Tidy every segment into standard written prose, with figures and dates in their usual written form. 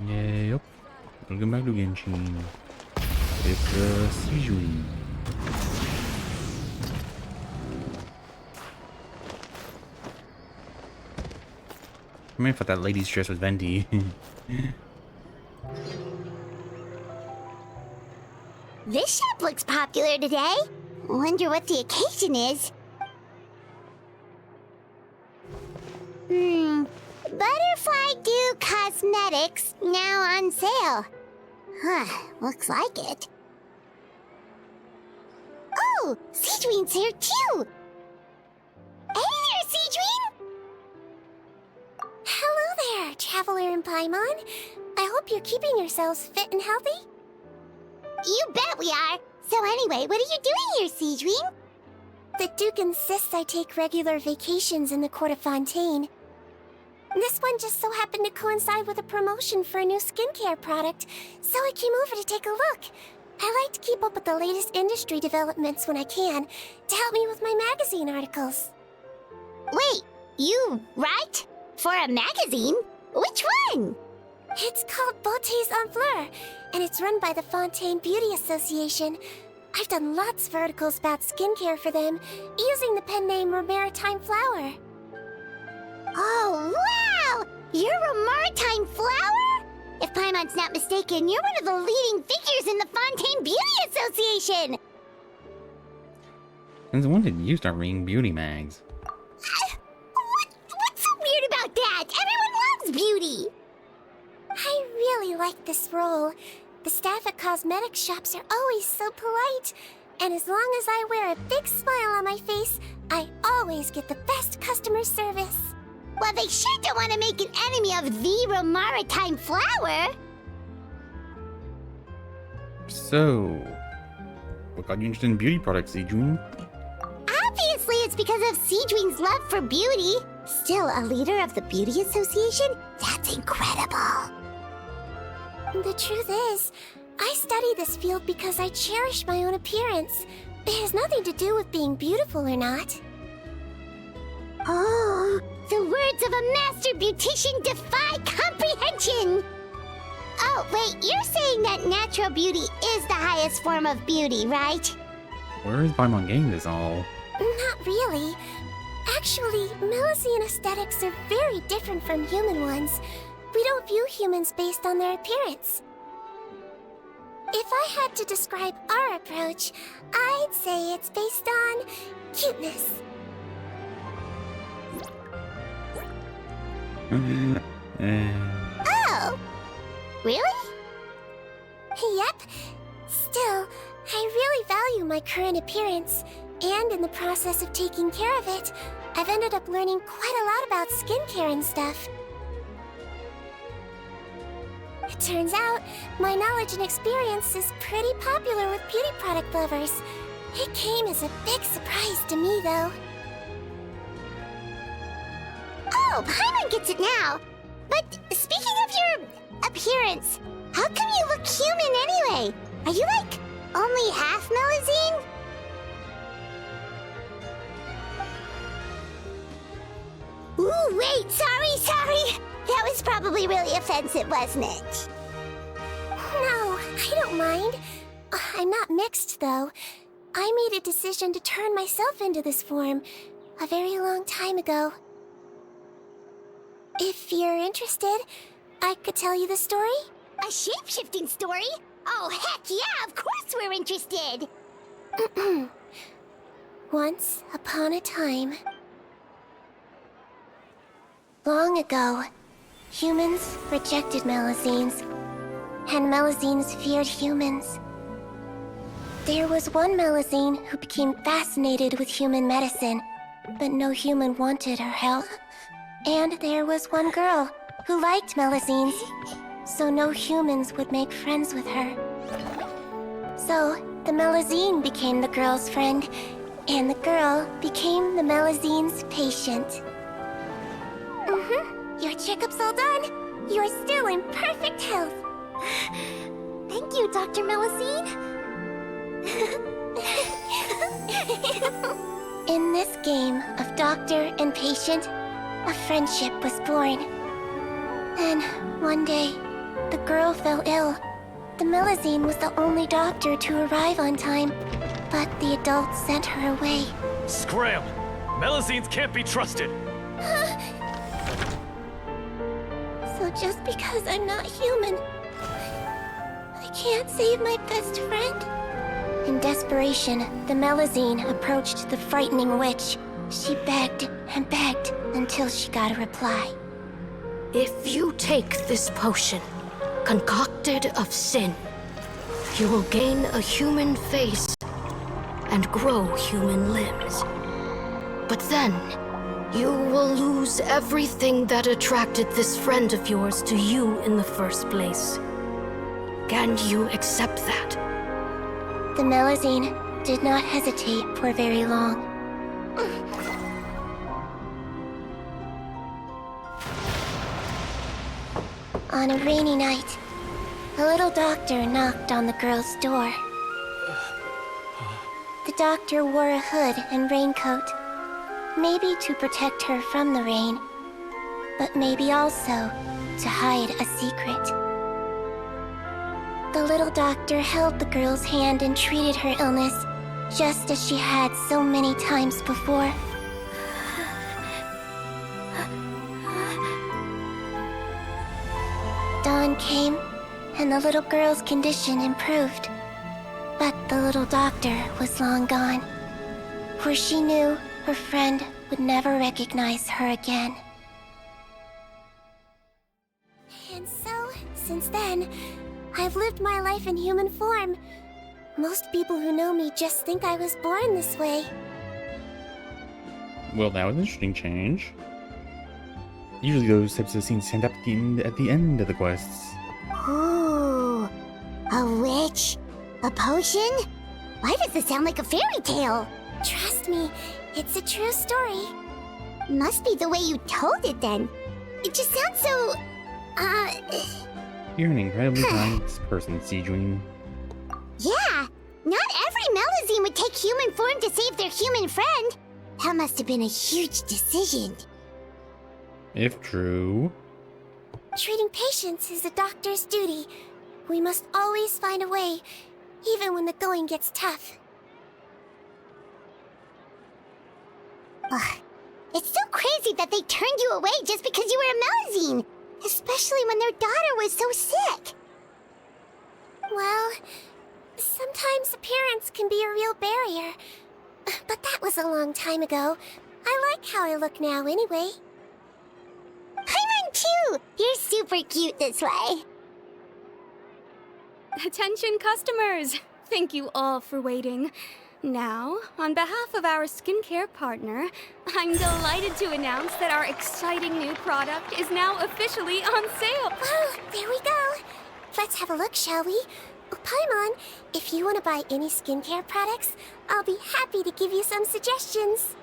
Yep. Welcome back to Genshin. It's Sigewinne. I mean, I thought that lady's dress was Venti. This shop looks popular today. Wonder what the occasion is. Butterfly Dew Cosmetics now on sale. Looks like it. Oh, Sigewinne's here too. Hey there, Sigewinne! Hello there, Traveler and Paimon. I hope you're keeping yourselves fit and healthy. You bet we are! So anyway, what are you doing here, Sigewinne? The Duke insists I take regular vacations in the Court of Fontaine. This one just so happened to coincide with a promotion for a new skincare product, so I came over to take a look. I like to keep up with the latest industry developments when I can, to help me with my magazine articles. Wait, you write? For a magazine? Which one? It's called Beautés en Fleur, and it's run by the Fontaine Beauty Association. I've done lots of articles about skincare for them, using the pen name Maritime Flower. Oh, wow! You're a Maritime Flower? If Paimon's not mistaken, you're one of the leading figures in the Fontaine Beauty Association! Since when did you start reading beauty mags? What's so weird about that? Everyone loves beauty! I really like this role. The staff at cosmetic shops are always so polite. And as long as I wear a big smile on my face, I always get the best customer service. Well, they sure don't want to make an enemy of the Maritime Flower. So, what got you interested in beauty products, Sigewinne? Obviously, it's because of Sigewinne's love for beauty. Still a leader of the Beauty Association? That's incredible. The truth is, I study this field because I cherish my own appearance. It has nothing to do with being beautiful or not. Oh, the words of a master beautician defy comprehension! Oh, wait, you're saying that natural beauty is the highest form of beauty, right? Where is Paimon getting this all? Not really. Actually, Melusine aesthetics are very different from human ones. We don't view humans based on their appearance. If I had to describe our approach, I'd say it's based on cuteness. Oh! Really? Yep. Still, I really value my current appearance, and in the process of taking care of it, I've ended up learning quite a lot about skincare and stuff. It turns out, my knowledge and experience is pretty popular with beauty product lovers. It came as a big surprise to me, though. Oh, Paimon gets it now! But speaking of your appearance, how come you look human anyway? Are you, like, only half Melusine? Ooh, wait, sorry! That was probably really offensive, wasn't it? No, I don't mind. I'm not mixed, though. I made a decision to turn myself into this form a very long time ago. If you're interested, I could tell you the story. A shape-shifting story? Oh, heck yeah, of course we're interested! Once upon a time, long ago, humans rejected Melusines, and Melusines feared humans. There was one Melusine who became fascinated with human medicine, but no human wanted her help. And there was one girl who liked Melusines, so no humans would make friends with her. So, the Melusine became the girl's friend, and the girl became the Melusine's patient. Your checkup's all done. You're still in perfect health. Thank you, Dr. Melusine. In this game of doctor and patient, a friendship was born. Then, one day, The girl fell ill. The Melusine was the only doctor to arrive on time, but the adults sent her away. Scram! Melusines can't be trusted! So just because I'm not human, I can't save my best friend? In desperation, the Melusine approached the frightening witch. She begged and begged until she got a reply. If you take this potion, concocted of sin, you will gain a human face and grow human limbs. But then, you will lose everything that attracted this friend of yours to you in the first place. Can you accept that? The Melusine did not hesitate for very long. On a rainy night, a little doctor knocked on the girl's door. The doctor wore a hood and raincoat, maybe to protect her from the rain, but maybe also to hide a secret. The little doctor held the girl's hand and treated her illness, just as she had so many times before. Dawn came, and the little girl's condition improved. But the little doctor was long gone, for she knew her friend would never recognize her again. And so, since then, I've lived my life in human form. Most people who know me just think I was born this way. Well, that was an interesting change. Usually those types of scenes stand up at the end of the quests. Ooh, a witch? A potion? Why does this sound like a fairy tale? Trust me, it's a true story. Must be the way you told it then. It just sounds so... You're an incredibly nice person, Sigewinne. Yeah, not every Melusine would take human form to save their human friend. That must have been a huge decision. If true. Treating patients is a doctor's duty. We must always find a way, even when the going gets tough. Ugh. It's so crazy that they turned you away just because you were a Melusine, especially when their daughter was so sick. Well, sometimes appearance can be a real barrier. But that was a long time ago. I like how I look now anyway. Paimon too! You're super cute this way. Attention customers! Thank you all for waiting. Now, on behalf of our skincare partner, I'm delighted to announce that our exciting new product is now officially on sale. Well, there we go. Let's have a look, shall we? Oh, Paimon, if you want to buy any skincare products, I'll be happy to give you some suggestions.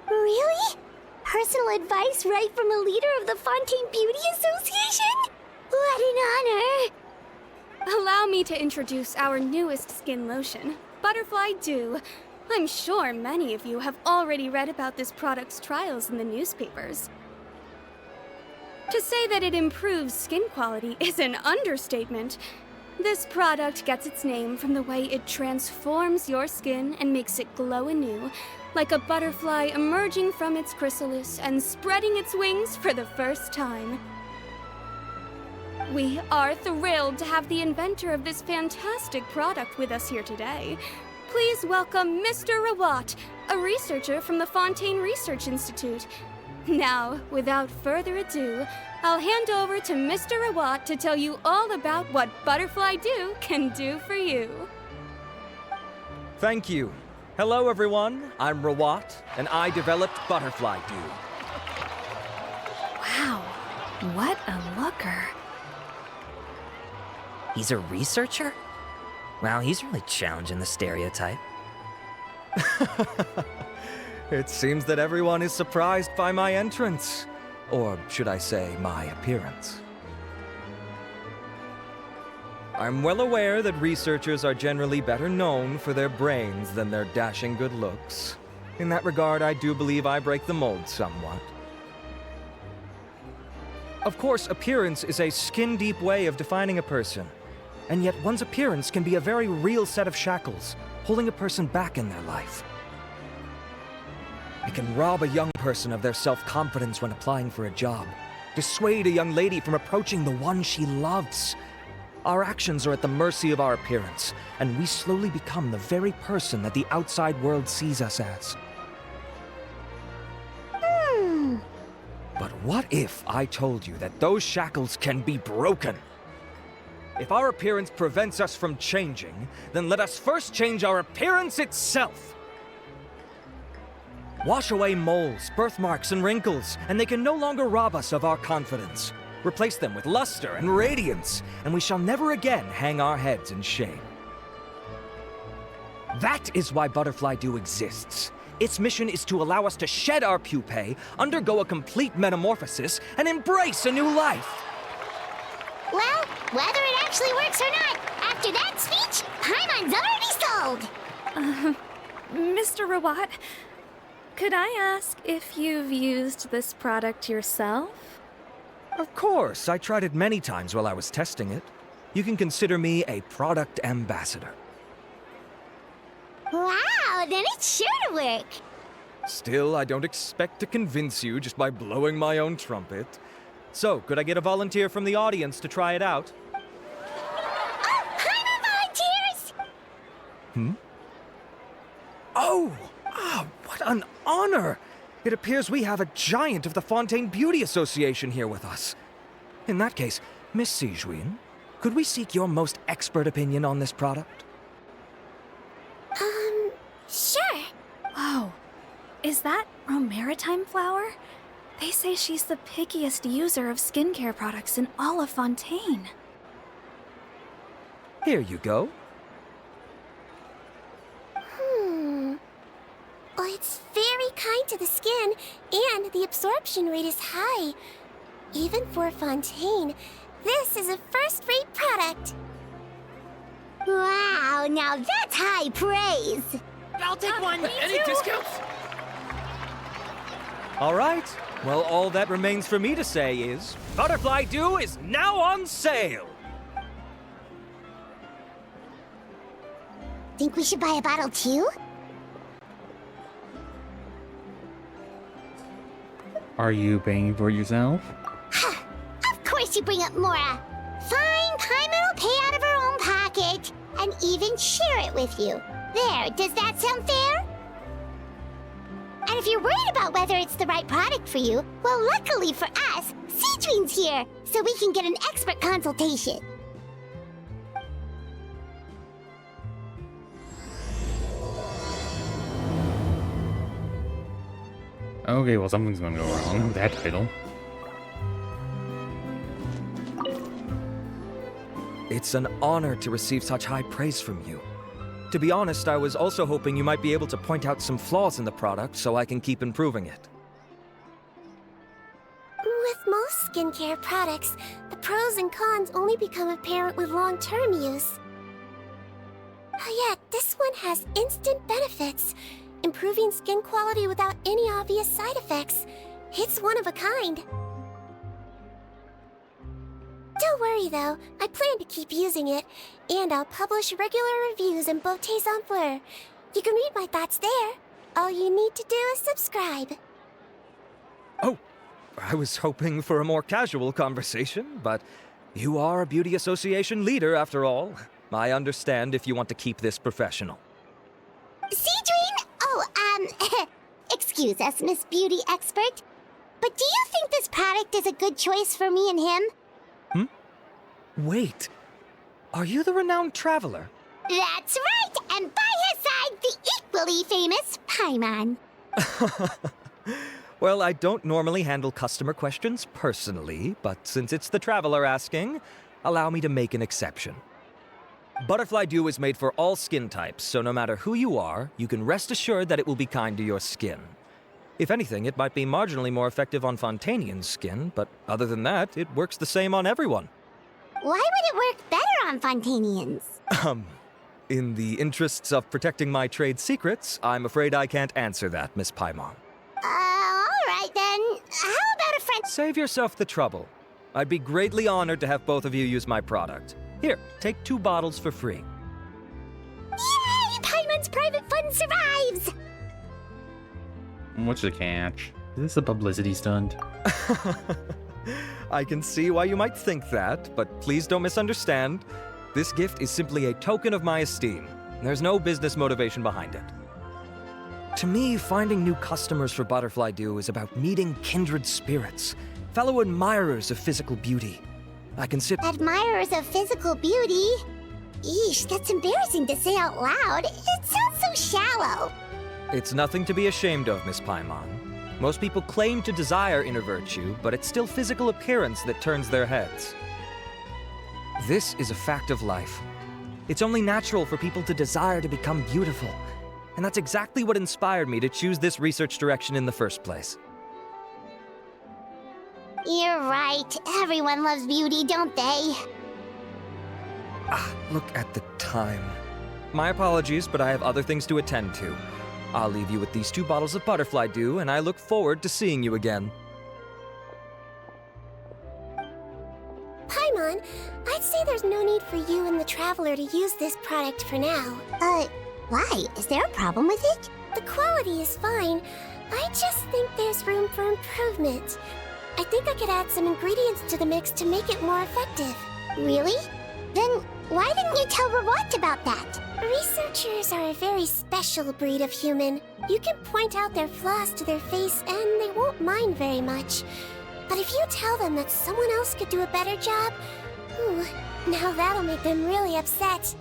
Really? Personal advice right from a leader of the Fontaine Beauty Association? What an honor! Allow me to introduce our newest skin lotion, Butterfly Dew. I'm sure many of you have already read about this product's trials in the newspapers. To say that it improves skin quality is an understatement. This product gets its name from the way it transforms your skin and makes it glow anew, like a butterfly emerging from its chrysalis and spreading its wings for the first time. We are thrilled to have the inventor of this fantastic product with us here today. Please welcome Mr. Rawat, a researcher from the Fontaine Research Institute. Now, without further ado, I'll hand over to Mr. Rawat to tell you all about what Butterfly Dew can do for you. Thank you. Hello, everyone. I'm Rawat, and I developed Butterfly Dew. Wow, what a looker. He's a researcher? Wow, he's really challenging the stereotype. It seems that everyone is surprised by my entrance. Or should I say, my appearance. I'm well aware that researchers are generally better known for their brains than their dashing good looks. In that regard, I do believe I break the mold somewhat. Of course, appearance is a skin-deep way of defining a person. And yet one's appearance can be a very real set of shackles, holding a person back in their life. It can rob a young person of their self-confidence when applying for a job, dissuade a young lady from approaching the one she loves. Our actions are at the mercy of our appearance, and we slowly become the very person that the outside world sees us as. But what if I told you that those shackles can be broken? If our appearance prevents us from changing, then let us first change our appearance itself. Wash away moles, birthmarks, and wrinkles, and they can no longer rob us of our confidence. Replace them with luster and radiance, and we shall never again hang our heads in shame. That is why Butterfly Dew exists. Its mission is to allow us to shed our pupae, undergo a complete metamorphosis, and embrace a new life. Well, whether it actually works or not, after that speech, Paimon's already sold! Mr. Rawat, could I ask if you've used this product yourself? Of course, I tried it many times while I was testing it. You can consider me a product ambassador. Wow, then it's sure to work! Still, I don't expect to convince you just by blowing my own trumpet. So, could I get a volunteer from the audience to try it out? Oh, Paimon volunteers! Oh! What an honor! It appears we have a giant of the Fontaine Beauty Association here with us. In that case, Miss Sigewinne, could we seek your most expert opinion on this product? Sure. Whoa. Is that Romaritime flower? They say she's the pickiest user of skincare products in all of Fontaine. Here you go. Well, it's very kind to the skin, and the absorption rate is high. Even for Fontaine, this is a first-rate product. Wow, now that's high praise! I'll take one. Any discounts? All right. Well, all that remains for me to say is, Butterfly Dew is now on sale! Think we should buy a bottle too? Are you paying for it yourself? Of course you bring up Mora. Fine, Paimon will pay out of her own pocket, and even share it with you. There, does that sound fair? And if you're worried about whether it's the right product for you, well, luckily for us, Sigewinne's here, so we can get an expert consultation. Okay, well, something's gonna go wrong with that title. It's an honor to receive such high praise from you. To be honest, I was also hoping you might be able to point out some flaws in the product so I can keep improving it. With most skincare products, the pros and cons only become apparent with long-term use. Yet, this one has instant benefits, improving skin quality without any obvious side effects. It's one of a kind. Don't worry though, I plan to keep using it, and I'll publish regular reviews in Beautés en Fleur. You can read my thoughts there. All you need to do is subscribe. Oh, I was hoping for a more casual conversation, but you are a beauty association leader after all. I understand if you want to keep this professional. Sigewinne? Oh, excuse us, Miss Beauty Expert. But do you think this product is a good choice for me and him? Wait, are you the renowned traveler? That's right, and by his side, the equally famous Paimon. Well, I don't normally handle customer questions personally, but since it's the traveler asking, allow me to make an exception. Butterfly Dew is made for all skin types, so no matter who you are, you can rest assured that it will be kind to your skin. If anything, it might be marginally more effective on Fontainian skin, but other than that, it works the same on everyone. Why would it work better on Fontainians? In the interests of protecting my trade secrets, I'm afraid I can't answer that, Miss Paimon. Alright then. How about a friend? Save yourself the trouble. I'd be greatly honored to have both of you use my product. Here, take 2 bottles for free. Yay! Paimon's private fund survives! What's the catch? Is this a publicity stunt? I can see why you might think that, but please don't misunderstand. This gift is simply a token of my esteem. There's no business motivation behind it. To me, finding new customers for Butterfly Dew is about meeting kindred spirits, fellow admirers of physical beauty. I consider— Admirers of physical beauty? Eesh, that's embarrassing to say out loud. It sounds so shallow. It's nothing to be ashamed of, Miss Paimon. Most people claim to desire inner virtue, but it's still physical appearance that turns their heads. This is a fact of life. It's only natural for people to desire to become beautiful, and that's exactly what inspired me to choose this research direction in the first place. You're right. Everyone loves beauty, don't they? Look at the time. My apologies, but I have other things to attend to. I'll leave you with these 2 bottles of Butterfly Dew, and I look forward to seeing you again. Paimon, I'd say there's no need for you and the Traveler to use this product for now. Why? Is there a problem with it? The quality is fine. I just think there's room for improvement. I think I could add some ingredients to the mix to make it more effective. Really? Then why didn't you tell Rawat about that? Researchers are a very special breed of human. You can point out their flaws to their face and they won't mind very much. But if you tell them that someone else could do a better job, now that'll make them really upset.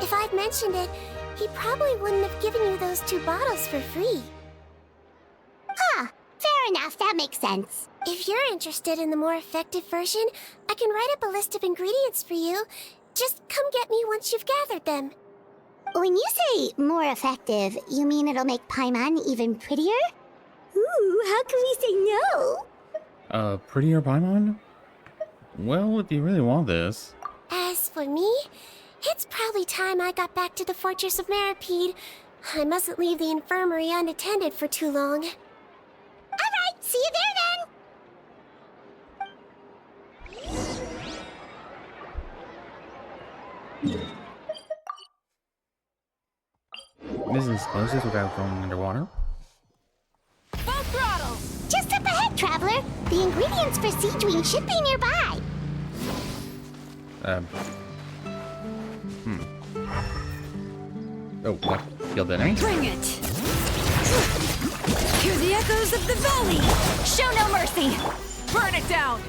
If I'd mentioned it, he probably wouldn't have given you those 2 bottles for free. Huh, fair enough, that makes sense. If you're interested in the more effective version, I can write up a list of ingredients for you. Just come get me once you've gathered them. When you say more effective, you mean it'll make Paimon even prettier? Ooh, how can we say no? Prettier Paimon? Well, if you really want this. As for me, it's probably time I got back to the Fortress of Meripede. I mustn't leave the infirmary unattended for too long. Alright, see you there then! This is explosives without going underwater. Full throttle! Just up ahead, Traveler. The ingredients for Sigewinne should be nearby. Oh, what? Killed the enemy? Bring it! Hear the echoes of the valley! Show no mercy! Burn it down!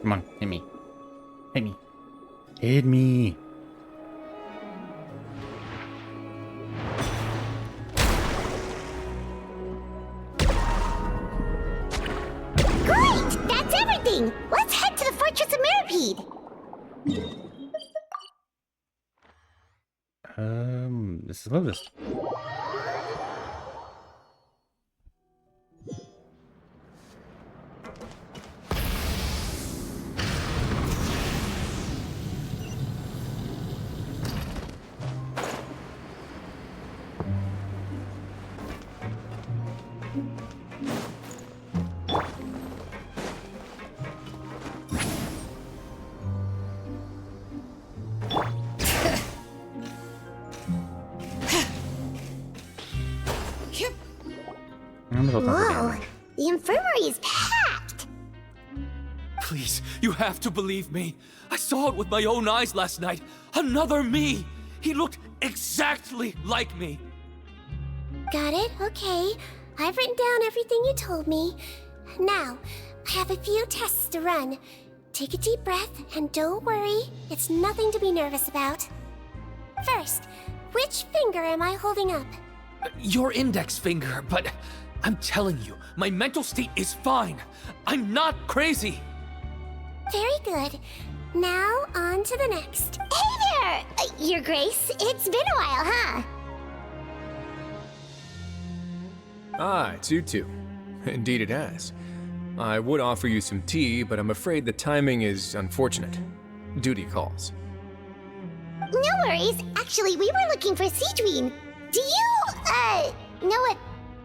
Come on, hit me. Hit me. Hit me. Great! That's everything! Let's head to the Fortress of Meripede! This is Lotus. Whoa, the infirmary is packed! Please, you have to believe me. I saw it with my own eyes last night. Another me! He looked exactly like me. Got it, okay. I've written down everything you told me. Now, I have a few tests to run. Take a deep breath, and don't worry, it's nothing to be nervous about. First, which finger am I holding up? Your index finger, but I'm telling you, my mental state is fine. I'm not crazy. Very good. Now, on to the next. Hey there, Your Grace. It's been a while, huh? Ah, it's you two. Indeed it has. I would offer you some tea, but I'm afraid the timing is unfortunate. Duty calls. No worries. Actually, we were looking for Sigewinne. Do you, know what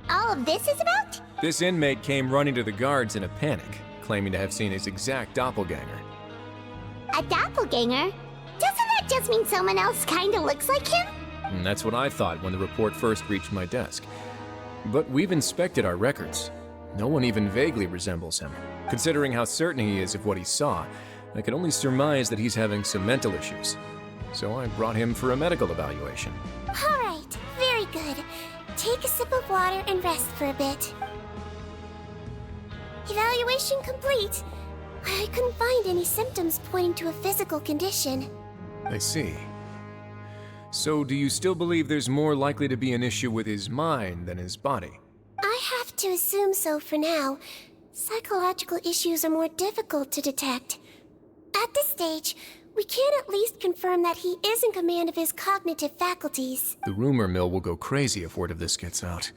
all of this is about? This inmate came running to the guards in a panic, claiming to have seen his exact doppelganger. A doppelganger? Doesn't that just mean someone else kinda looks like him? And that's what I thought when the report first reached my desk. But we've inspected our records. No one even vaguely resembles him. Considering how certain he is of what he saw, I can only surmise that he's having some mental issues. So I brought him for a medical evaluation. Alright, very good. Take a sip of water and rest for a bit. Evaluation complete. I couldn't find any symptoms pointing to a physical condition. I see. So do you still believe there's more likely to be an issue with his mind than his body? I have to assume so for now. Psychological issues are more difficult to detect. At this stage, we can at least confirm that he is in command of his cognitive faculties. The rumor mill will go crazy if word of this gets out.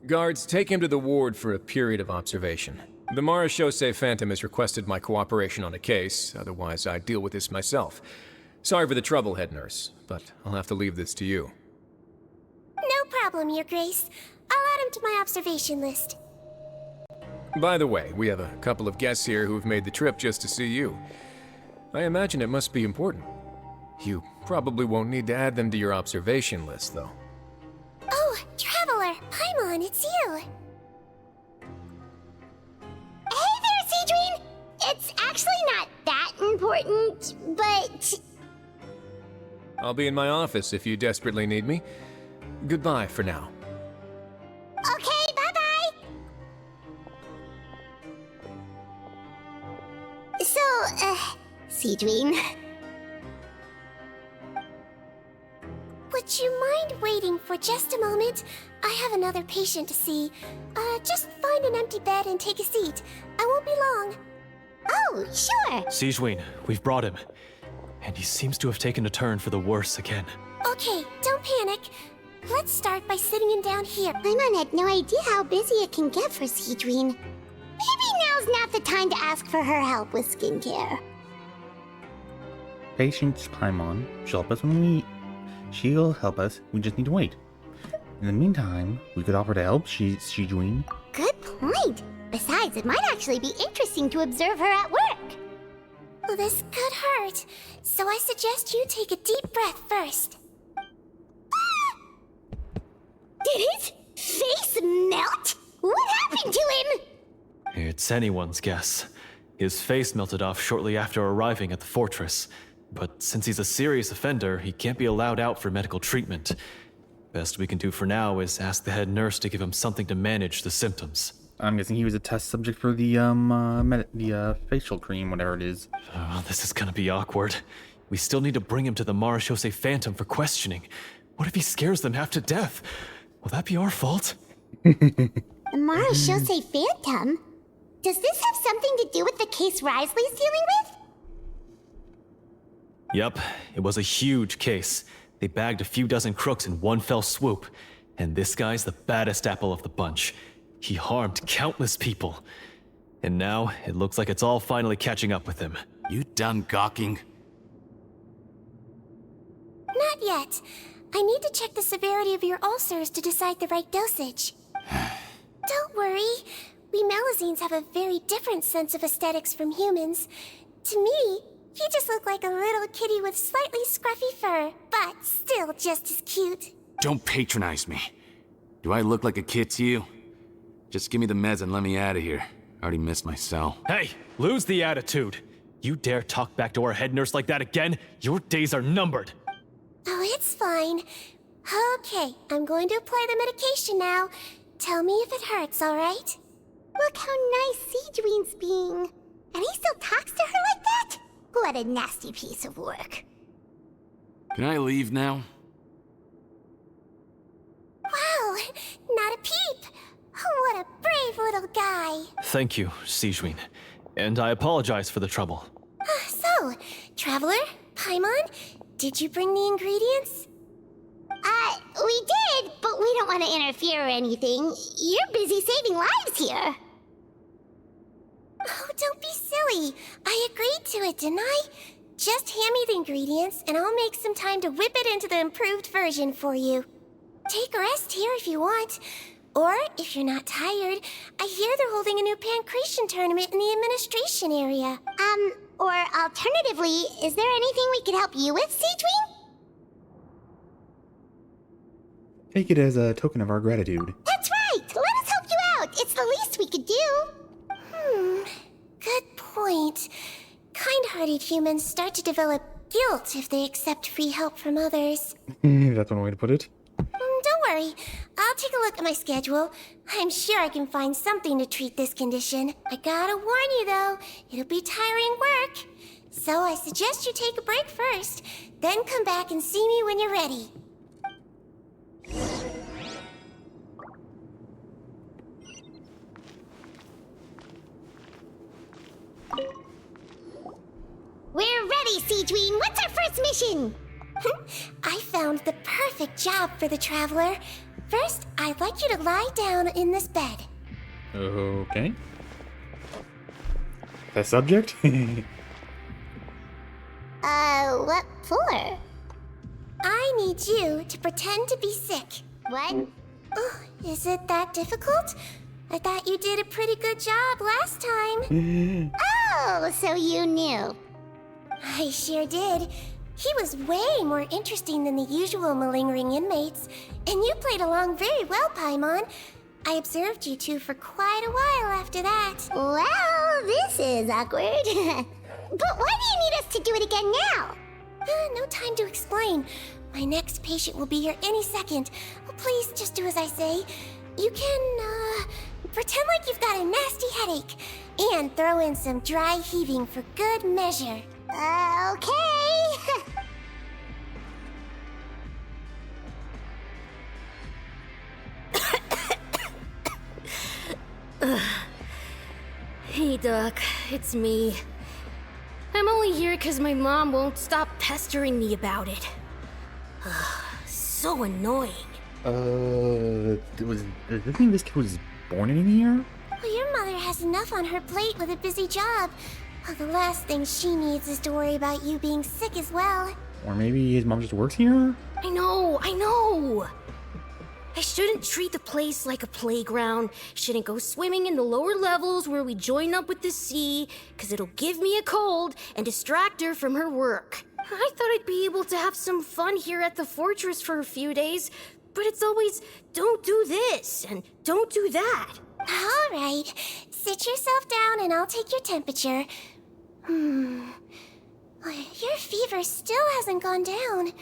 Guards, take him to the ward for a period of observation. The Marechaussee Phantom has requested my cooperation on a case, otherwise I'd deal with this myself. Sorry for the trouble, head nurse, but I'll have to leave this to you. No problem, Your Grace. I'll add him to my observation list. By the way, we have a couple of guests here who've made the trip just to see you. I imagine it must be important. You probably won't need to add them to your observation list, though. Oh, Traveler! Paimon, it's you! Hey there, Sigewinne! It's actually not that important, but... I'll be in my office if you desperately need me. Goodbye for now. Okay, bye-bye! So, Sigewinne... Would you mind waiting for just a moment? I have another patient to see. Just find an empty bed and take a seat. I won't be long. Oh, sure! Sigewinne, we've brought him. And he seems to have taken a turn for the worse again. Okay, don't panic. Let's start by sitting him down here. Paimon had no idea how busy it can get for Sigewinne. Maybe now's not the time to ask for her help with skincare. Patience, Paimon. She'll help us when we... She'll help us. We just need to wait. In the meantime, we could offer to help Sigewinne. Good point. Besides, it might actually be interesting to observe her at work. Well, this could hurt, so I suggest you take a deep breath first. Did his face melt? What happened to him? It's anyone's guess. His face melted off shortly after arriving at the fortress. But since he's a serious offender, he can't be allowed out for medical treatment. Best we can do for now is ask the head nurse to give him something to manage the symptoms. I'm guessing he was a test subject for the facial cream, whatever it is. Oh, this is gonna be awkward. We still need to bring him to the Marechaussee Phantom for questioning. What if he scares them half to death? Will that be our fault? The Marechaussee Phantom? Does this have something to do with the case Risley's dealing with? Yep, it was a huge case. They bagged a few dozen crooks in one fell swoop. And this guy's the baddest apple of the bunch. He harmed countless people. And now, it looks like it's all finally catching up with him. You done gawking? Not yet. I need to check the severity of your ulcers to decide the right dosage. Don't worry. We Melazines have a very different sense of aesthetics from humans. To me, he just looked like a little kitty with slightly scruffy fur, but still just as cute. Don't patronize me. Do I look like a kid to you? Just give me the meds and let me out of here. I already missed my cell. Hey, lose the attitude. You dare talk back to our head nurse like that again, your days are numbered. Oh, it's fine. Okay, I'm going to apply the medication now. Tell me if it hurts, alright? Look how nice Sigewinne's being. And he still talks to her like that? What a nasty piece of work. Can I leave now? Wow, not a peep. What a brave little guy. Thank you, Sigewinne. And I apologize for the trouble. So, Traveler, Paimon, did you bring the ingredients? We did, but we don't want to interfere or anything. You're busy saving lives here. Oh, don't be silly. I agreed to it, didn't I? Just hand me the ingredients, and I'll make some time to whip it into the improved version for you. Take a rest here if you want. Or, if you're not tired, I hear they're holding a new pancreation tournament in the administration area. Or alternatively, is there anything we could help you with, Sigewinne? Take it as a token of our gratitude. That's right! Let us help you out! It's the least we could do! Good point. Kind-hearted humans start to develop guilt if they accept free help from others. That's one way to put it. Don't worry. I'll take a look at my schedule. I'm sure I can find something to treat this condition. I gotta warn you, though. It'll be tiring work. So I suggest you take a break first, then come back and see me when you're ready. We're ready, Sigewinne. What's our first mission? I found the perfect job for the Traveler. First, I'd like you to lie down in this bed. Okay. The subject? What for? I need you to pretend to be sick. What? Oh, is it that difficult? I thought you did a pretty good job last time. Oh, so you knew. I sure did. He was way more interesting than the usual malingering inmates, and you played along very well, Paimon. I observed you two for quite a while after that. Well, this is awkward. But why do you need us to do it again now? No time to explain. My next patient will be here any second. Oh, please, just do as I say. You can, pretend like you've got a nasty headache, and throw in some dry heaving for good measure. Okay. Hey, Doc. It's me. I'm only here because my mom won't stop pestering me about it. So annoying. I think this kid was born in here? Well, your mother has enough on her plate with a busy job. Well, the last thing she needs is to worry about you being sick as well. Or maybe his mom just works here? I know! I shouldn't treat the place like a playground. Shouldn't go swimming in the lower levels where we join up with the sea, because it'll give me a cold and distract her from her work. I thought I'd be able to have some fun here at the fortress for a few days, but it's always, don't do this and don't do that. All right. Sit yourself down and I'll take your temperature. Your fever still hasn't gone down.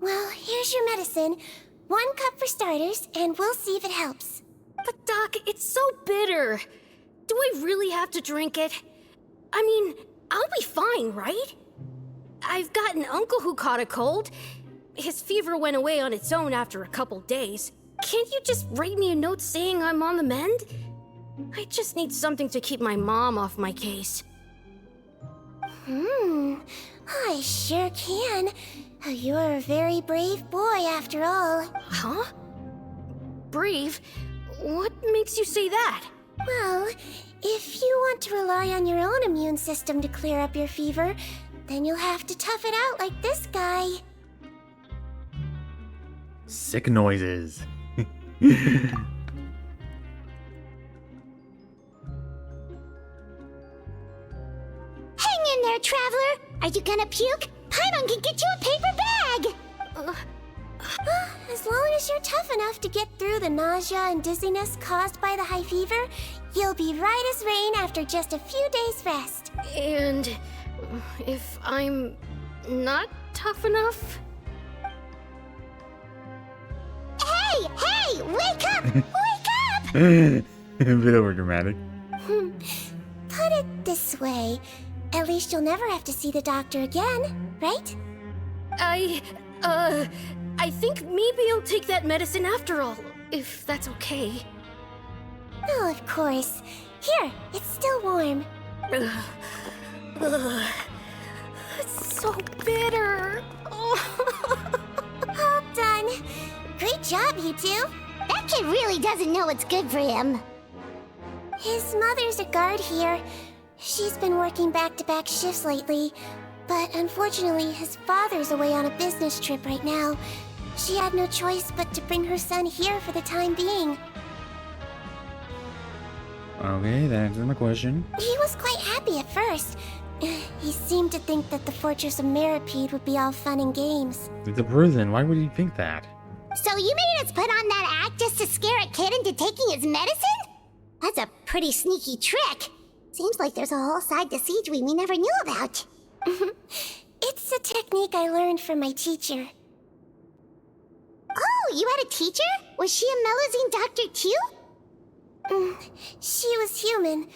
Well, here's your medicine. 1 cup for starters, and we'll see if it helps. But Doc, it's so bitter. Do I really have to drink it? I mean, I'll be fine, right? I've got an uncle who caught a cold. His fever went away on its own after a couple days. Can't you just write me a note saying I'm on the mend? I just need something to keep my mom off my case. I sure can. You're a very brave boy, after all. Huh? Brave? What makes you say that? Well, if you want to rely on your own immune system to clear up your fever, then you'll have to tough it out like this guy. Sick noises. Hang in there, Traveler! Are you gonna puke? Paimon can get you a paper bag! As long as you're tough enough to get through the nausea and dizziness caused by the high fever, you'll be right as rain after just a few days' rest. And if I'm not tough enough? Hey! Wake up! Wake up! A bit overdramatic. Put it this way. At least you'll never have to see the doctor again, right? I think maybe I'll take that medicine after all, if that's okay. Oh, of course. Here, it's still warm. It's so bitter. All done. Great job, you two. That kid really doesn't know what's good for him. His mother's a guard here. She's been working back-to-back shifts lately, but unfortunately his father's away on a business trip right now. She had no choice but to bring her son here for the time being. Okay, that answers my question. He was quite happy at first. He seemed to think that the Fortress of Meripede would be all fun and games. It's a prison, why would he think that? So you made us put on that act just to scare a kid into taking his medicine? That's a pretty sneaky trick. Seems like there's a whole side to Sigewinne we never knew about. It's a technique I learned from my teacher. Oh, you had a teacher? Was she a Melusine doctor too? She was human.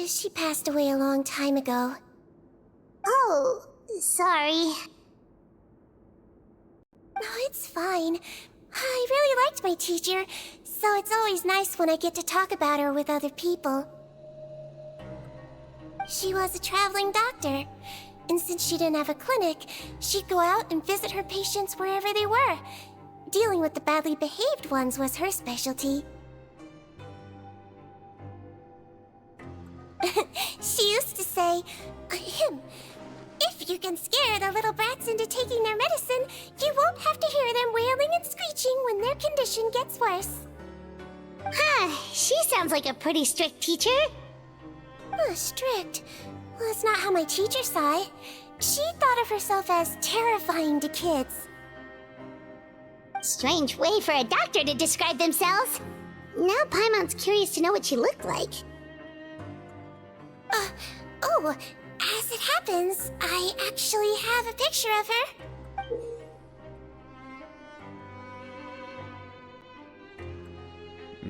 She passed away a long time ago. Oh, sorry. No, it's fine. I really liked my teacher, so it's always nice when I get to talk about her with other people. She was a traveling doctor, and since she didn't have a clinic, she'd go out and visit her patients wherever they were. Dealing with the badly behaved ones was her specialty. She used to say, if you can scare the little brats into taking their medicine, you won't have to hear them wailing and screeching when their condition gets worse. She sounds like a pretty strict teacher. Strict? Well, that's not how my teacher saw it. She thought of herself as terrifying to kids. Strange way for a doctor to describe themselves. Now Paimon's curious to know what she looked like. As it happens, I actually have a picture of her.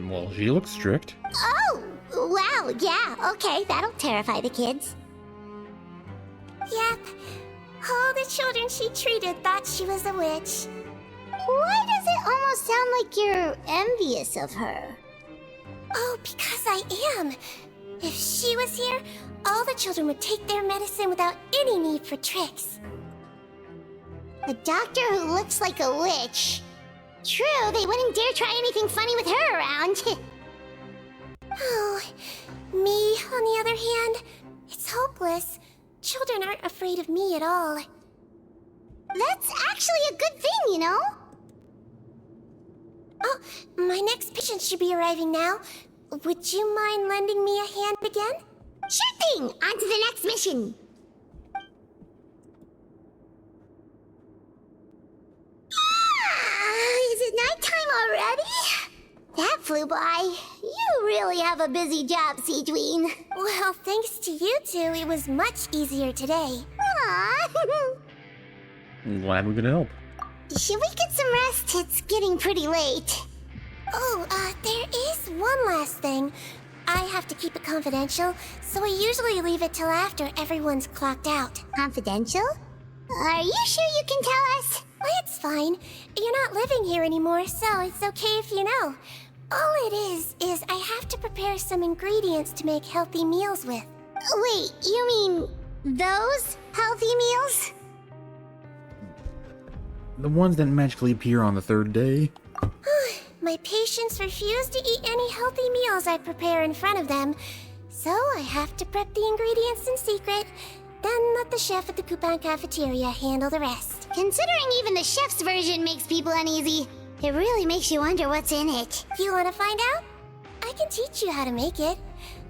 Well, she looks strict. Oh, wow, yeah, okay, that'll terrify the kids. Yep, all the children she treated thought she was a witch. Why does it almost sound like you're envious of her? Oh, because I am. If she was here, all the children would take their medicine without any need for tricks. A doctor who looks like a witch. True, they wouldn't dare try anything funny with her around. Oh, me, on the other hand, it's hopeless. Children aren't afraid of me at all. That's actually a good thing, you know? Oh, my next patient should be arriving now. Would you mind lending me a hand again? Sure thing! On to the next mission! Is it nighttime already? That flew by. You really have a busy job, Sigewinne. Well, thanks to you two, it was much easier today. Aww. I'm glad we could help. Should we get some rest? It's getting pretty late. Oh, there is one last thing. I have to keep it confidential, so I usually leave it till after everyone's clocked out. Confidential? Are you sure you can tell us? Well, it's fine. You're not living here anymore, so it's okay if you know. All it is I have to prepare some ingredients to make healthy meals with. Wait, you mean those healthy meals? The ones that magically appear on the third day? My patients refuse to eat any healthy meals I prepare in front of them, so I have to prep the ingredients in secret, then let the chef at the Coupon Cafeteria handle the rest. Considering even the chef's version makes people uneasy, it really makes you wonder what's in it. You want to find out? I can teach you how to make it.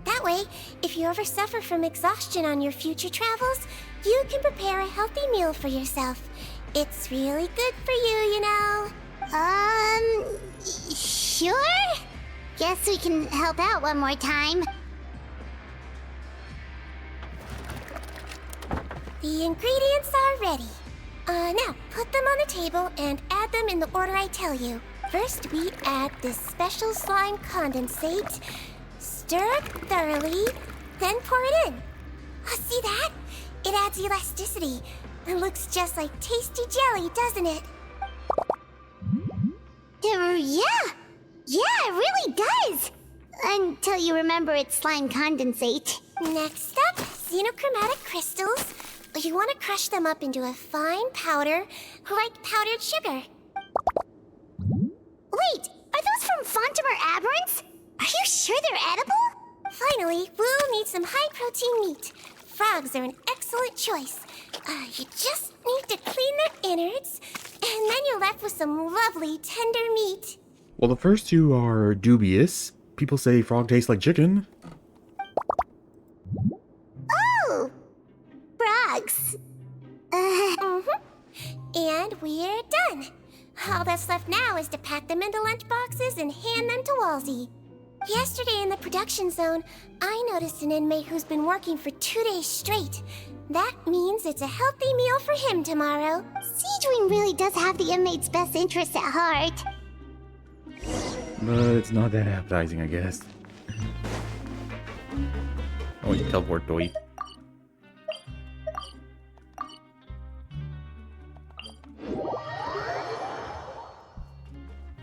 That way, if you ever suffer from exhaustion on your future travels, you can prepare a healthy meal for yourself. It's really good for you, you know. Sure? Guess we can help out one more time. The ingredients are ready. Now, put them on the table and add them in the order I tell you. First, we add this special slime condensate. Stir it thoroughly, then pour it in. See that? It adds elasticity. It looks just like tasty jelly, doesn't it? Yeah. Yeah, it really does. Until you remember it's slime condensate. Next up, xenochromatic crystals. You want to crush them up into a fine powder, like powdered sugar. Wait, are those from Fontimer aberrants? Are you sure they're edible? Finally, we'll need some high-protein meat. Frogs are an excellent choice. You just need to clean their innards, and then you're left with some lovely, tender meat. Well, the first two are dubious. People say frog tastes like chicken. Oh! Frogs. And we're done. All that's left now is to pack them into lunchboxes and hand them to Walsey. Yesterday in the production zone, I noticed an inmate who's been working for 2 days straight. That means it's a healthy meal for him tomorrow. Sigewinne really does have the inmate's best interests at heart. But it's not that appetizing, I guess. Oh, you teleport toy.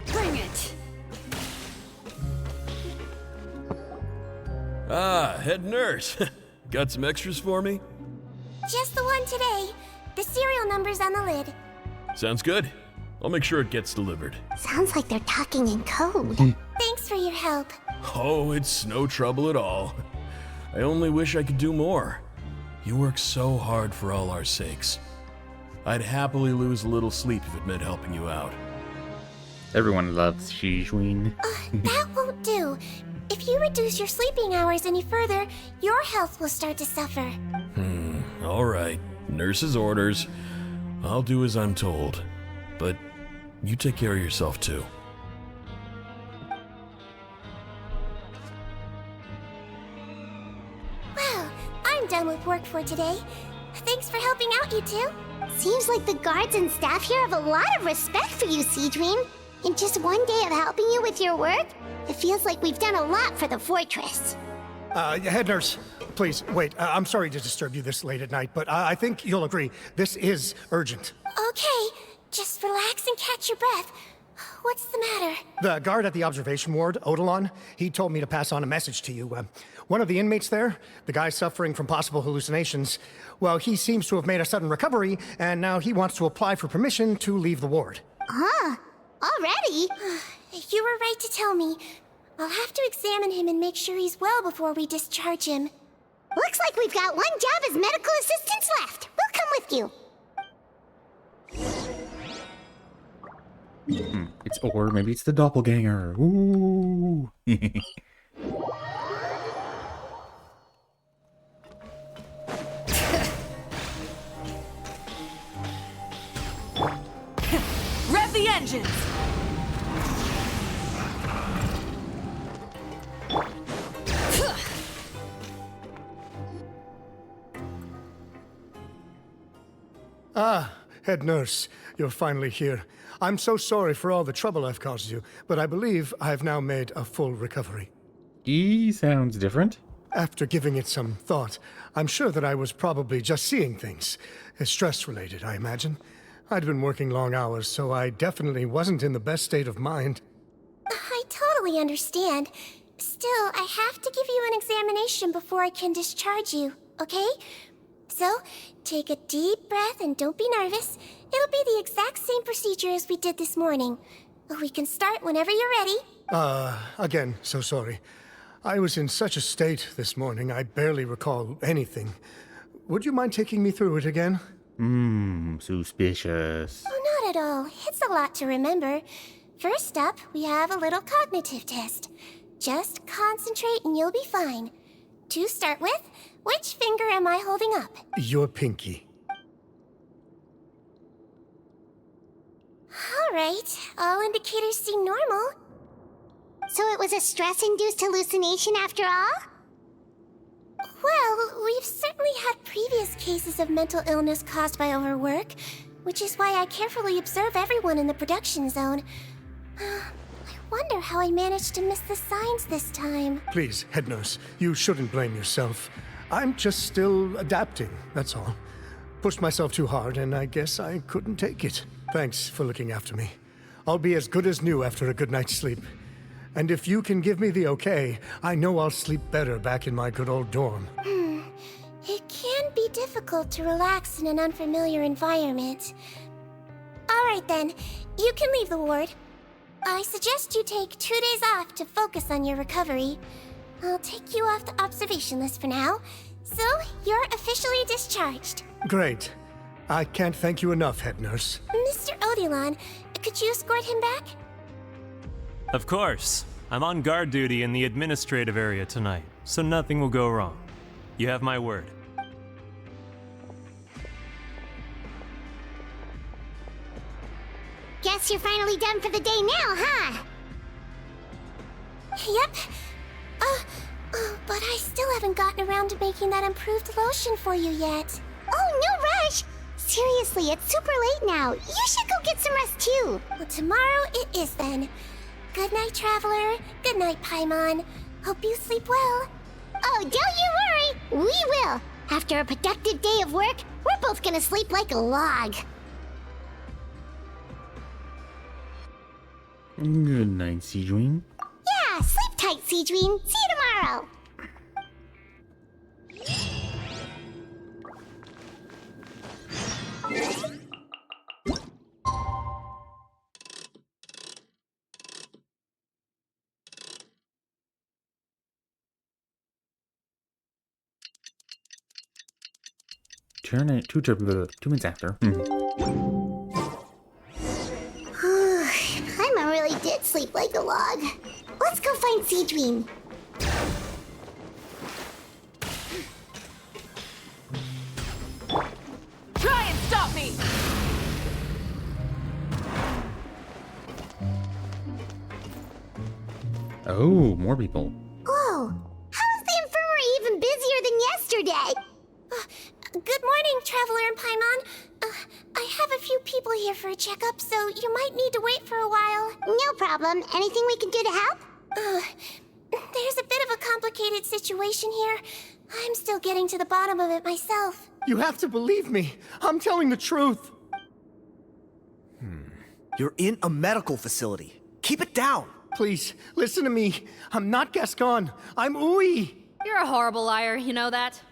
Bring it! Ah, head nurse. Got some extras for me? Just the one today. The serial number's on the lid. Sounds good. I'll make sure it gets delivered. Sounds like they're talking in code. Thanks for your help. Oh, it's no trouble at all. I only wish I could do more. You work so hard for all our sakes. I'd happily lose a little sleep if it meant helping you out. Everyone loves Sigewinne. That won't do. If you reduce your sleeping hours any further, your health will start to suffer. All right. Nurse's orders. I'll do as I'm told. But you take care of yourself too. Well, I'm done with work for today. Thanks for helping out, you two. Seems like the guards and staff here have a lot of respect for you, Sigewinne. In just one day of helping you with your work, it feels like we've done a lot for the fortress. Head nurse, please, wait. I'm sorry to disturb you this late at night, but I think you'll agree. This is urgent. Okay, just relax and catch your breath. What's the matter? The guard at the observation ward, Odilon, he told me to pass on a message to you. One of the inmates there, the guy suffering from possible hallucinations, well, he seems to have made a sudden recovery, and now he wants to apply for permission to leave the ward. Already? You were right to tell me. I'll have to examine him and make sure he's well before we discharge him. Looks like we've got one job as medical assistants left. We'll come with you. Or maybe it's the doppelganger. Ooh. Rev the engines! Head nurse, you're finally here. I'm so sorry for all the trouble I've caused you, but I believe I've now made a full recovery. He sounds different. After giving it some thought, I'm sure that I was probably just seeing things. Stress-related, I imagine. I'd been working long hours, so I definitely wasn't in the best state of mind. I totally understand. Still, I have to give you an examination before I can discharge you, okay? So, take a deep breath and don't be nervous. It'll be the exact same procedure as we did this morning. We can start whenever you're ready. Again, so sorry. I was in such a state this morning, I barely recall anything. Would you mind taking me through it again? Suspicious. Oh, not at all. It's a lot to remember. First up, we have a little cognitive test. Just concentrate and you'll be fine. To start with, which finger am I holding up? Your pinky. All right, all indicators seem normal. So it was a stress-induced hallucination after all? Well, we've certainly had previous cases of mental illness caused by overwork, which is why I carefully observe everyone in the production zone. I wonder how I managed to miss the signs this time. Please, head nurse, you shouldn't blame yourself. I'm just still adapting, that's all. Pushed myself too hard, and I guess I couldn't take it. Thanks for looking after me. I'll be as good as new after a good night's sleep. And if you can give me the okay, I know I'll sleep better back in my good old dorm. It can be difficult to relax in an unfamiliar environment. Alright then, you can leave the ward. I suggest you take 2 days off to focus on your recovery. I'll take you off the observation list for now, so you're officially discharged. Great. I can't thank you enough, head nurse. Mr. Odilon, could you escort him back? Of course. I'm on guard duty in the administrative area tonight, so nothing will go wrong. You have my word. Guess you're finally done for the day now, huh? Yep. But I still haven't gotten around to making that improved lotion for you yet. Oh, no rush! Seriously, it's super late now. You should go get some rest too. Well, tomorrow it is then. Good night, Traveler. Good night, Paimon. Hope you sleep well. Oh, don't you worry. We will. After a productive day of work, we're both gonna sleep like a log. Good night, Sigewinne. Yeah, sleep tight, Sigewinne. See you tomorrow. Turn it 2 minutes after. Paimon really did sleep like a log. Let's go find Sigewinne. Try and stop me! Oh, more people. Whoa! How is the infirmary even busier than yesterday? Good morning, Traveler and Paimon. I have a few people here for a checkup, so you might need to wait for a while. No problem. Anything we can do to help? There's a bit of a complicated situation here. I'm still getting to the bottom of it myself. You have to believe me. I'm telling the truth. You're in a medical facility. Keep it down. Please, listen to me. I'm not Gascon. I'm Uy. You're a horrible liar, you know that?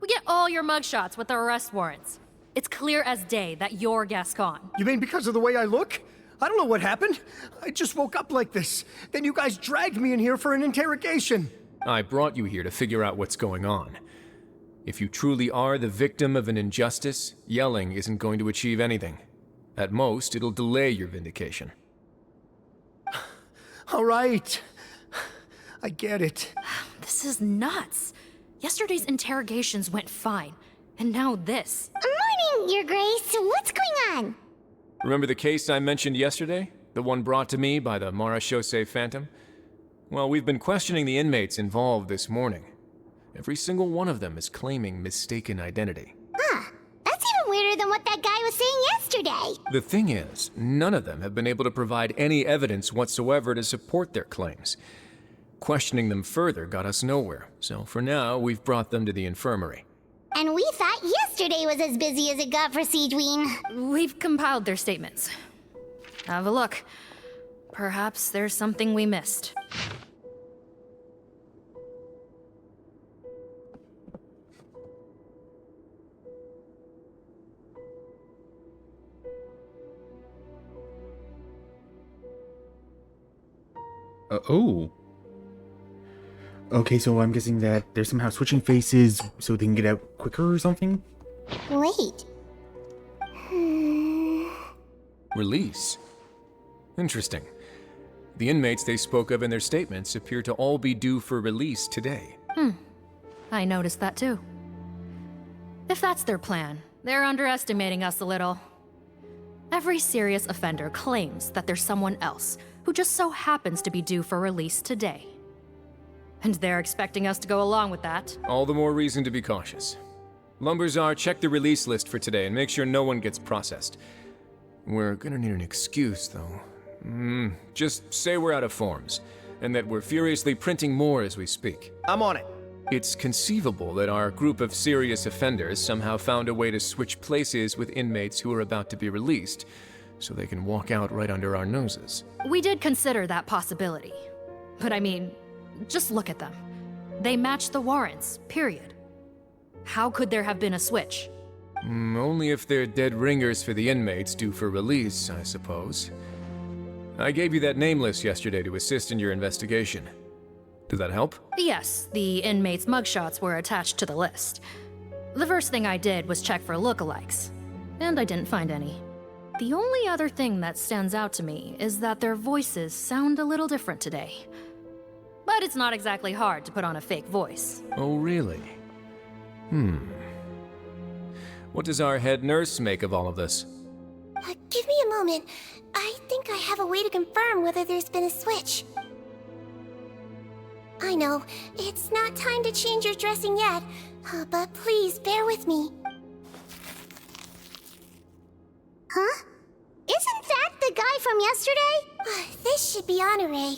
We get all your mugshots with the arrest warrants. It's clear as day that you're Gascon. You mean because of the way I look? I don't know what happened. I just woke up like this. Then you guys dragged me in here for an interrogation. I brought you here to figure out what's going on. If you truly are the victim of an injustice, yelling isn't going to achieve anything. At most, it'll delay your vindication. All right. I get it. This is nuts. Yesterday's interrogations went fine, and now this. Morning, Your Grace. What's going on? Remember the case I mentioned yesterday? The one brought to me by the Marechaussee Phantom? Well, we've been questioning the inmates involved this morning. Every single one of them is claiming mistaken identity. That's even weirder than what that guy was saying yesterday. The thing is, none of them have been able to provide any evidence whatsoever to support their claims. Questioning them further got us nowhere, so for now, we've brought them to the infirmary. And we thought yesterday was as busy as it got for Sigewinne. We've compiled their statements. Have a look. Perhaps there's something we missed. Oh. Okay, so I'm guessing that they're somehow switching faces so they can get out quicker or something? Wait. Release? Interesting. The inmates they spoke of in their statements appear to all be due for release today. I noticed that too. If that's their plan, they're underestimating us a little. Every serious offender claims that there's someone else who just so happens to be due for release today. And they're expecting us to go along with that. All the more reason to be cautious. Lumberzar, check the release list for today and make sure no one gets processed. We're gonna need an excuse, though. Just say we're out of forms, and that we're furiously printing more as we speak. I'm on it. It's conceivable that our group of serious offenders somehow found a way to switch places with inmates who are about to be released, so they can walk out right under our noses. We did consider that possibility. But I mean, just look at them. They match the warrants, period. How could there have been a switch? Only if they're dead ringers for the inmates due for release, I suppose. I gave you that name list yesterday to assist in your investigation. Did that help? Yes, the inmates' mugshots were attached to the list. The first thing I did was check for lookalikes, and I didn't find any. The only other thing that stands out to me is that their voices sound a little different today. But it's not exactly hard to put on a fake voice. Oh, really? What does our head nurse make of all of this? Give me a moment. I think I have a way to confirm whether there's been a switch. I know, it's not time to change your dressing yet, but please bear with me. Huh? Isn't that the guy from yesterday? This should be Honore.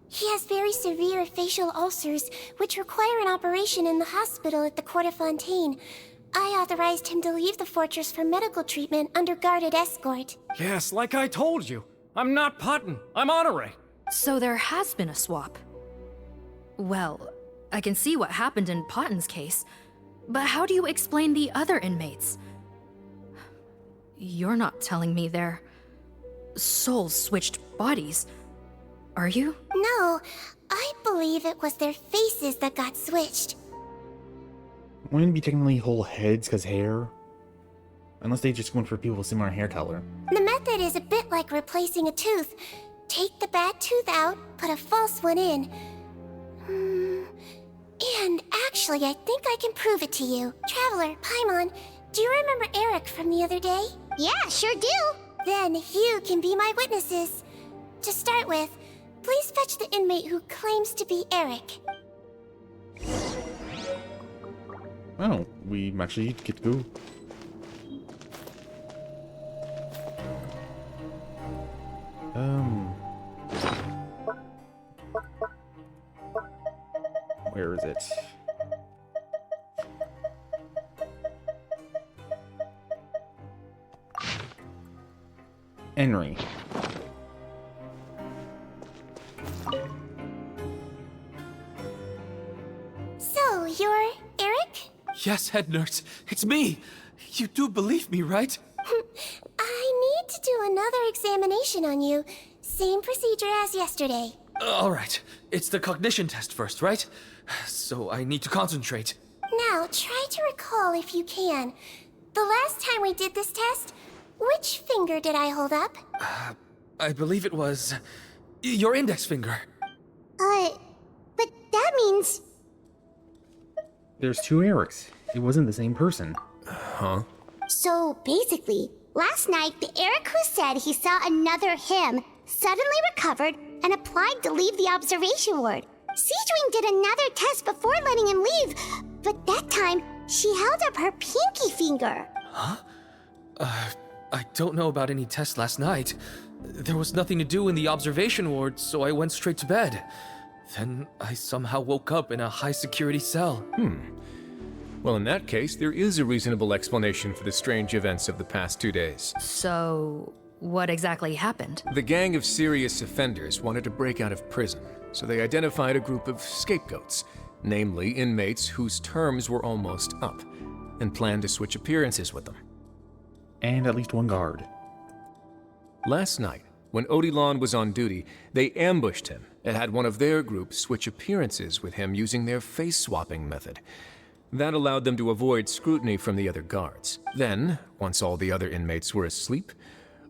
He has very severe facial ulcers, which require an operation in the hospital at the Court of Fontaine. I authorized him to leave the fortress for medical treatment under guarded escort. Yes, like I told you. I'm not Putton. I'm Honore. So there has been a swap. Well, I can see what happened in Potton's case, but how do you explain the other inmates? You're not telling me their souls switched bodies, are you? No, I believe it was their faces that got switched. Wouldn't it be technically whole heads because hair? Unless they just went for people with similar hair color. The method is a bit like replacing a tooth. Take the bad tooth out, put a false one in. And actually, I think I can prove it to you. Traveler, Paimon, do you remember Eric from the other day? Yeah, sure do. Then you can be my witnesses. To start with, please fetch the inmate who claims to be Eric. Oh, we actually get to go. Where is it? Henry. So, you're Eric? Yes, head nurse. It's me. You do believe me, right? I need to do another examination on you. Same procedure as yesterday. All right. It's the cognition test first, right? So I need to concentrate. Now, try to recall if you can. The last time we did this test, which finger did I hold up? I believe it was your index finger. But that means... There's two Erics. It wasn't the same person. Huh? So, basically, last night, the Eric who said he saw another him suddenly recovered and applied to leave the observation ward. Sigewinne did another test before letting him leave, but that time, she held up her pinky finger. Huh? I don't know about any test last night. There was nothing to do in the observation ward, so I went straight to bed. Then I somehow woke up in a high-security cell. Well, in that case, there is a reasonable explanation for the strange events of the past 2 days. So, what exactly happened? The gang of serious offenders wanted to break out of prison, so they identified a group of scapegoats, namely inmates whose terms were almost up, and planned to switch appearances with them. And at least one guard. Last night, when Odilon was on duty, they ambushed him and had one of their group switch appearances with him using their face-swapping method. That allowed them to avoid scrutiny from the other guards. Then, once all the other inmates were asleep,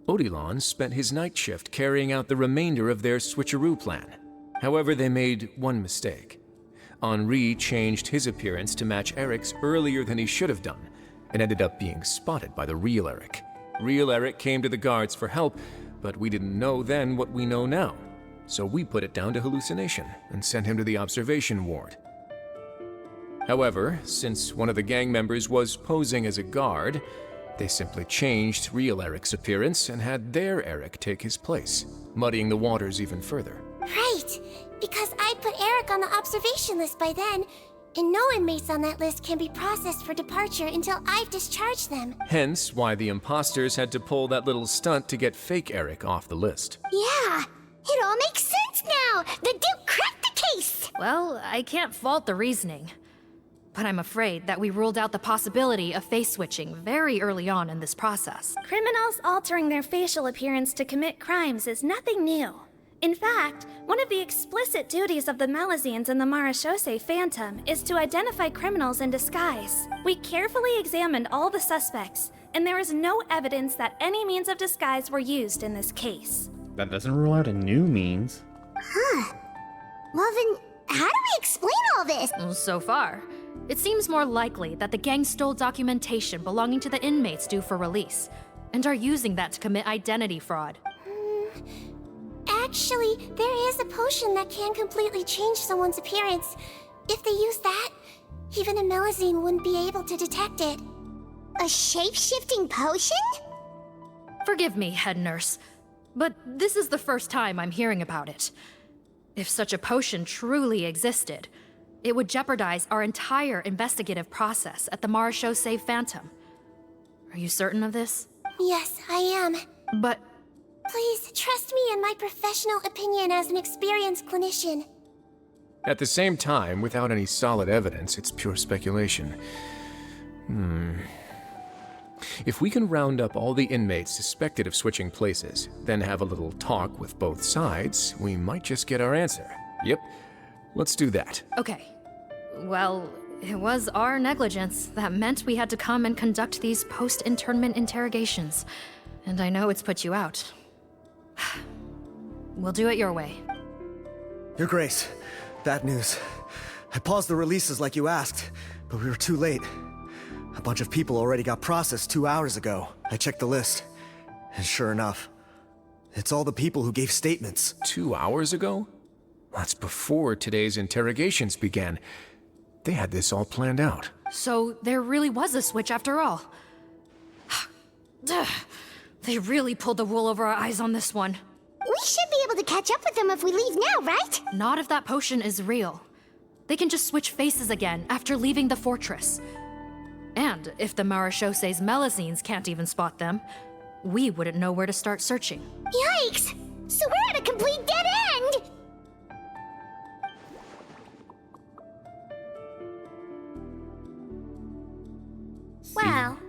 Odilon spent his night shift carrying out the remainder of their switcheroo plan. However, they made one mistake. Henri changed his appearance to match Eric's earlier than he should have done, and ended up being spotted by the real Eric. Real Eric came to the guards for help, but we didn't know then what we know now. So we put it down to hallucination and sent him to the observation ward. However, since one of the gang members was posing as a guard, they simply changed real Eric's appearance and had their Eric take his place, muddying the waters even further. Right, because I put Eric on the observation list by then. And no inmates on that list can be processed for departure until I've discharged them. Hence why the imposters had to pull that little stunt to get fake Eric off the list. Yeah, it all makes sense now! The Duke cracked the case! Well, I can't fault the reasoning. But I'm afraid that we ruled out the possibility of face switching very early on in this process. Criminals altering their facial appearance to commit crimes is nothing new. In fact, one of the explicit duties of the Malazines in the Marechaussee Phantom is to identify criminals in disguise. We carefully examined all the suspects, and there is no evidence that any means of disguise were used in this case. That doesn't rule out a new means. Huh. Well then, how do we explain all this? So far, it seems more likely that the gang stole documentation belonging to the inmates due for release, and are using that to commit identity fraud. Actually, there is a potion that can completely change someone's appearance. If they use that, even a Malazine wouldn't be able to detect it. A shape-shifting potion? Forgive me, head nurse, but this is the first time I'm hearing about it. If such a potion truly existed, it would jeopardize our entire investigative process at the Marechaussee Phantom. Are you certain of this? Yes, I am. But... Please, trust me in my professional opinion as an experienced clinician. At the same time, without any solid evidence, it's pure speculation. If we can round up all the inmates suspected of switching places, then have a little talk with both sides, we might just get our answer. Yep, let's do that. Okay. Well, it was our negligence that meant we had to come and conduct these post-internment interrogations. And I know it's put you out. We'll do it your way. Your Grace, bad news. I paused the releases like you asked, but we were too late. A bunch of people already got processed 2 hours ago. I checked the list, and sure enough, it's all the people who gave statements. 2 hours ago? That's before today's interrogations began. They had this all planned out. So there really was a switch after all. They really pulled the wool over our eyes on this one. We should be able to catch up with them if we leave now, right? Not if that potion is real. They can just switch faces again after leaving the fortress. And if the Marechaussee's Malazines can't even spot them, we wouldn't know where to start searching. Yikes! So we're at a complete dead end! Well,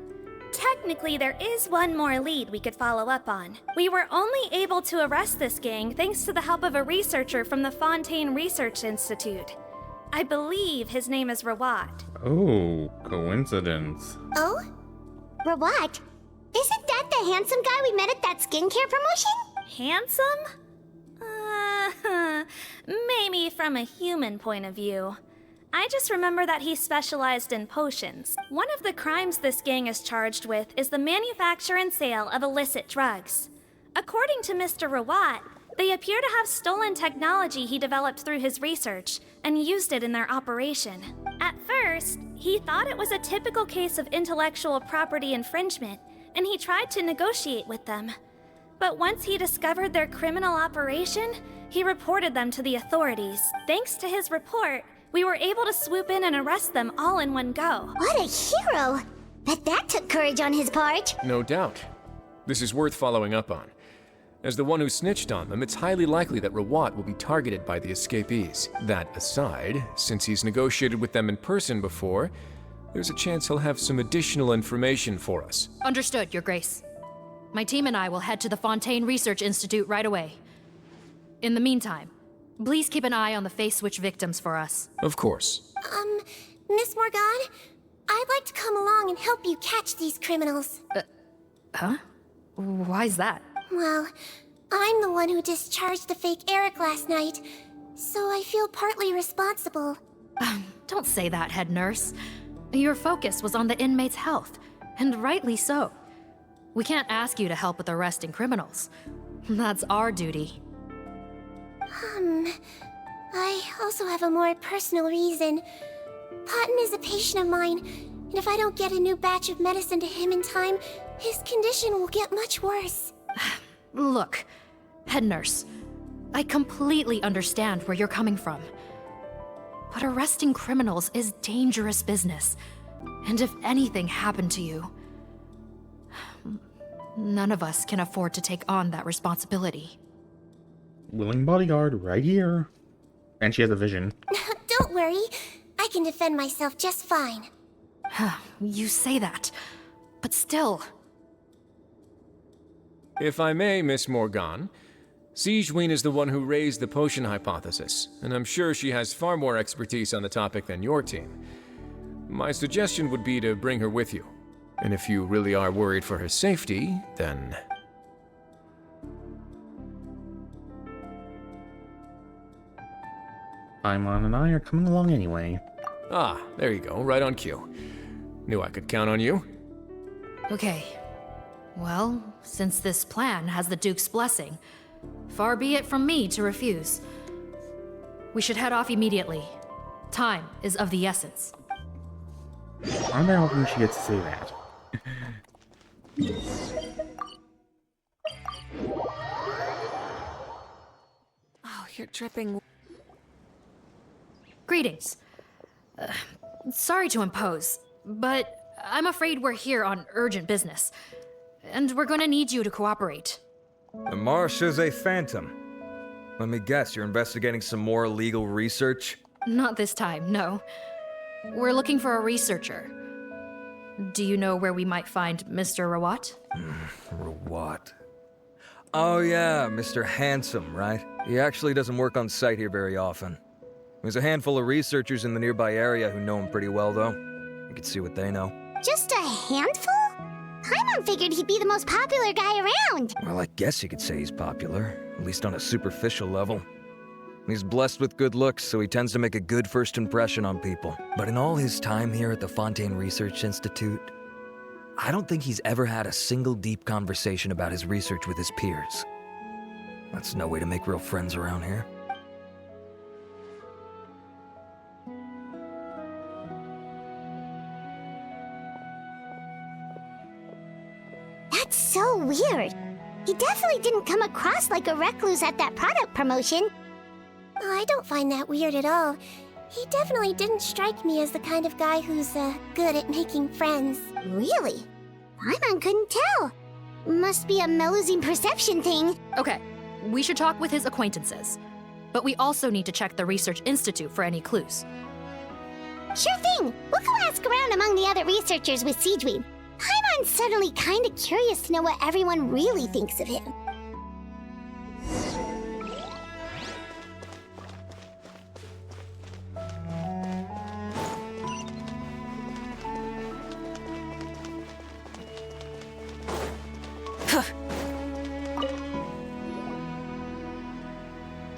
technically there is one more lead we could follow up on. We were only able to arrest this gang thanks to the help of a researcher from the Fontaine Research Institute. I believe his name is Rawat. Oh, coincidence. Oh? Rawat? Isn't that the handsome guy we met at that skincare promotion? Handsome? Maybe from a human point of view. I just remember that he specialized in potions. One of the crimes this gang is charged with is the manufacture and sale of illicit drugs. According to Mr. Rawat, they appear to have stolen technology he developed through his research and used it in their operation. At first, he thought it was a typical case of intellectual property infringement, and he tried to negotiate with them. But once he discovered their criminal operation, he reported them to the authorities. Thanks to his report, we were able to swoop in and arrest them all in one go. What a hero! Bet that took courage on his part. No doubt. This is worth following up on. As the one who snitched on them, it's highly likely that Rawat will be targeted by the escapees. That aside, since he's negotiated with them in person before, there's a chance he'll have some additional information for us. Understood, Your Grace. My team and I will head to the Fontaine Research Institute right away. In the meantime, please keep an eye on the face switch victims for us. Of course. Miss Morgan, I'd like to come along and help you catch these criminals. Huh? Why's that? Well, I'm the one who discharged the fake Eric last night, so I feel partly responsible. Don't say that, head nurse. Your focus was on the inmates' health, and rightly so. We can't ask you to help with arresting criminals. That's our duty. I also have a more personal reason. Potton is a patient of mine, and if I don't get a new batch of medicine to him in time, his condition will get much worse. Look, head nurse, I completely understand where you're coming from. but arresting criminals is dangerous business. And if anything happened to you, none of us can afford to take on that responsibility. Willing bodyguard right here. And she has a vision. Don't worry. I can defend myself just fine. You say that, but still. If I may, Miss Morgan, Sigewinne is the one who raised the potion hypothesis, and I'm sure she has far more expertise on the topic than your team. My suggestion would be to bring her with you. And if you really are worried for her safety, then... Paimon and I are coming along anyway. Ah, there you go, right on cue. Knew I could count on you. Okay. Well, since this plan has the Duke's blessing, far be it from me to refuse. We should head off immediately. Time is of the essence. Aren't I hoping she gets to say that? Oh, you're dripping. Greetings. Sorry to impose, but I'm afraid we're here on urgent business. And we're gonna need you to cooperate. The Marsh is a phantom. Let me guess, you're investigating some more legal research? Not this time, no. We're looking for a researcher. Do you know where we might find Mr. Rawat? Rawat. Oh yeah, Mr. Handsome, right? He actually doesn't work on site here very often. There's a handful of researchers in the nearby area who know him pretty well, though. You can see what they know. Just a handful? Paimon figured he'd be the most popular guy around. Well, I guess you could say he's popular, at least on a superficial level. He's blessed with good looks, so he tends to make a good first impression on people. But in all his time here at the Fontaine Research Institute, I don't think he's ever had a single deep conversation about his research with his peers. That's no way to make real friends around here. That's so weird. He definitely didn't come across like a recluse at that product promotion. Oh, I don't find that weird at all. He definitely didn't strike me as the kind of guy who's, good at making friends. Really? Paimon couldn't tell. Must be a Melusine perception thing. Okay, we should talk with his acquaintances. But we also need to check the Research Institute for any clues. Sure thing. We'll go ask around among the other researchers with Sigewinne. Paimon's suddenly kind of curious to know what everyone really thinks of him.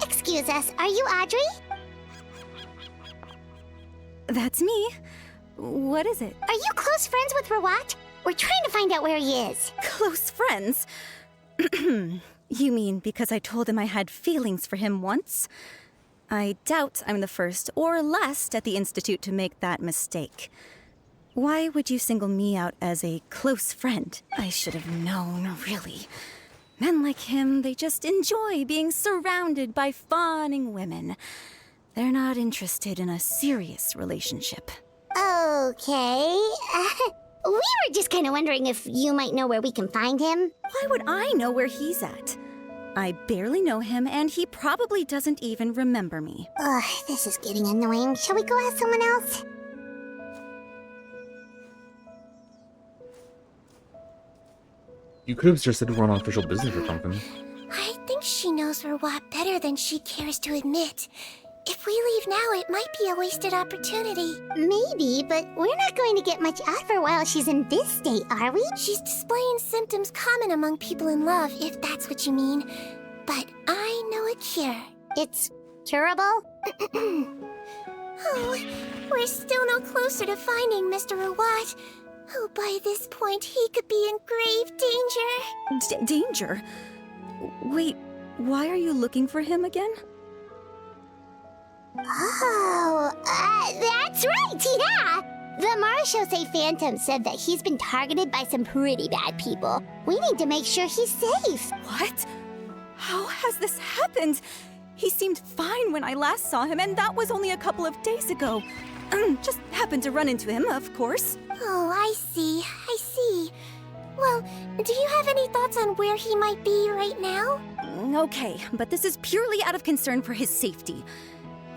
Excuse us, are you Audrey? That's me. What is it? Are you close friends with Rawat? We're trying to find out where he is. Close friends? You mean because I told him I had feelings for him once? I doubt I'm the first or last at the Institute to make that mistake. Why would you single me out as a close friend? I should have known, really. Men like him, they just enjoy being surrounded by fawning women. They're not interested in a serious relationship. Okay. We were just kind of wondering if you might know where we can find him. Why would I know where he's at? I barely know him, and he probably doesn't even remember me. Ugh, this is getting annoying. Shall we go ask someone else? You could have just said we're on official business or something. I think she knows Rawat better than she cares to admit. If we leave now, it might be a wasted opportunity. Maybe, but we're not going to get much out of her while she's in this state, are we? She's displaying symptoms common among people in love, if that's what you mean. But I know a cure. It's curable? Oh, we're still no closer to finding Mr. Rawat. Oh, by this point, he could be in grave danger. Danger? Wait, why are you looking for him again? Oh, that's right, yeah! The Marechaussee Phantom said that he's been targeted by some pretty bad people. We need to make sure he's safe. What? How has this happened? He seemed fine when I last saw him, and that was only a couple of days ago. Just happened to run into him, of course. Oh, I see. I see. Well, do you have any thoughts on where he might be right now? Okay, but this is purely out of concern for his safety.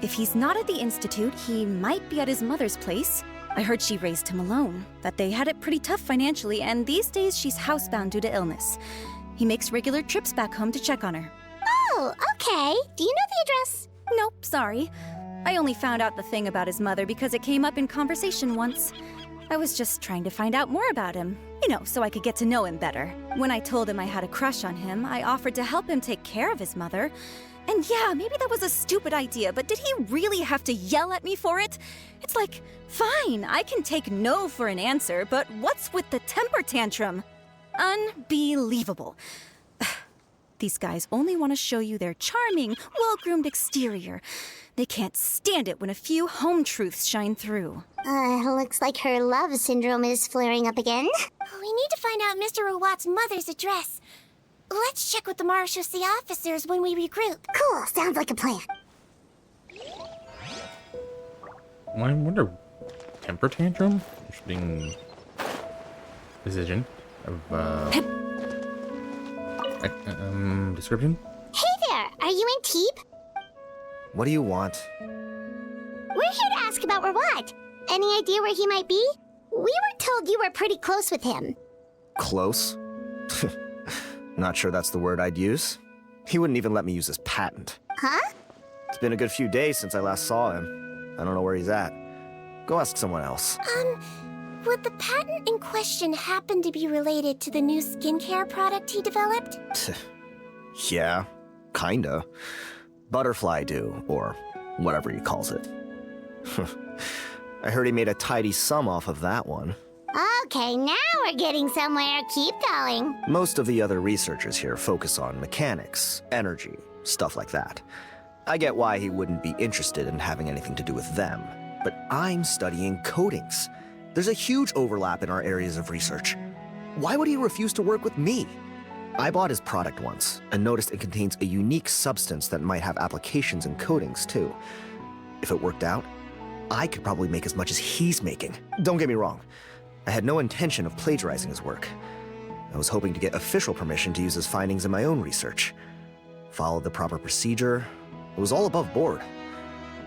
If he's not at the Institute, he might be at his mother's place. I heard she raised him alone, that they had it pretty tough financially, and these days she's housebound due to illness. He makes regular trips back home to check on her. Oh, okay. Do you know the address? Nope, sorry. I only found out the thing about his mother because it came up in conversation once. I was just trying to find out more about him, so I could get to know him better. When I told him I had a crush on him, I offered to help him take care of his mother. And yeah, maybe that was a stupid idea, but did he really have to yell at me for it? It's like, fine, I can take no for an answer, but what's with the temper tantrum? Unbelievable. These guys only want to show you their charming, well-groomed exterior. They can't stand it when a few home truths shine through. Looks like her love syndrome is flaring up again. We need to find out Mr. Rawat's mother's address. Let's check with the Marechaussee officers when we regroup. Cool, sounds like a plan. I wonder, temper tantrum? Interesting decision of, description? Hey there, are you in Teep? What do you want? We're here to ask about Rawat. Any idea where he might be? We were told you were pretty close with him. Close? Not sure that's the word I'd use. He wouldn't even let me use his patent. Huh? It's been a good few days since I last saw him. I don't know where he's at. Go ask someone else. Would the patent in question happen to be related to the new skincare product he developed? Yeah, kinda. Butterfly dew, or whatever he calls it. I heard he made a tidy sum off of that one. Okay, now we're getting somewhere. Keep going. Most of the other researchers here focus on mechanics, energy, stuff like that. I get why he wouldn't be interested in having anything to do with them, but I'm studying coatings. There's a huge overlap in our areas of research. Why would he refuse to work with me? I bought his product once and noticed it contains a unique substance that might have applications in coatings too. If it worked out, I could probably make as much as he's making. Don't get me wrong. I had no intention of plagiarizing his work. I was hoping to get official permission to use his findings in my own research. Followed the proper procedure. It was all above board.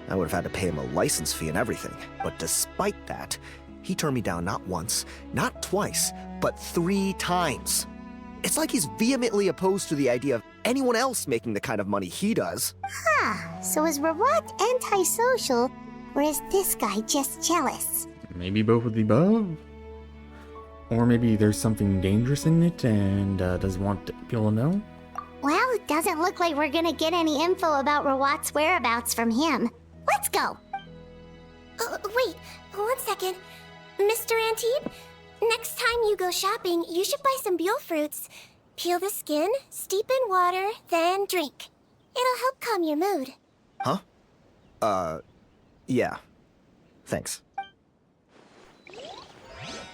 I would have had to pay him a license fee and everything. But despite that, he turned me down not once, not twice, but 3 times. It's like he's vehemently opposed to the idea of anyone else making the kind of money he does. Huh, so is Rawat antisocial, or is this guy just jealous? Maybe both of the above? Or maybe there's something dangerous in it and doesn't want people to know? Well, it doesn't look like we're gonna get any info about Rawat's whereabouts from him. Let's go! Wait, 1 second. Mr. Antibes, next time you go shopping, you should buy some Buell fruits. Peel the skin, steep in water, then drink. It'll help calm your mood. Huh? Yeah. Thanks.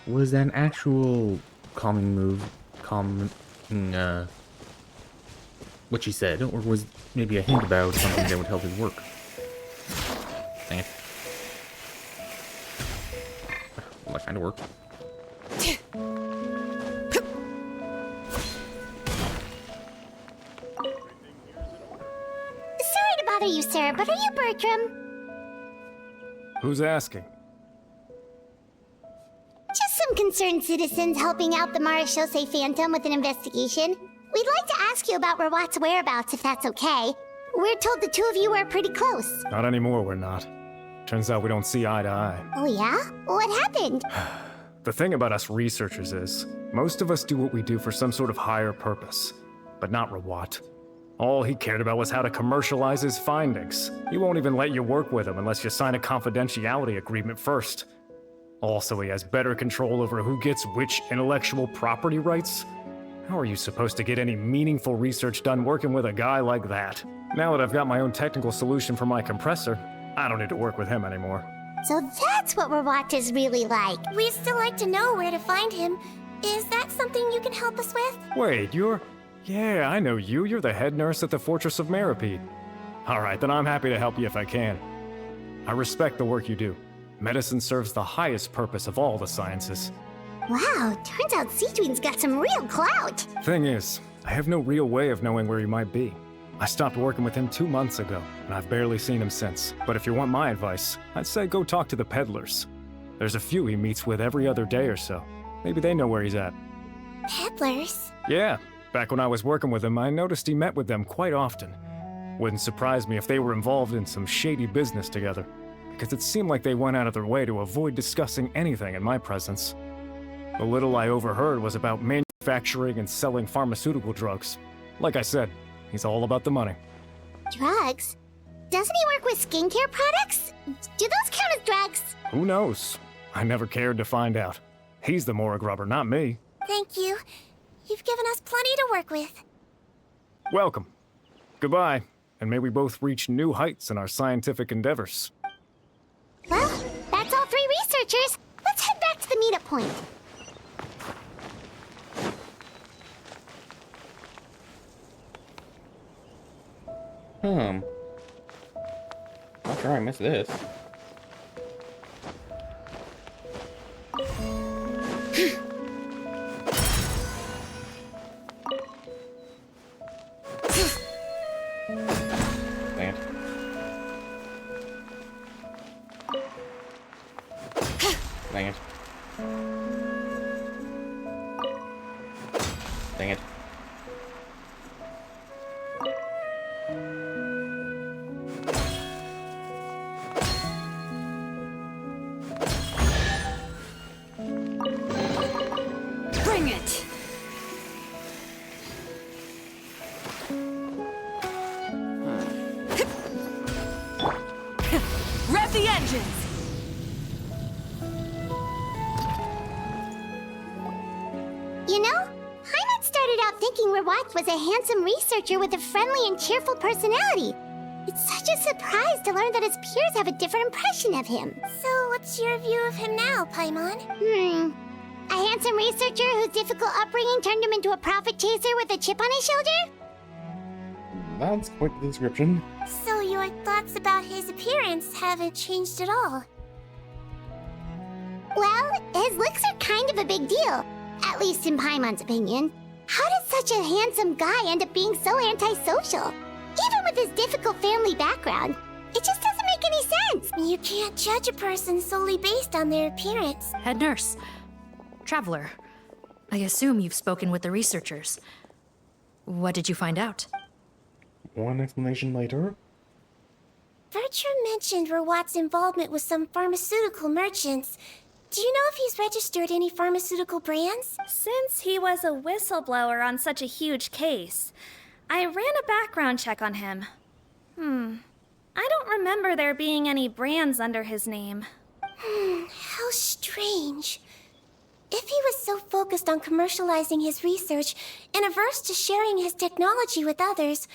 Was that an actual calming move? What she said, or was maybe a hint about something that would help his work? Dang it. Well, that kind of worked. Sorry to bother you, sir, but are you Bertram? Who's asking? Just some concerned citizens helping out the Marechaussee Phantom with an investigation. We'd like to ask you about Rawat's whereabouts, if that's okay. We're told the 2 of you are pretty close. Not anymore, we're not. Turns out we don't see eye to eye. Oh yeah? What happened? The thing about us researchers is, most of us do what we do for some sort of higher purpose. But not Rawat. All he cared about was how to commercialize his findings. He won't even let you work with him unless you sign a confidentiality agreement first. Also, he has better control over who gets which intellectual property rights. How are you supposed to get any meaningful research done working with a guy like that? Now that I've got my own technical solution for my compressor, I don't need to work with him anymore. So that's what Rawat is really like. We'd still like to know where to find him. Is that something you can help us with? Wait, you're... Yeah, I know you. You're the head nurse at the Fortress of Meripede. Alright, then I'm happy to help you if I can. I respect the work you do. Medicine serves the highest purpose of all the sciences. Wow, turns out Sigewinne's got some real clout. Thing is, I have no real way of knowing where he might be. I stopped working with him 2 months ago, and I've barely seen him since. But if you want my advice, I'd say go talk to the peddlers. There's a few he meets with every other day or so. Maybe they know where he's at. Peddlers? Yeah, back when I was working with him, I noticed he met with them quite often. Wouldn't surprise me if they were involved in some shady business together, because it seemed like they went out of their way to avoid discussing anything in my presence. The little I overheard was about manufacturing and selling pharmaceutical drugs. Like I said, he's all about the money. Drugs? Doesn't he work with skincare products? Do those count as drugs? Who knows? I never cared to find out. He's the Mora grubber, not me. Thank you. You've given us plenty to work with. Welcome. Goodbye, and may we both reach new heights in our scientific endeavors. Well, that's all 3 researchers. Let's head back to the meetup point. Not sure I missed this. Dang it. Dang it. Dang it. Bring it! Rev the engines! You know, Paimon started out thinking Rawat was a handsome researcher with a friendly and cheerful personality. It's such a surprise to learn that his peers have a different impression of him. So, what's your view of him now, Paimon? A handsome researcher whose difficult upbringing turned him into a profit chaser with a chip on his shoulder? That's quite the description. So your thoughts about his appearance haven't changed at all? Well, his looks are kind of a big deal. At least in Paimon's opinion. How did such a handsome guy end up being so antisocial? Even with his difficult family background, it just doesn't make any sense. You can't judge a person solely based on their appearance. Head nurse. Traveler. I assume you've spoken with the researchers. What did you find out? One explanation later. Bertram mentioned Rawat's involvement with some pharmaceutical merchants. Do you know if he's registered any pharmaceutical brands? Since he was a whistleblower on such a huge case, I ran a background check on him. I don't remember there being any brands under his name. How strange. If he was so focused on commercializing his research and averse to sharing his technology with others,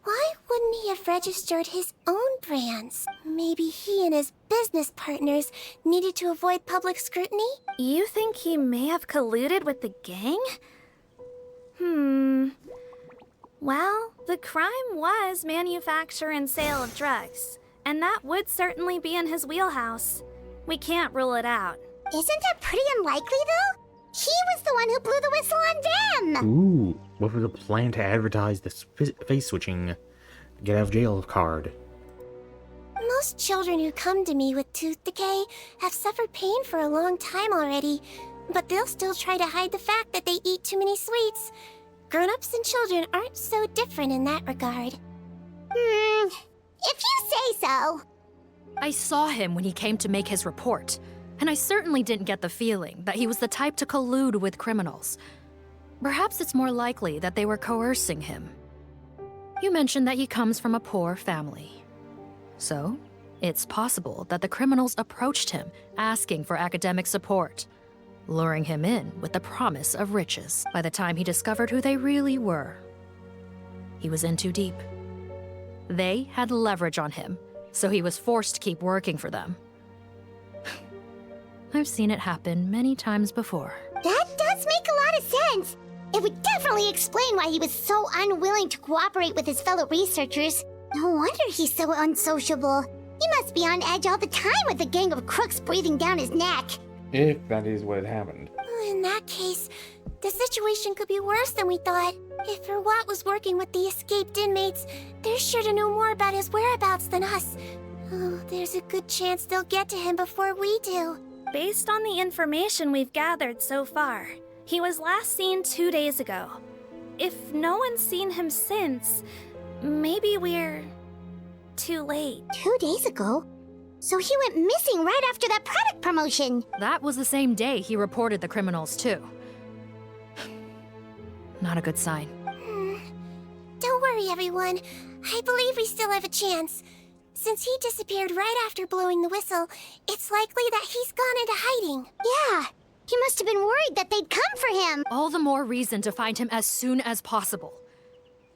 why wouldn't he have registered his own brands? Maybe he and his business partners needed to avoid public scrutiny? You think he may have colluded with the gang? Well, the crime was manufacture and sale of drugs, and that would certainly be in his wheelhouse. We can't rule it out. Isn't that pretty unlikely, though? He was the one who blew the whistle on them! Ooh, what was a plan to advertise this face switching get out of jail card? Most children who come to me with tooth decay have suffered pain for a long time already, but they'll still try to hide the fact that they eat too many sweets. Grown-ups and children aren't so different in that regard. If you say so. I saw him when he came to make his report, and I certainly didn't get the feeling that he was the type to collude with criminals. Perhaps it's more likely that they were coercing him. You mentioned that he comes from a poor family. So, it's possible that the criminals approached him asking for academic support, luring him in with the promise of riches. By the time he discovered who they really were, he was in too deep. They had leverage on him, so he was forced to keep working for them. I've seen it happen many times before. That does make a lot of sense. It would definitely explain why he was so unwilling to cooperate with his fellow researchers. No wonder he's so unsociable. He must be on edge all the time with a gang of crooks breathing down his neck. If that is what happened. In that case, the situation could be worse than we thought. If Rawat was working with the escaped inmates, they're sure to know more about his whereabouts than us. Oh, there's a good chance they'll get to him before we do. Based on the information we've gathered so far, he was last seen 2 days ago. If no one's seen him since, maybe we're too late. 2 days ago? So he went missing right after that product promotion. That was the same day he reported the criminals, too. Not a good sign. Don't worry, everyone. I believe we still have a chance. Since he disappeared right after blowing the whistle, it's likely that he's gone into hiding. Yeah, he must have been worried that they'd come for him. All the more reason to find him as soon as possible.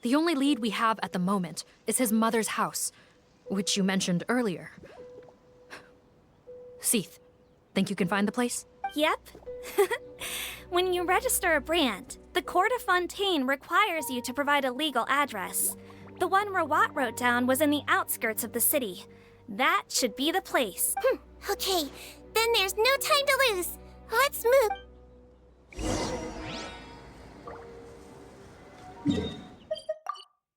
The only lead we have at the moment is his mother's house, which you mentioned earlier. Seath, think you can find the place? Yep. When you register a brand, the Court of Fontaine requires you to provide a legal address. The one Rawat wrote down was in the outskirts of the city. That should be the place. Okay, then there's no time to lose. Let's move.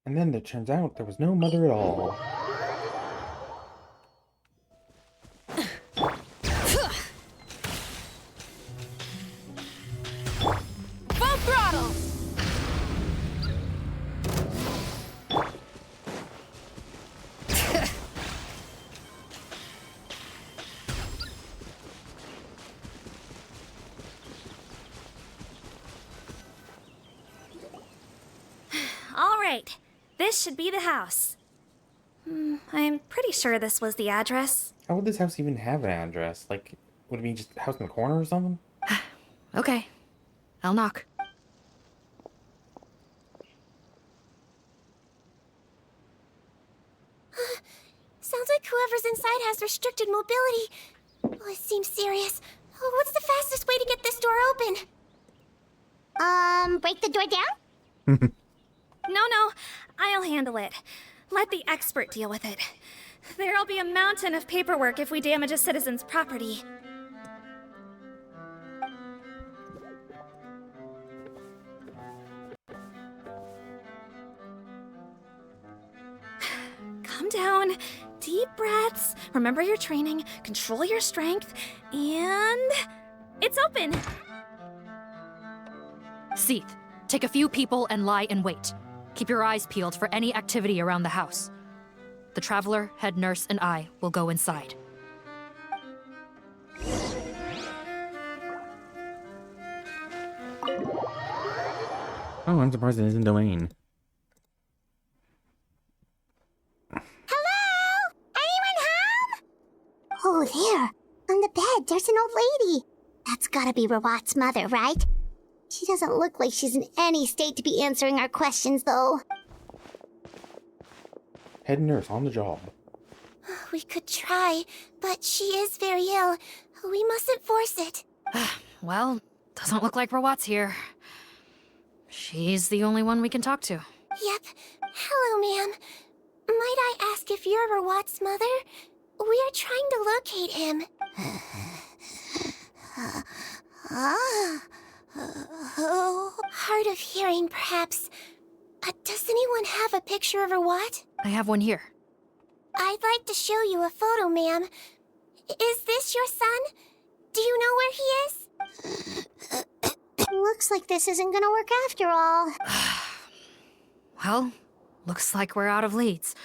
And then it turns out there was no mother at all. Full throttle! All right, this should be the house. I'm pretty sure this was the address. How would this house even have an address? Like, would it be just a house in the corner or something? Okay, I'll knock. Sounds like whoever's inside has restricted mobility. Oh, it seems serious. Oh, what's the fastest way to get this door open? Break the door down? No, I'll handle it. Let the expert deal with it. There'll be a mountain of paperwork if we damage a citizen's property. Calm down. Deep breaths. Remember your training. Control your strength. And... it's open! Seath, take a few people and lie in wait. Keep your eyes peeled for any activity around the house. The Traveler, head nurse, and I will go inside. Oh, I'm surprised it isn't Domain. Hello? Anyone home? Oh, there. On the bed, there's an old lady. That's gotta be Rawat's mother, right? She doesn't look like she's in any state to be answering our questions, though. Head nurse on the job. We could try, but she is very ill. We mustn't force it. Well, doesn't look like Rawat's here. She's the only one we can talk to. Yep. Hello, ma'am. Might I ask if you're Rawat's mother? We are trying to locate him. Hard of hearing, perhaps. Does anyone have a picture of Rawat? I have one here. I'd like to show you a photo, ma'am. Is this your son? Do you know where he is? Looks like this isn't gonna work after all. Well, looks like we're out of leads.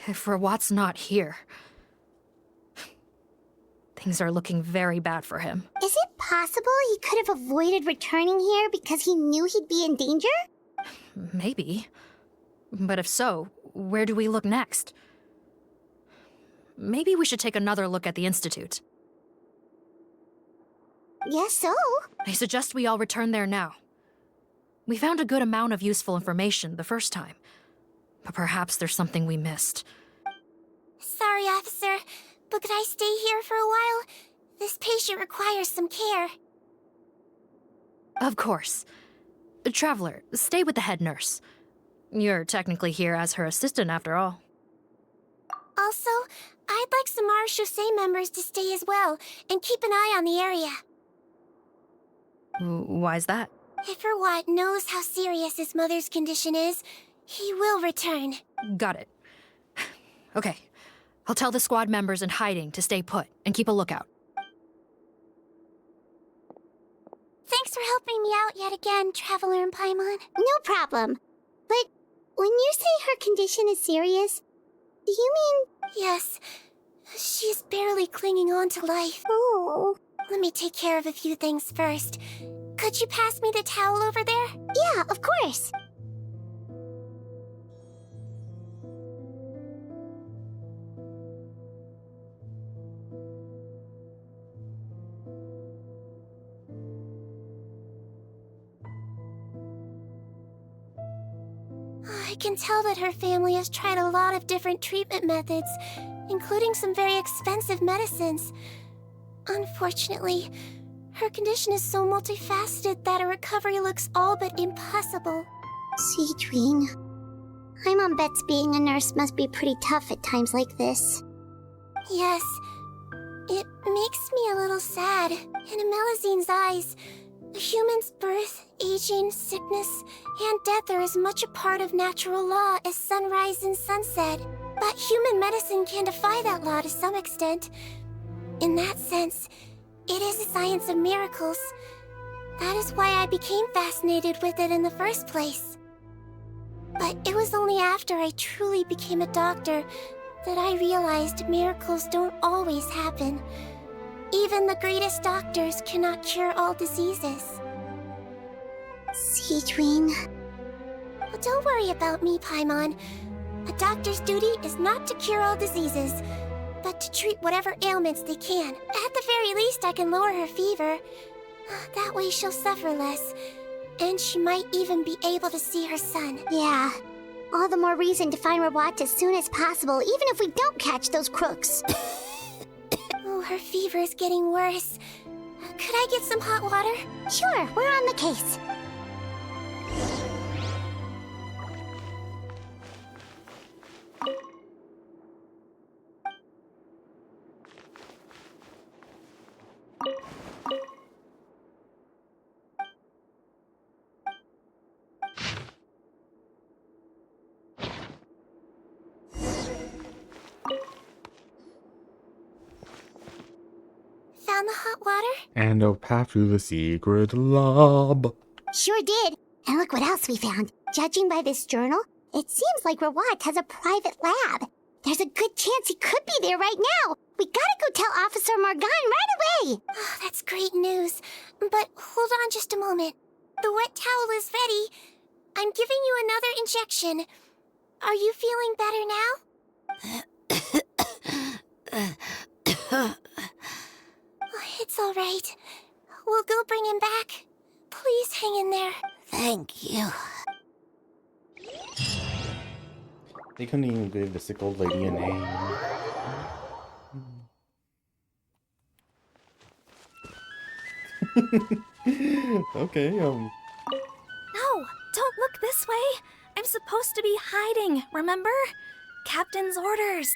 If Rawat's not here, things are looking very bad for him. Is it possible he could have avoided returning here because he knew he'd be in danger? Maybe. But if so, where do we look next? Maybe we should take another look at the Institute. Yes, so? I suggest we all return there now. We found a good amount of useful information the first time, but perhaps there's something we missed. Sorry, officer, but could I stay here for a while? This patient requires some care. Of course. Traveler, stay with the head nurse. You're technically here as her assistant after all. Also, I'd like some Marechaussee members to stay as well, and keep an eye on the area. Why's that? If Rawat knows how serious his mother's condition is, he will return. Got it. Okay. I'll tell the squad members in hiding to stay put and keep a lookout. Thanks for helping me out yet again, Traveler in Paimon. No problem. But when you say her condition is serious, do you mean... Yes. She's barely clinging on to life. Oh. Let me take care of a few things first. Could you pass me the towel over there? Yeah, of course. I can tell that her family has tried a lot of different treatment methods, including some very expensive medicines. Unfortunately, her condition is so multifaceted that a recovery looks all but impossible. Sigewinne, Paimon bets being a nurse must be pretty tough at times like this. Yes. It makes me a little sad. In Melizine's eyes, a human's birth, aging, sickness, and death are as much a part of natural law as sunrise and sunset. But human medicine can defy that law to some extent. In that sense, it is a science of miracles. That is why I became fascinated with it in the first place. But it was only after I truly became a doctor that I realized miracles don't always happen. Even the greatest doctors cannot cure all diseases. Sigewinne. Well, don't worry about me, Paimon. A doctor's duty is not to cure all diseases, but to treat whatever ailments they can. At the very least, I can lower her fever. That way she'll suffer less, and she might even be able to see her son. Yeah. All the more reason to find Rawat as soon as possible, even if we don't catch those crooks. Oh, her fever is getting worse. Could I get some hot water? Sure, we're on the case. Found the hot water? And a path to the secret lab. Sure did. And look what else we found. Judging by this journal, it seems like Rawat has a private lab. There's a good chance he could be there right now. We gotta go tell Officer Morgan right away. Oh, that's great news. But hold on just a moment. The wet towel is ready. I'm giving you another injection. Are you feeling better now? It's all right. We'll go bring him back. Please hang in there. Thank you. They couldn't even give the sick old lady a name. Okay, No! Don't look this way! I'm supposed to be hiding, remember? Captain's orders.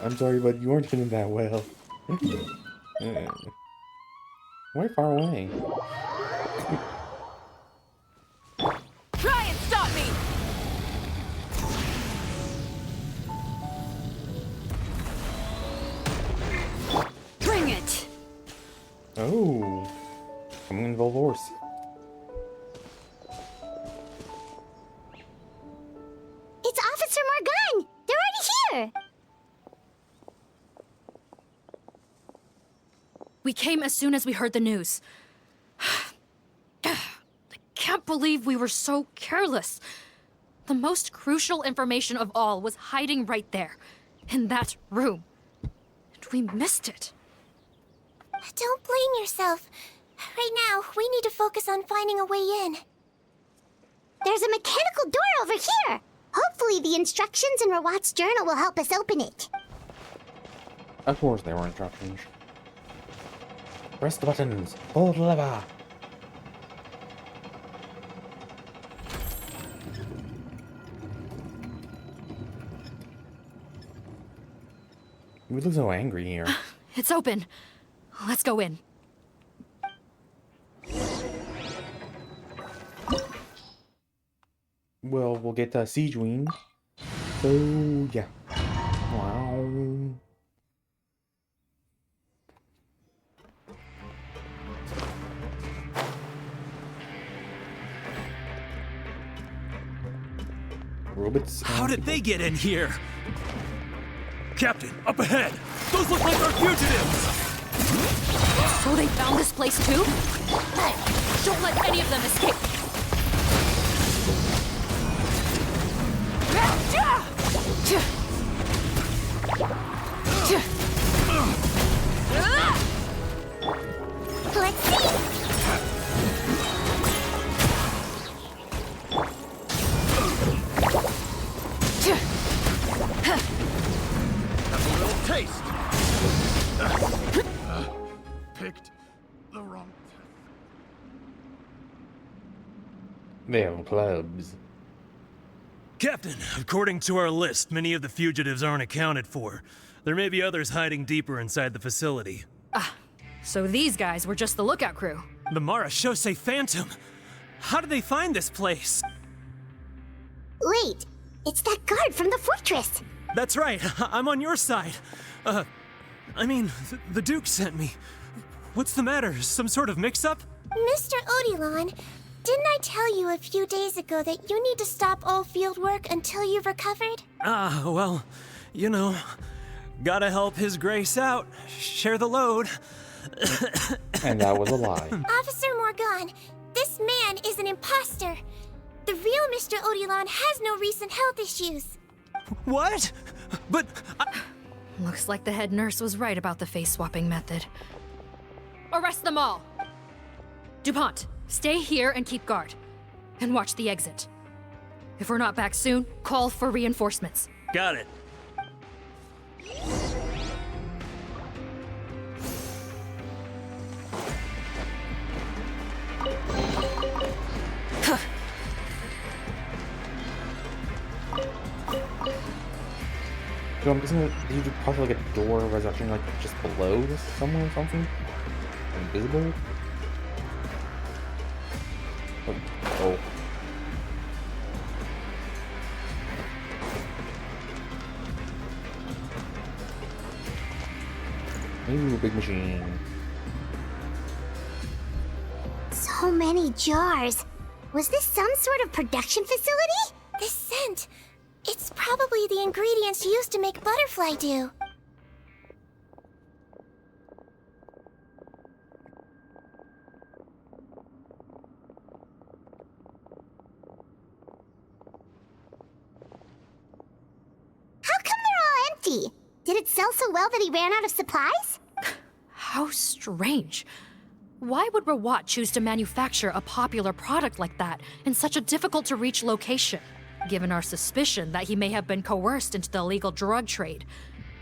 I'm sorry, but you weren't doing that well. Way far away. Try and stop me! Bring it! Oh, coming in full force. It's Officer Morgan! They're already here! We came as soon as we heard the news. I can't believe we were so careless. The most crucial information of all was hiding right there, in that room. And we missed it. Don't blame yourself. Right now, we need to focus on finding a way in. There's a mechanical door over here! Hopefully the instructions in Rawat's journal will help us open it. Of course there were instructions. Press the buttons. Pull the lever. We look so angry here. It's open. Let's go in. Well, we'll get Sigewinne. So, yeah. Wow. Robots. How did they get in here? Captain, up ahead! Those look like our fugitives! So they found this place too? Don't let any of them escape! Let's see! Taste! Picked the wrong... They're clubs. Captain, according to our list, many of the fugitives aren't accounted for. There may be others hiding deeper inside the facility. So these guys were just the lookout crew. The Mara Shosei Phantom! How did they find this place? Wait, it's that guard from the fortress. That's right, I'm on your side. The Duke sent me. What's the matter? Some sort of mix-up? Mr. Odilon, didn't I tell you a few days ago that you need to stop all field work until you've recovered? Well, you know, gotta help His Grace out, share the load. And that was a lie. Officer Morgan, this man is an imposter. The real Mr. Odilon has no recent health issues. What? But Looks like the head nurse was right about the face-swapping method. Arrest them all! DuPont, stay here and keep guard. And watch the exit. If we're not back soon, call for reinforcements. Got it. So I'm guessing that you could probably like a door was actually like just below this somewhere or something? Invisible? Oh. Ooh, big machine. So many jars. Was this some sort of production facility? This scent. It's probably the ingredients used to make butterfly dew. How come they're all empty? Did it sell so well that he ran out of supplies? How strange. Why would Rawat choose to manufacture a popular product like that in such a difficult-to-reach location? Given our suspicion that he may have been coerced into the illegal drug trade,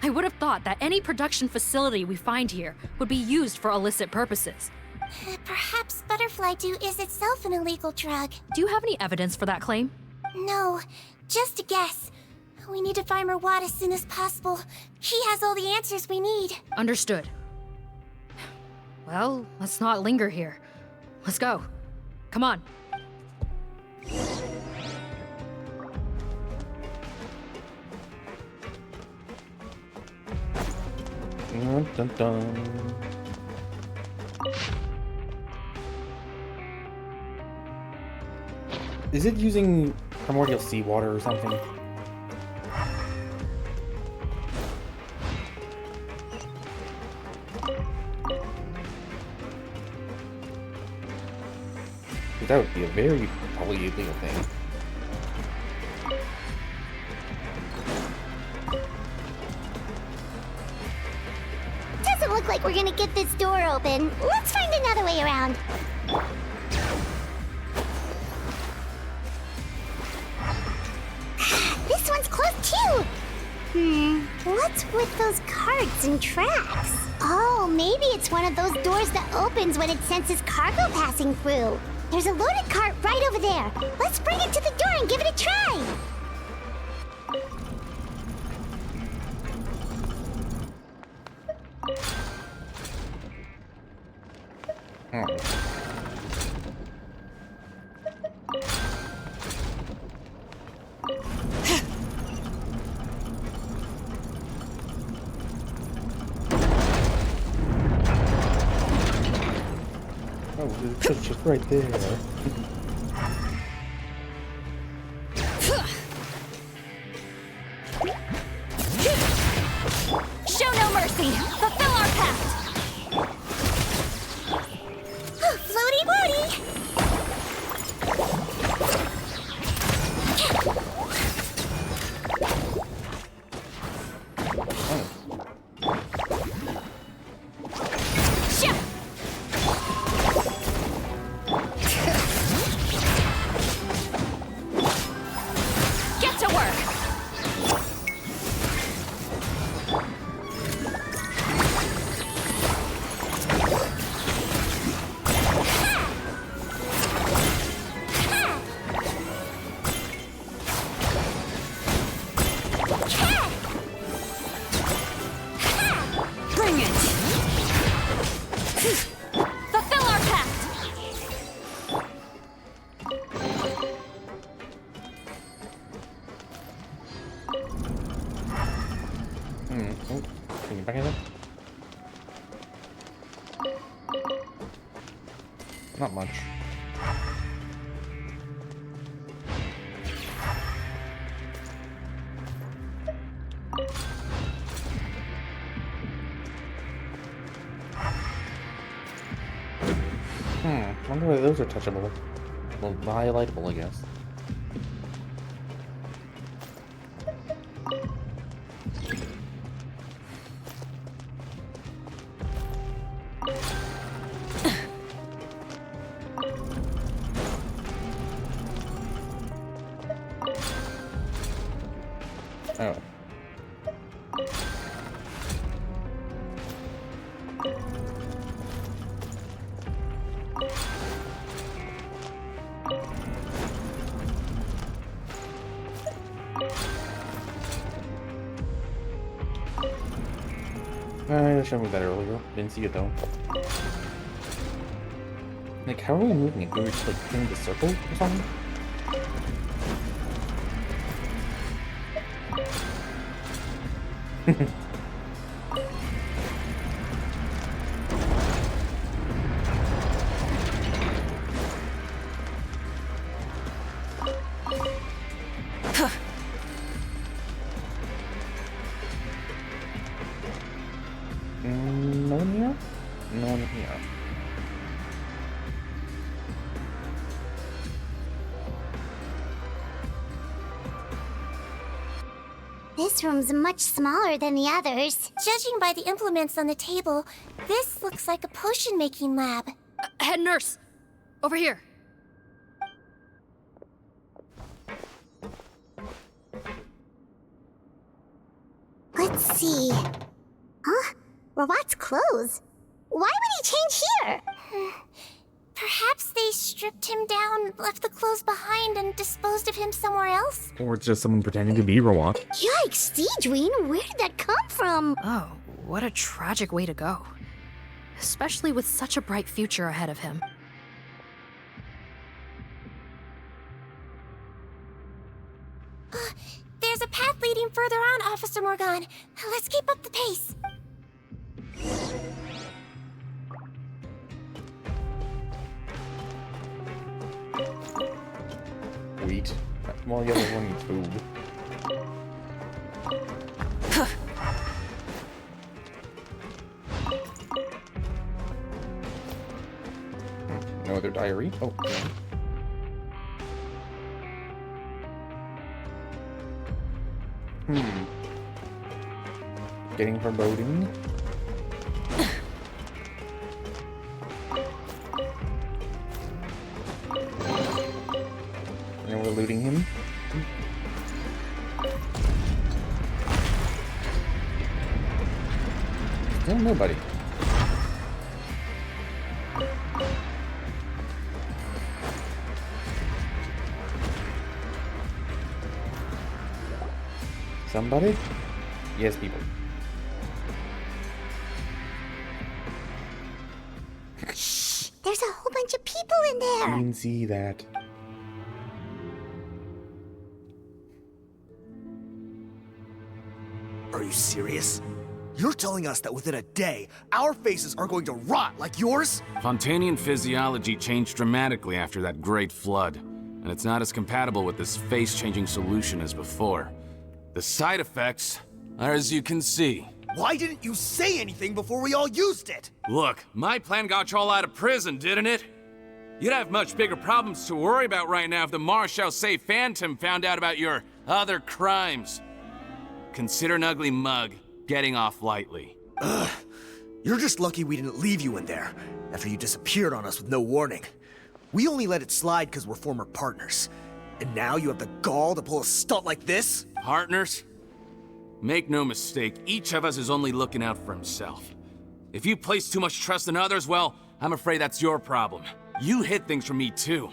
I would have thought that any production facility we find here would be used for illicit purposes. Perhaps butterfly dew is itself an illegal drug. Do you have any evidence for that claim? No, just a guess. We need to find Rawat as soon as possible. He has all the answers we need. Understood. Well, let's not linger here. Let's go. Come on. Dun, dun, dun. Is it using primordial seawater or something? That would be a very probably illegal thing. Doesn't look like we're gonna get this door open. Let's find another way around. This one's closed too. What's with those cards and tracks? Oh, maybe it's one of those doors that opens when it senses cargo passing through. There's a loaded cart right over there. Let's bring it to the door and give it a try. Oh, it's just right there. Show no mercy! Fulfill our pact! Floaty woody! Get to work! Bring it! Fulfill our pact! Oh, can you back it up? Not much. I wonder whether those are touchable. Well, highlightable, I guess. Oh. I showed me that earlier. Didn't see it though. Like, how are we moving it? Do we just like in the circle or something? No one here? No one here. This room's much smaller than the others. Judging by the implements on the table, this looks like a potion-making lab. Head nurse! Over here. Let's see. Huh? Rawat's clothes. Why would he change here? Perhaps they stripped him down, left the clothes behind, and disposed of him somewhere else? Or it's just someone pretending to be Rawat. Yikes, Sigewinne, where did that come from? Oh, what a tragic way to go. Especially with such a bright future ahead of him. There's a path leading further on, Officer Morgan. Let's keep up the pace. Wheat. Well, yeah, there's one food. No other diary? Oh. Getting foreboding. And we're looting him. Still nobody. Somebody? Yes, people. Shh! There's a whole bunch of people in there! I didn't see that. Are you serious? You're telling us that within a day, our faces are going to rot like yours? Fontanian physiology changed dramatically after that great flood, and it's not as compatible with this face-changing solution as before. The side effects are as you can see. Why didn't you say anything before we all used it? Look, my plan got you all out of prison, didn't it? You'd have much bigger problems to worry about right now if the Marshal Say Phantom found out about your other crimes. Consider an ugly mug getting off lightly. Ugh. You're just lucky we didn't leave you in there after you disappeared on us with no warning. We only let it slide because we're former partners. And now you have the gall to pull a stunt like this? Partners? Make no mistake, each of us is only looking out for himself. If you place too much trust in others, well, I'm afraid that's your problem. You hid things from me too.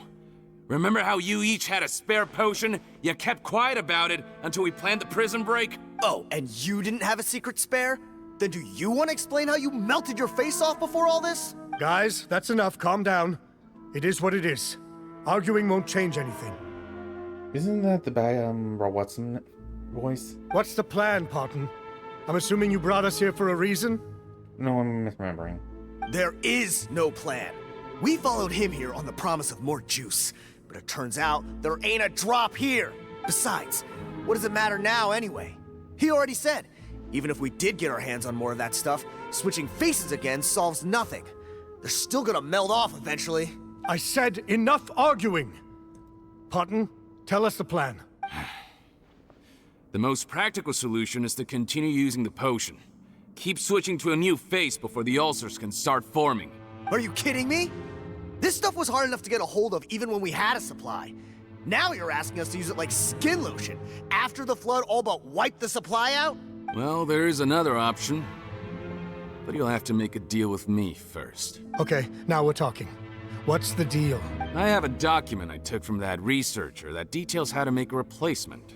Remember how you each had a spare potion? You kept quiet about it until we planned the prison break? Oh, and you didn't have a secret spare? Then do you want to explain how you melted your face off before all this? Guys, that's enough. Calm down. It is what it is. Arguing won't change anything. Isn't that the Watson voice? What's the plan, Parton? I'm assuming you brought us here for a reason? No, I'm misremembering. There is no plan. We followed him here on the promise of more juice, but it turns out there ain't a drop here. Besides, what does it matter now anyway? He already said, even if we did get our hands on more of that stuff, switching faces again solves nothing. They're still gonna meld off eventually. I said enough arguing! Parton, tell us the plan. The most practical solution is to continue using the potion. Keep switching to a new face before the ulcers can start forming. Are you kidding me? This stuff was hard enough to get a hold of even when we had a supply. Now you're asking us to use it like skin lotion, after the flood all but wiped the supply out? Well, there is another option. But you'll have to make a deal with me first. Okay, now we're talking. What's the deal? I have a document I took from that researcher that details how to make a replacement.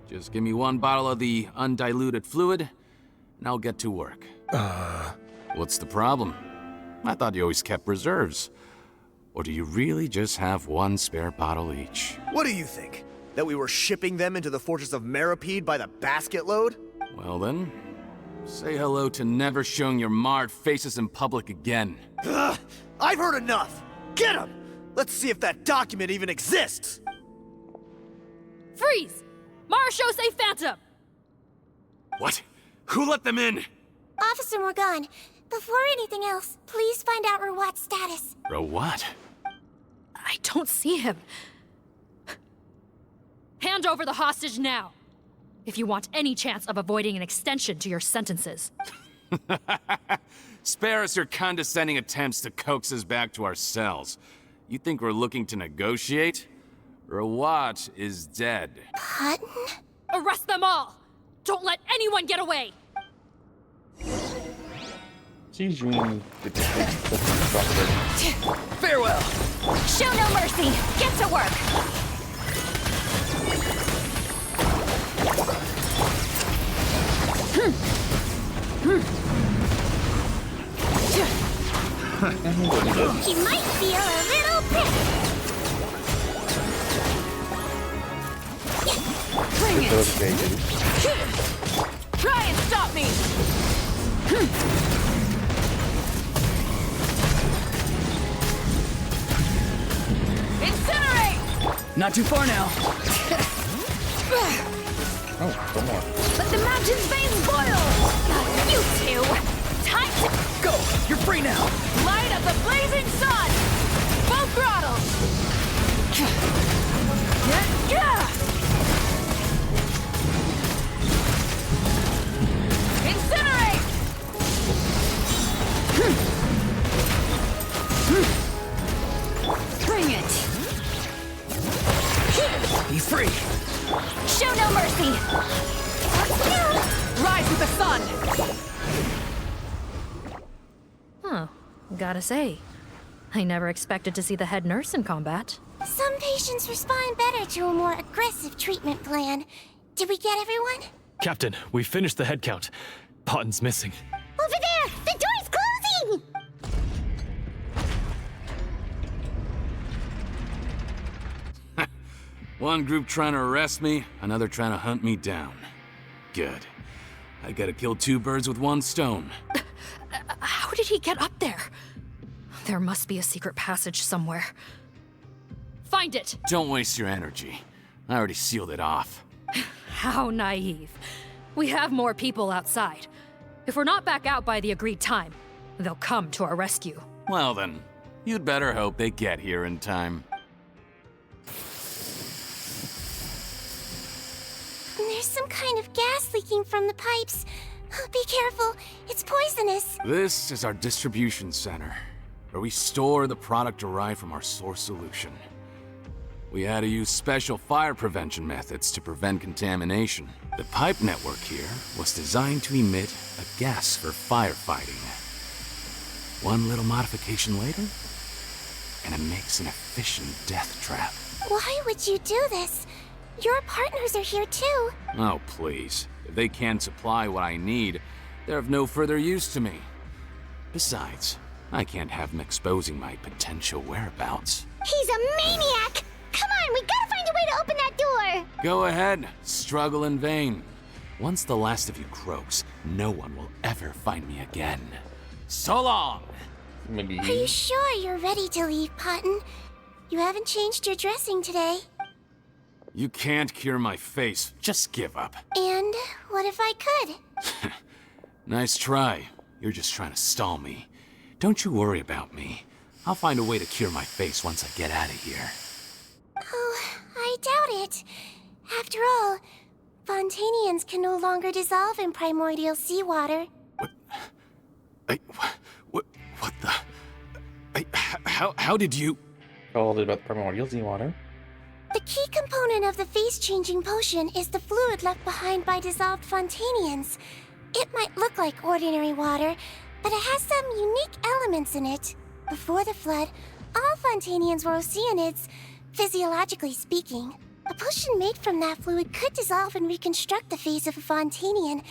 Just give me one bottle of the undiluted fluid, and I'll get to work. What's the problem? I thought you always kept reserves. Or do you really just have one spare bottle each? What do you think? That we were shipping them into the fortress of Meripede by the basket load? Well then, say hello to never showing your marred faces in public again. Ugh, I've heard enough! Get him! Let's see if that document even exists! Freeze! Marshal Say Phantom! What? Who let them in? Officer Morgan, before anything else, please find out Rawat's status. Rawat? I don't see him. Hand over the hostage now, if you want any chance of avoiding an extension to your sentences. Spare us your condescending attempts to coax us back to our cells. You think we're looking to negotiate? Rawat is dead. Parton? Arrest them all! Don't let anyone get away! Sigewinne. Farewell! Show no mercy! Get to work! He might feel a little bit. Bring it! Try and stop me! Incinerate! Not too far now. Oh, one more. Let the mountain's veins boil! You two! Time to go! You're free now! Light up the blazing sun! Full throttle! Incinerate! Bring it! Be free! Show no mercy! Rise with the sun! Gotta say, I never expected to see the head nurse in combat. Some patients respond better to a more aggressive treatment plan. Did we get everyone? Captain, we finished the head count. Potten's missing. Over there! The door's closing! One group trying to arrest me, another trying to hunt me down. Good. I gotta kill two birds with one stone. How did he get up there? There must be a secret passage somewhere. Find it! Don't waste your energy. I already sealed it off. How naive. We have more people outside. If we're not back out by the agreed time, they'll come to our rescue. Well then, you'd better hope they get here in time. There's some kind of gas leaking from the pipes. Be careful, it's poisonous. This is our distribution center, where we store the product derived from our source solution. We had to use special fire prevention methods to prevent contamination. The pipe network here was designed to emit a gas for firefighting. One little modification later, and it makes an efficient death trap. Why would you do this? Your partners are here too. Oh, please. If they can't supply what I need, they're of no further use to me. Besides, I can't have them exposing my potential whereabouts. He's a maniac! Come on, we gotta find a way to open that door! Go ahead, struggle in vain. Once the last of you croaks, no one will ever find me again. So long! Maybe. Are you sure you're ready to leave, Potten? You haven't changed your dressing today. You can't cure my face. Just give up. And what if I could? Nice try. You're just trying to stall me. Don't you worry about me. I'll find a way to cure my face once I get out of here. Oh, I doubt it. After all, Fontanians can no longer dissolve in primordial seawater. What the? How did you? Told about the primordial seawater. The key component of the face-changing potion is the fluid left behind by dissolved Fontanians. It might look like ordinary water, but it has some unique elements in it. Before the flood, all Fontanians were oceanids, physiologically speaking. A potion made from that fluid could dissolve and reconstruct the face of a Fontanian,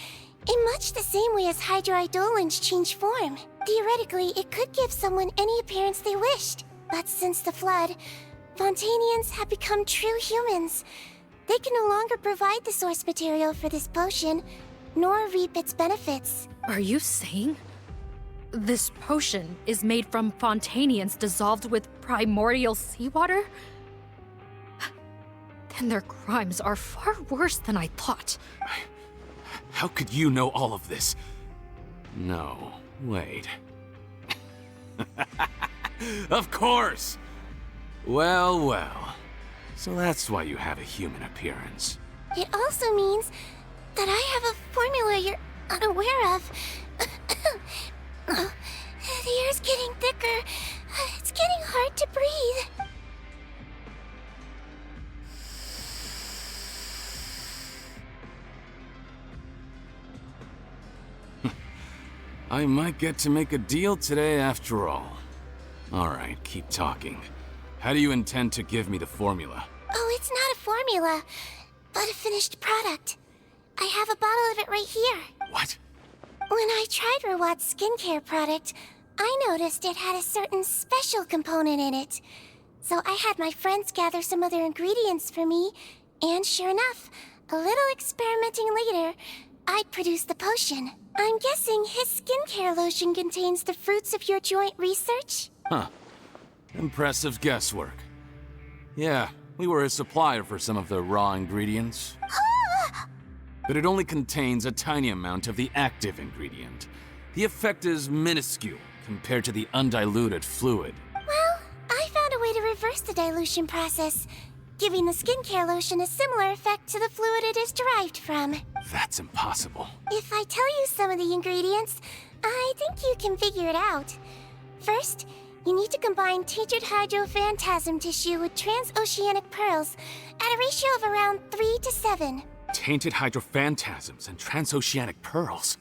in much the same way as hydroidolins change form. Theoretically, it could give someone any appearance they wished. But since the flood, Fontanians have become true humans. They can no longer provide the source material for this potion, nor reap its benefits. Are you saying this potion is made from Fontanians dissolved with primordial seawater? Then their crimes are far worse than I thought. How could you know all of this? No, wait. Of course! Well, well. So that's why you have a human appearance. It also means that I have a formula you're unaware of. The air's getting thicker. It's getting hard to breathe. I might get to make a deal today after all. Alright, keep talking. How do you intend to give me the formula? Oh, it's not a formula, but a finished product. I have a bottle of it right here. What? When I tried Rawat's skincare product, I noticed it had a certain special component in it. So I had my friends gather some other ingredients for me, and sure enough, a little experimenting later, I'd produced the potion. I'm guessing his skincare lotion contains the fruits of your joint research? Huh. Impressive guesswork. Yeah, we were a supplier for some of the raw ingredients. But it only contains a tiny amount of the active ingredient. The effect is minuscule compared to the undiluted fluid. Well, I found a way to reverse the dilution process, giving the skincare lotion a similar effect to the fluid it is derived from. That's impossible. If I tell you some of the ingredients, I think you can figure it out. First, you need to combine tainted hydrophantasm tissue with transoceanic pearls at a ratio of around 3 to 7. Tainted hydrophantasms and transoceanic pearls.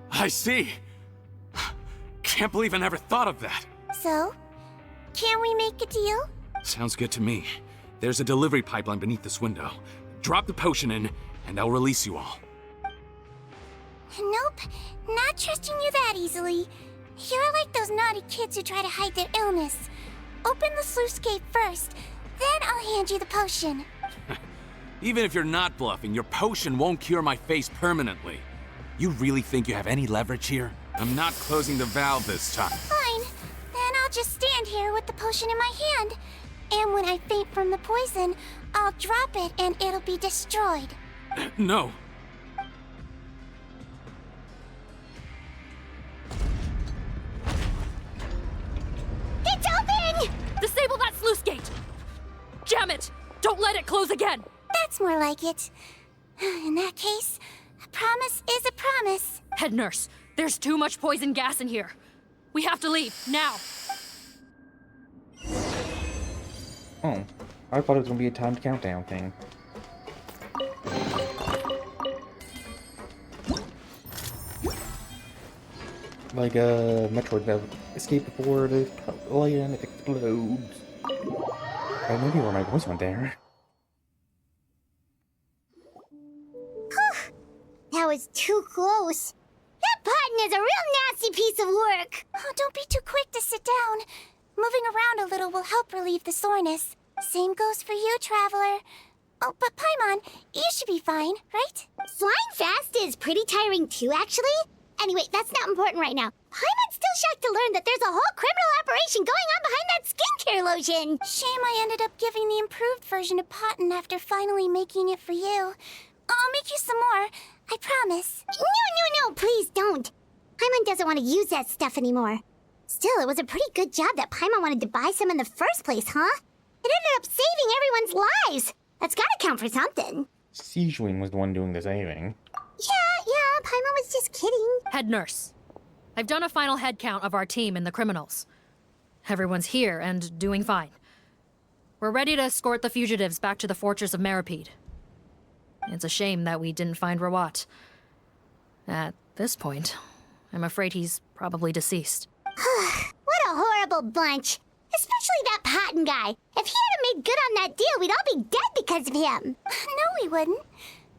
I see. can't believe I never thought of that. So, can we make a deal? Sounds good to me. There's a delivery pipeline beneath this window. Drop the potion in, and I'll release you all. Nope, not trusting you that easily. You're like those naughty kids who try to hide their illness. Open the sluice gate first, then I'll hand you the potion. Even if you're not bluffing, your potion won't cure my face permanently. You really think you have any leverage here? I'm not closing the valve this time. Fine, then I'll just stand here with the potion in my hand. And when I faint from the poison, I'll drop it and it'll be destroyed. No. It's open! Disable that sluice gate! Jam it! Don't let it close again! That's more like it. In that case, a promise is a promise. Head nurse, there's too much poison gas in here. We have to leave, now! Oh, I thought it was gonna be a timed countdown thing. Like Metroid Bell. Escape before the land explodes. I don't know where my voice went there. That was too close. That button is a real nasty piece of work. Oh, don't be too quick to sit down. Moving around a little will help relieve the soreness. Same goes for you, Traveler. Oh, but Paimon, you should be fine, right? Flying fast is pretty tiring too, actually. Anyway, that's not important right now. Paimon's still shocked to learn that there's a whole criminal operation going on behind that skincare lotion. Shame I ended up giving the improved version to Potton after finally making it for you. I'll make you some more, I promise. No, please don't. Paimon doesn't want to use that stuff anymore. Still, it was a pretty good job that Paimon wanted to buy some in the first place, huh? It ended up saving everyone's lives. That's gotta count for something. Sigewinne was the one doing the saving. Yeah, Paimon was just kidding. Head nurse, I've done a final head count of our team and the criminals. Everyone's here and doing fine. We're ready to escort the fugitives back to the fortress of Meropide. It's a shame that we didn't find Rawat. At this point, I'm afraid he's probably deceased. What a horrible bunch. Especially that Potton guy. If he hadn't made good on that deal, we'd all be dead because of him. No, we wouldn't.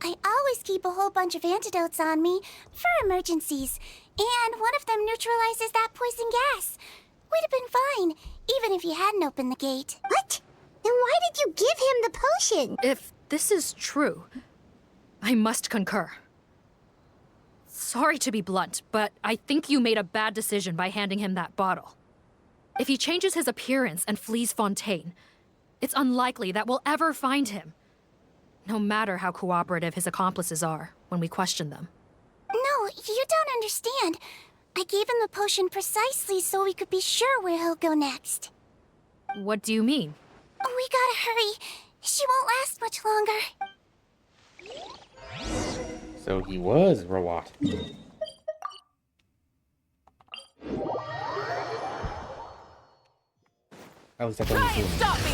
I always keep a whole bunch of antidotes on me for emergencies, and one of them neutralizes that poison gas. We'd have been fine, even if you hadn't opened the gate. What? Then why did you give him the potion? If this is true, I must concur. Sorry to be blunt, but I think you made a bad decision by handing him that bottle. If he changes his appearance and flees Fontaine, it's unlikely that we'll ever find him. No matter how cooperative his accomplices are when we question them. No, you don't understand. I gave him the potion precisely so we could be sure where he'll go next. What do you mean? We gotta hurry. She won't last much longer. So he was Rawat. At least that's what I'm assuming. Stop me!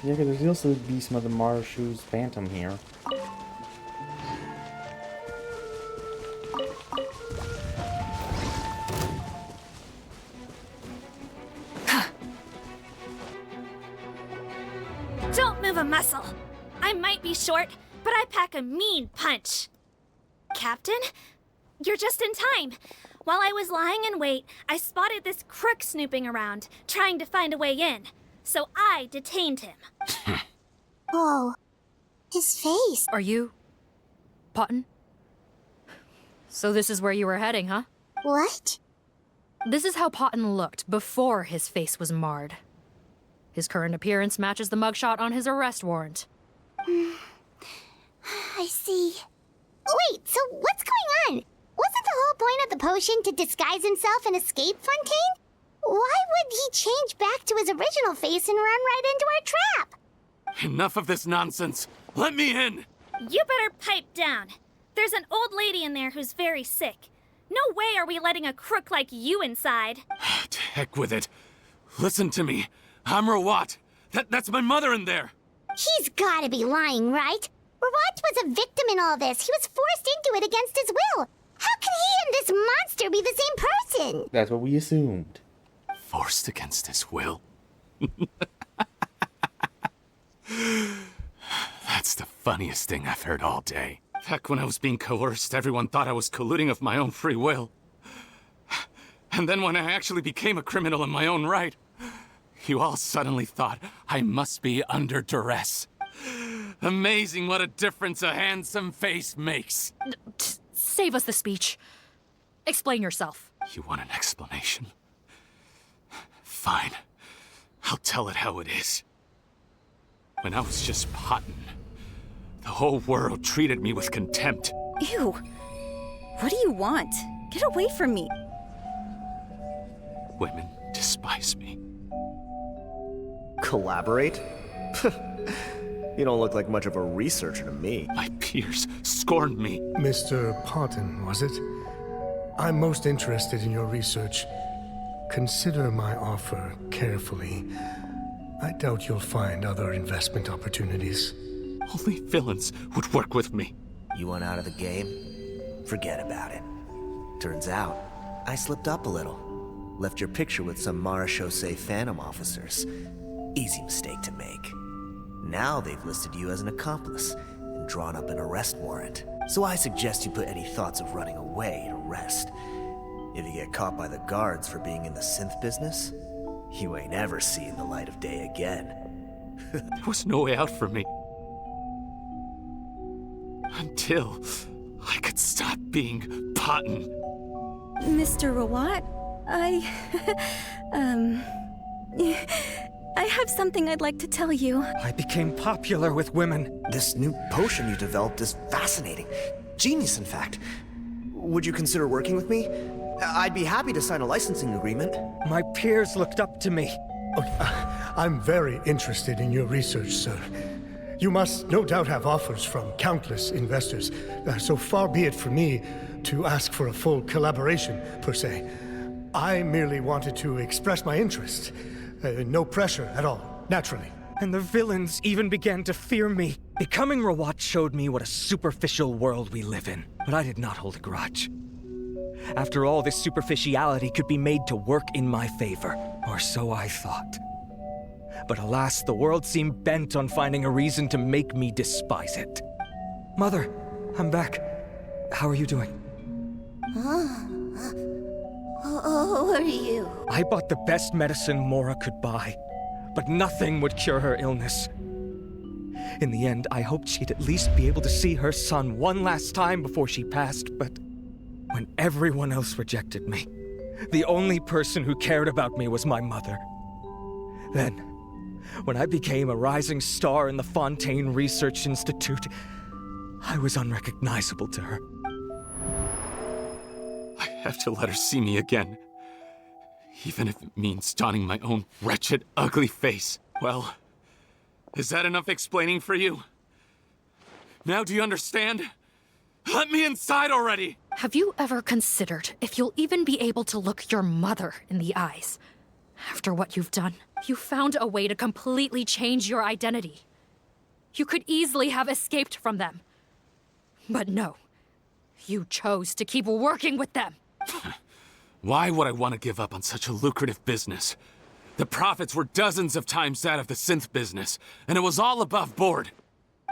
Yeah, because there's also Beast Mother Marshu's Phantom here. Don't move a muscle. I might be short, but I pack a mean punch. Captain, you're just in time. While I was lying in wait, I spotted this crook snooping around, trying to find a way in. So I detained him. Oh, his face. Are you... Potton? So this is where you were heading, huh? What? This is how Potton looked before his face was marred. His current appearance matches the mugshot on his arrest warrant. I see. Wait, so what's going on? Wasn't the whole point of the potion to disguise himself and escape Fontaine? Why would he change back to his original face and run right into our trap? Enough of this nonsense. Let me in. You better pipe down. There's an old lady in there who's very sick. No way are we letting a crook like you inside. To heck with it. Listen to me. I'm Rawat. That's my mother in there. He's gotta be lying, right? Rawat was a victim in all this. He was forced into it against his will. How can he and this monster be the same person? That's what we assumed. Forced against his will? That's the funniest thing I've heard all day. Back when I was being coerced, everyone thought I was colluding of my own free will. And then when I actually became a criminal in my own right, you all suddenly thought I must be under duress. Amazing what a difference a handsome face makes. Save us the speech. Explain yourself. You want an explanation? Fine. I'll tell it how it is. When I was just Potton, the whole world treated me with contempt. Ew. What do you want? Get away from me. Women despise me. Collaborate? You don't look like much of a researcher to me. My peers scorned me. Mr. Potton, was it? I'm most interested in your research. Consider my offer carefully. I doubt you'll find other investment opportunities. Only villains would work with me. You want out of the game? Forget about it. Turns out, I slipped up a little. Left your picture with some Marechaussee Phantom officers. Easy mistake to make. Now they've listed you as an accomplice and drawn up an arrest warrant. So I suggest you put any thoughts of running away to rest. If you get caught by the guards for being in the synth business, you ain't ever seeing the light of day again. There was no way out for me. Until I could stop being Potton. Mr. Rawat, I have something I'd like to tell you. I became popular with women. This new potion you developed is fascinating. Genius, in fact. Would you consider working with me? I'd be happy to sign a licensing agreement. My peers looked up to me. I'm very interested in your research, sir. You must no doubt have offers from countless investors, so far be it from me to ask for a full collaboration, per se. I merely wanted to express my interest. No pressure at all, naturally. And the villains even began to fear me. Becoming Rawat showed me what a superficial world we live in, but I did not hold a grudge. After all, this superficiality could be made to work in my favor, or so I thought. But alas, the world seemed bent on finding a reason to make me despise it. Mother, I'm back. How are you doing? Who are you? I bought the best medicine Mora could buy, but nothing would cure her illness. In the end, I hoped she'd at least be able to see her son one last time before she passed, but when everyone else rejected me, the only person who cared about me was my mother. Then, when I became a rising star in the Fontaine Research Institute, I was unrecognizable to her. I have to let her see me again. Even if it means donning my own wretched, ugly face. Well, is that enough explaining for you? Now do you understand? Let me inside already! Have you ever considered if you'll even be able to look your mother in the eyes? After what you've done, you found a way to completely change your identity. You could easily have escaped from them. But no, you chose to keep working with them. Why would I want to give up on such a lucrative business? The profits were dozens of times that of the synth business, and it was all above board.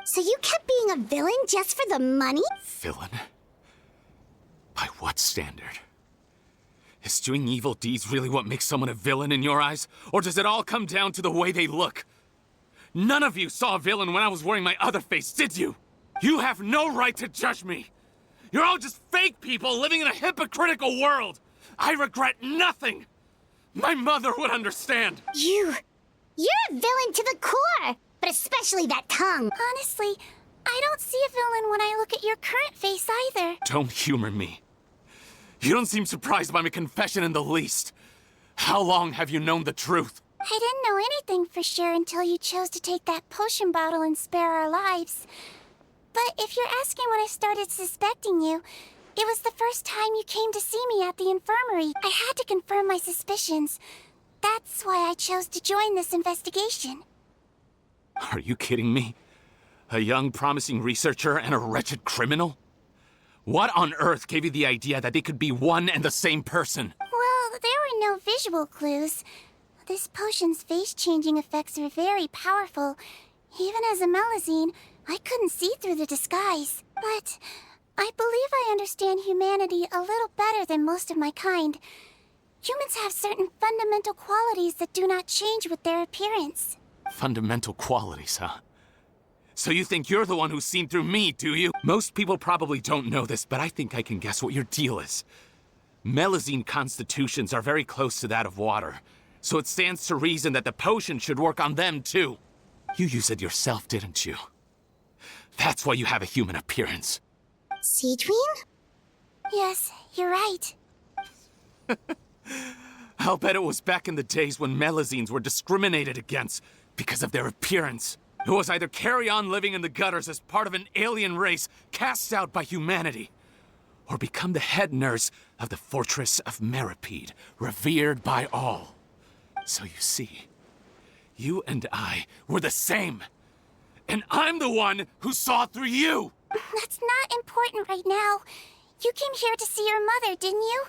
So you kept being a villain just for the money? Villain? By what standard? Is doing evil deeds really what makes someone a villain in your eyes? Or does it all come down to the way they look? None of you saw a villain when I was wearing my other face, did you? You have no right to judge me! You're all just fake people living in a hypocritical world! I regret nothing! My mother would understand! You're a villain to the core! But especially that tongue! Honestly, I don't see a villain when I look at your current face either. Don't humor me. You don't seem surprised by my confession in the least. How long have you known the truth? I didn't know anything for sure until you chose to take that potion bottle and spare our lives. But if you're asking when I started suspecting you, it was the first time you came to see me at the infirmary. I had to confirm my suspicions. That's why I chose to join this investigation. Are you kidding me? A young, promising researcher and a wretched criminal? What on earth gave you the idea that they could be one and the same person? Well, there were no visual clues. This potion's face-changing effects are very powerful. Even as a Melazine, I couldn't see through the disguise. But I believe I understand humanity a little better than most of my kind. Humans have certain fundamental qualities that do not change with their appearance. Fundamental qualities, huh? So you think you're the one who's seen through me, do you? Most people probably don't know this, but I think I can guess what your deal is. Melazine constitutions are very close to that of water, so it stands to reason that the potion should work on them too. You used it yourself, didn't you? That's why you have a human appearance. Sigewinne? Yes, you're right. I'll bet it was back in the days when Melazines were discriminated against because of their appearance. It was either carry on living in the gutters as part of an alien race cast out by humanity, or become the head nurse of the fortress of Meropide, revered by all. So you see, you and I were the same. And I'm the one who saw through you! That's not important right now. You came here to see your mother, didn't you?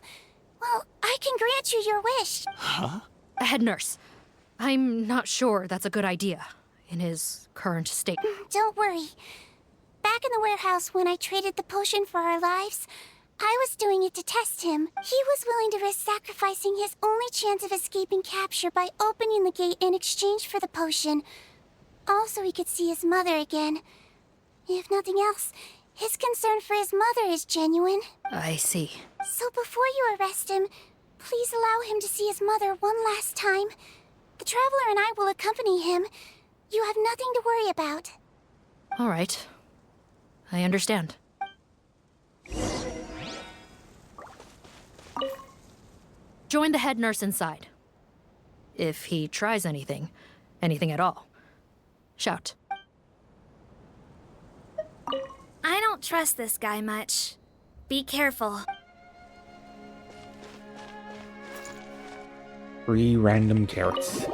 Well, I can grant you your wish. Huh? Head nurse, I'm not sure that's a good idea in his current state. Don't worry. Back in the warehouse when I traded the potion for our lives, I was doing it to test him. He was willing to risk sacrificing his only chance of escaping capture by opening the gate in exchange for the potion. Also, he could see his mother again. If nothing else, his concern for his mother is genuine. I see. So before you arrest him, please allow him to see his mother one last time. The Traveler and I will accompany him. You have nothing to worry about. All right. I understand. Join the head nurse inside. If he tries anything at all, shout. I don't trust this guy much. Be careful. 3 random carrots.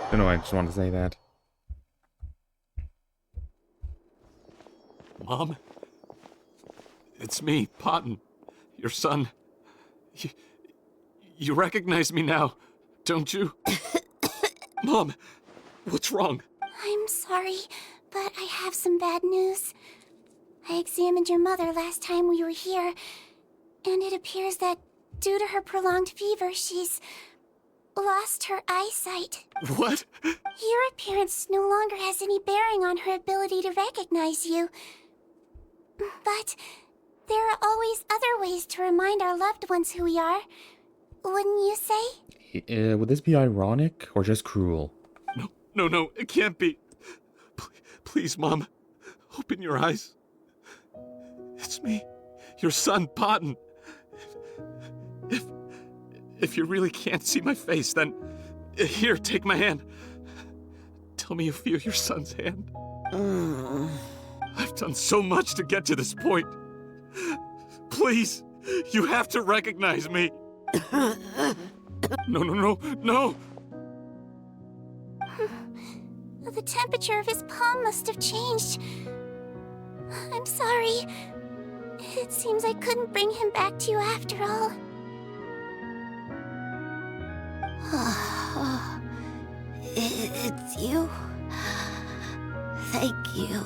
Don't know, I just wanted to say that. Mom? It's me, Potton, your son. You recognize me now, don't you? Mom, what's wrong? I'm sorry, but I have some bad news. I examined your mother last time we were here, and it appears that due to her prolonged fever, she's lost her eyesight. What? Your appearance no longer has any bearing on her ability to recognize you. But there are always other ways to remind our loved ones who we are. Wouldn't you say? Would this be ironic or just cruel? No, it can't be. Please, Mom, open your eyes. It's me, your son, Potton. If you really can't see my face, then here, take my hand. Tell me you feel your son's hand. I've done so much to get to this point. Please, you have to recognize me. No. The temperature of his palm must have changed. I'm sorry. It seems I couldn't bring him back to you after all. It's you. Thank you.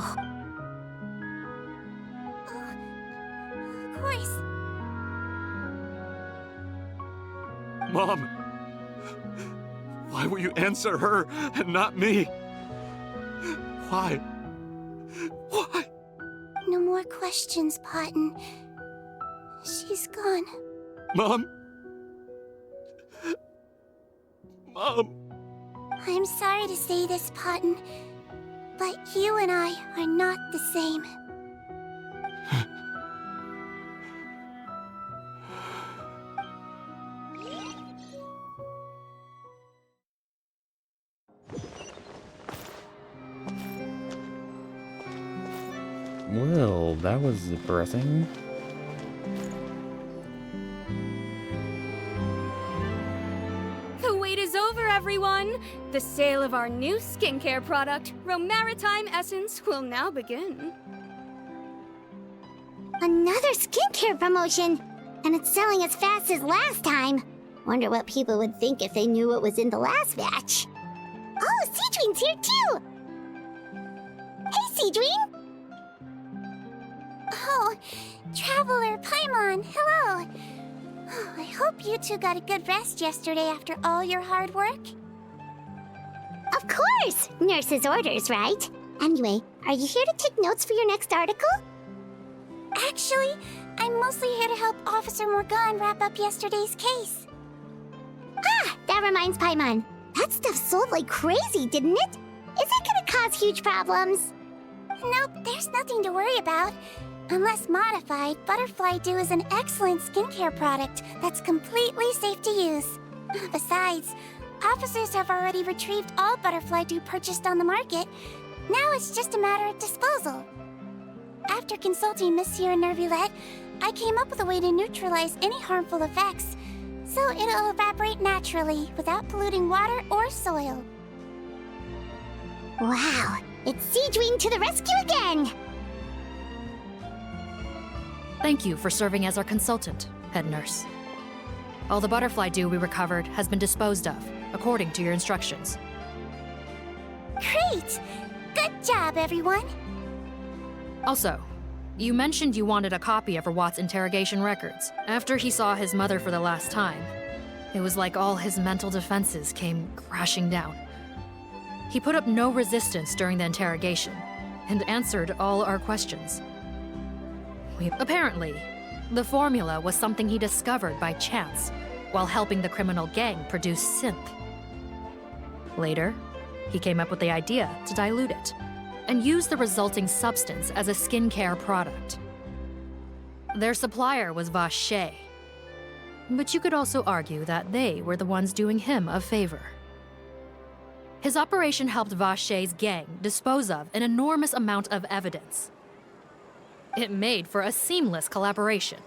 Of course. Mom, why will you answer her and not me? Why? No more questions, Potton. She's gone. Mom? I'm sorry to say this, Potton, but you and I are not the same. Well, that was depressing. The wait is over, everyone! The sale of our new skincare product, Romaritime Essence, will now begin. Another skincare promotion! And it's selling as fast as last time. Wonder what people would think if they knew what was in the last batch. Oh, Sigewinne's here too! Hey, Sigewinne! Oh, Traveler Paimon, hello! Oh, I hope you two got a good rest yesterday after all your hard work. Of course! Nurse's orders, right? Anyway, are you here to take notes for your next article? Actually, I'm mostly here to help Officer Morgan wrap up yesterday's case. Ah, that reminds Paimon. That stuff sold like crazy, didn't it? Is it gonna cause huge problems? Nope, there's nothing to worry about. Unless modified, Butterfly Dew is an excellent skincare product that's completely safe to use. Besides, officers have already retrieved all Butterfly Dew purchased on the market. Now it's just a matter of disposal. After consulting Monsieur Nervulette, I came up with a way to neutralize any harmful effects, so it'll evaporate naturally without polluting water or soil. Wow, it's Sigewinne to the rescue again! Thank you for serving as our consultant, head nurse. All the butterfly dew we recovered has been disposed of, according to your instructions. Great! Good job, everyone! Also, you mentioned you wanted a copy of Rawat's interrogation records. After he saw his mother for the last time, it was like all his mental defenses came crashing down. He put up no resistance during the interrogation, and answered all our questions. Apparently, the formula was something he discovered by chance while helping the criminal gang produce synth. Later, he came up with the idea to dilute it and use the resulting substance as a skincare product. Their supplier was Vache, but you could also argue that they were the ones doing him a favor. His operation helped Vache's gang dispose of an enormous amount of evidence. It made for a seamless collaboration.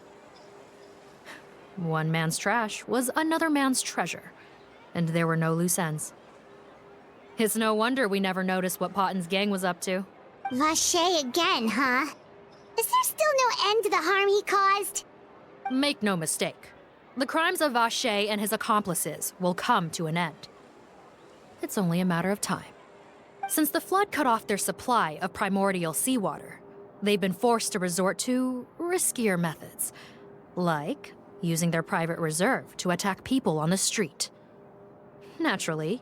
One man's trash was another man's treasure, and there were no loose ends. It's no wonder we never noticed what Potten's gang was up to. Vache again, huh? Is there still no end to the harm he caused? Make no mistake, the crimes of Vache and his accomplices will come to an end. It's only a matter of time. Since the flood cut off their supply of primordial seawater, they've been forced to resort to riskier methods, like using their private reserve to attack people on the street. Naturally,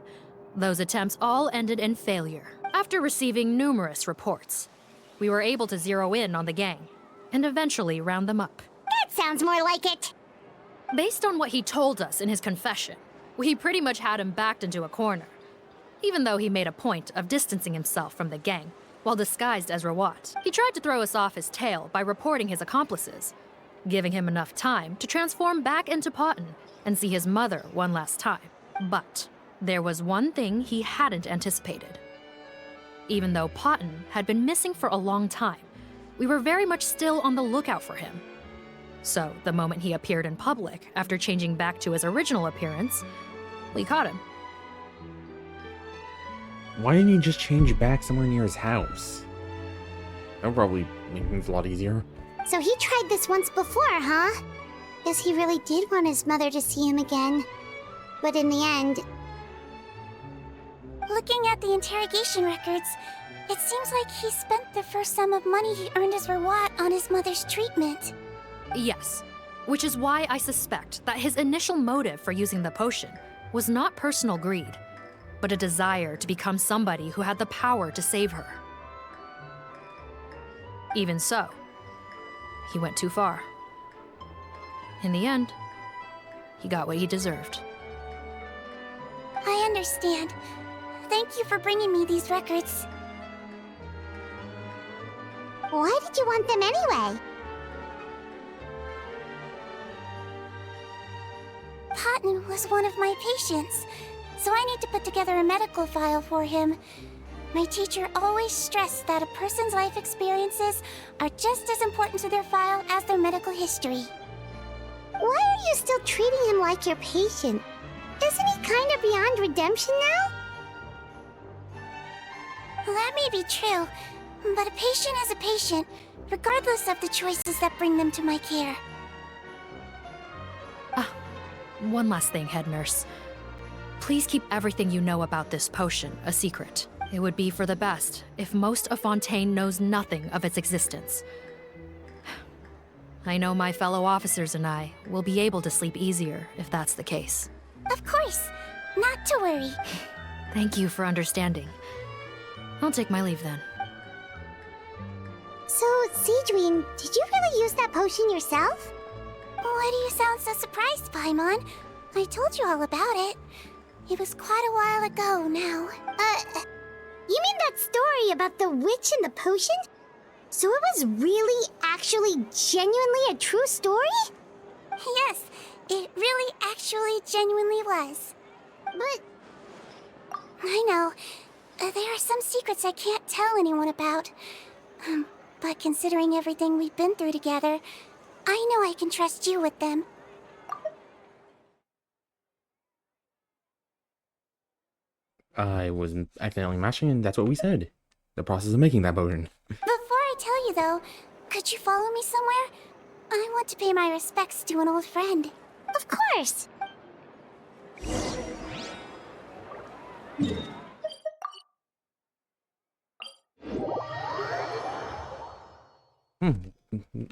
those attempts all ended in failure. After receiving numerous reports, we were able to zero in on the gang and eventually round them up. That sounds more like it! Based on what he told us in his confession, we pretty much had him backed into a corner, even though he made a point of distancing himself from the gang while disguised as Rawat. He tried to throw us off his tail by reporting his accomplices, giving him enough time to transform back into Potten and see his mother one last time. But there was one thing he hadn't anticipated. Even though Potten had been missing for a long time, we were very much still on the lookout for him. So the moment he appeared in public after changing back to his original appearance, we caught him. Why didn't he just change back somewhere near his house? That would probably make things a lot easier. So he tried this once before, huh? Guess he really did want his mother to see him again. But in the end... Looking at the interrogation records, it seems like he spent the first sum of money he earned as Rawat on his mother's treatment. Yes, which is why I suspect that his initial motive for using the potion was not personal greed, but a desire to become somebody who had the power to save her. Even so, he went too far. In the end, he got what he deserved. I understand. Thank you for bringing me these records. Why did you want them anyway? Potten was one of my patients, so I need to put together a medical file for him. My teacher always stressed that a person's life experiences are just as important to their file as their medical history. Why are you still treating him like your patient? Isn't he kind of beyond redemption now? That may be true, but a patient is a patient, regardless of the choices that bring them to my care. One last thing, head nurse. Please keep everything you know about this potion a secret. It would be for the best if most of Fontaine knows nothing of its existence. I know my fellow officers and I will be able to sleep easier if that's the case. Of course. Not to worry. Thank you for understanding. I'll take my leave then. So, Sigewinne, did you really use that potion yourself? Why do you sound so surprised, Paimon? I told you all about it. It was quite a while ago now. You mean that story about the witch and the potion? So it was really, actually, genuinely a true story? Yes, it really actually genuinely was. But... I know. There are some secrets I can't tell anyone about. But considering everything we've been through together, I know I can trust you with them. I was accidentally mashing, and that's what we said. The process of making that potion. Before I tell you, though, could you follow me somewhere? I want to pay my respects to an old friend. Of course!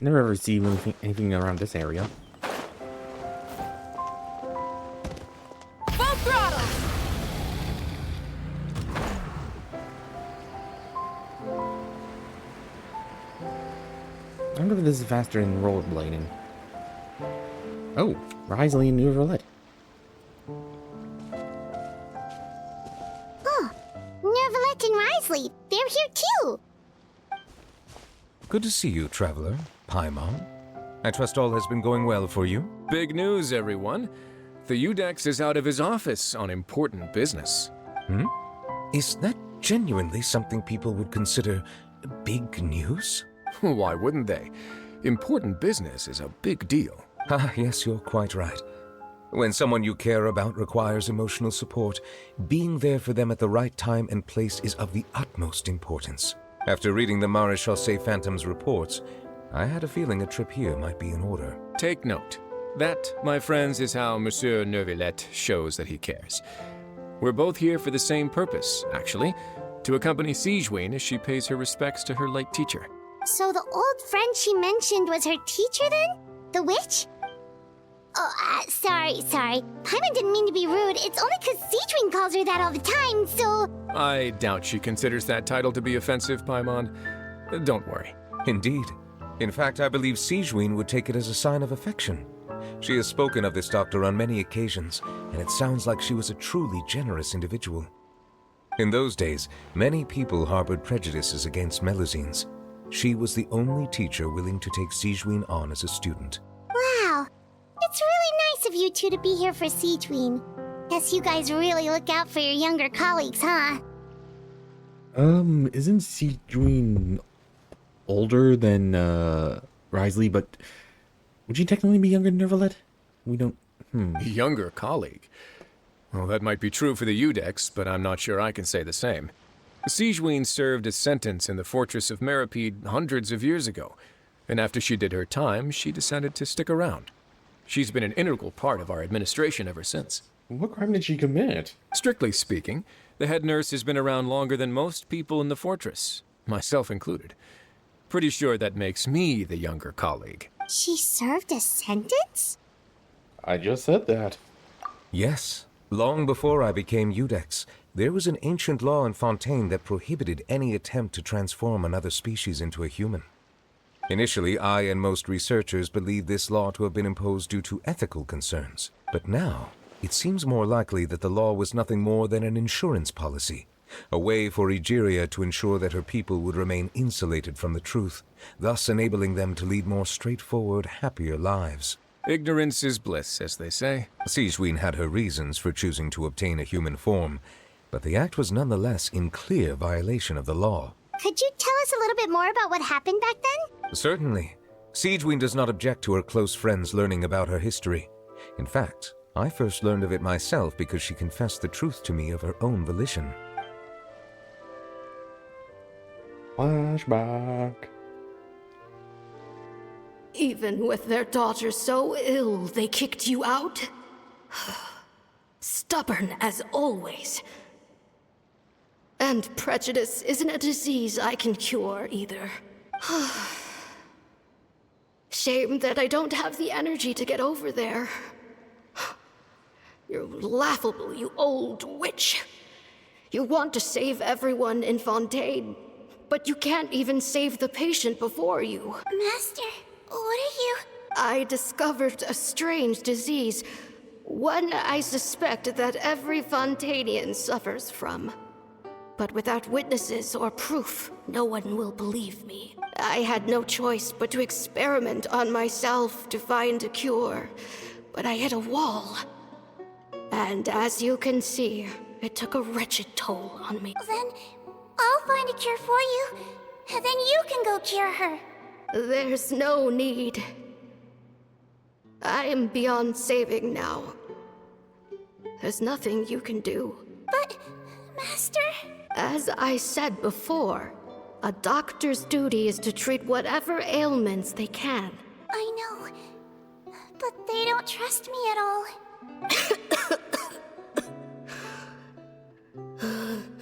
Never ever see anything around this area. Full throttle! I wonder if this is faster than rollerblading. Oh, Risley and Neuvillette. Oh, Neuvillette and Risley, they're here too! Good to see you, Traveler. Paimon. I trust all has been going well for you? Big news, everyone. The Udex is out of his office on important business. Is that genuinely something people would consider big news? Why wouldn't they? Important business is a big deal. Ah, yes, you're quite right. When someone you care about requires emotional support, being there for them at the right time and place is of the utmost importance. After reading the Maréchal Phantom's reports, I had a feeling a trip here might be in order. Take note. That, my friends, is how Monsieur Neuvillette shows that he cares. We're both here for the same purpose, actually, to accompany Sigewinne as she pays her respects to her late teacher. So the old friend she mentioned was her teacher then? The witch? Oh, sorry. Paimon didn't mean to be rude. It's only because Sigewinne calls her that all the time, so... I doubt she considers that title to be offensive, Paimon. Don't worry. Indeed. In fact, I believe Sigewinne would take it as a sign of affection. She has spoken of this doctor on many occasions, and it sounds like she was a truly generous individual. In those days, many people harbored prejudices against Melusines. She was the only teacher willing to take Sigewinne on as a student. Wow. It's really nice of you two to be here for Sigewinne. Guess you guys really look out for your younger colleagues, huh? Isn't Sigewinne older than, Risley, but would she technically be younger than Neuvillette? We don't... Younger colleague? Well, that might be true for the Udex, but I'm not sure I can say the same. Sigewinne served a sentence in the fortress of Meripede hundreds of years ago, and after she did her time, she decided to stick around. She's been an integral part of our administration ever since. What crime did she commit? Strictly speaking, the head nurse has been around longer than most people in the fortress, myself included. Pretty sure that makes me the younger colleague. She served a sentence? I just said that. Yes. Long before I became Udex, there was an ancient law in Fontaine that prohibited any attempt to transform another species into a human. Initially, I and most researchers believed this law to have been imposed due to ethical concerns. But now, it seems more likely that the law was nothing more than an insurance policy, a way for Egeria to ensure that her people would remain insulated from the truth, thus enabling them to lead more straightforward, happier lives. Ignorance is bliss, as they say. Sigewinne had her reasons for choosing to obtain a human form, but the act was nonetheless in clear violation of the law. Could you tell us a little bit more about what happened back then? Certainly. Sigewinne does not object to her close friends learning about her history. In fact, I first learned of it myself because she confessed the truth to me of her own volition. Flashback. Even with their daughter so ill, they kicked you out? Stubborn as always. And prejudice isn't a disease I can cure either. Shame that I don't have the energy to get over there. You're laughable, you old witch. You want to save everyone in Fontaine, but you can't even save the patient before you. Master, what are you? I discovered a strange disease, one I suspect that every Fontainian suffers from. But without witnesses or proof, no one will believe me. I had no choice but to experiment on myself to find a cure, but I hit a wall. And as you can see, it took a wretched toll on me. Then I'll find a cure for you, and then you can go cure her. There's no need. I am beyond saving now. There's nothing you can do. But, Master... As I said before, a doctor's duty is to treat whatever ailments they can. I know, but they don't trust me at all.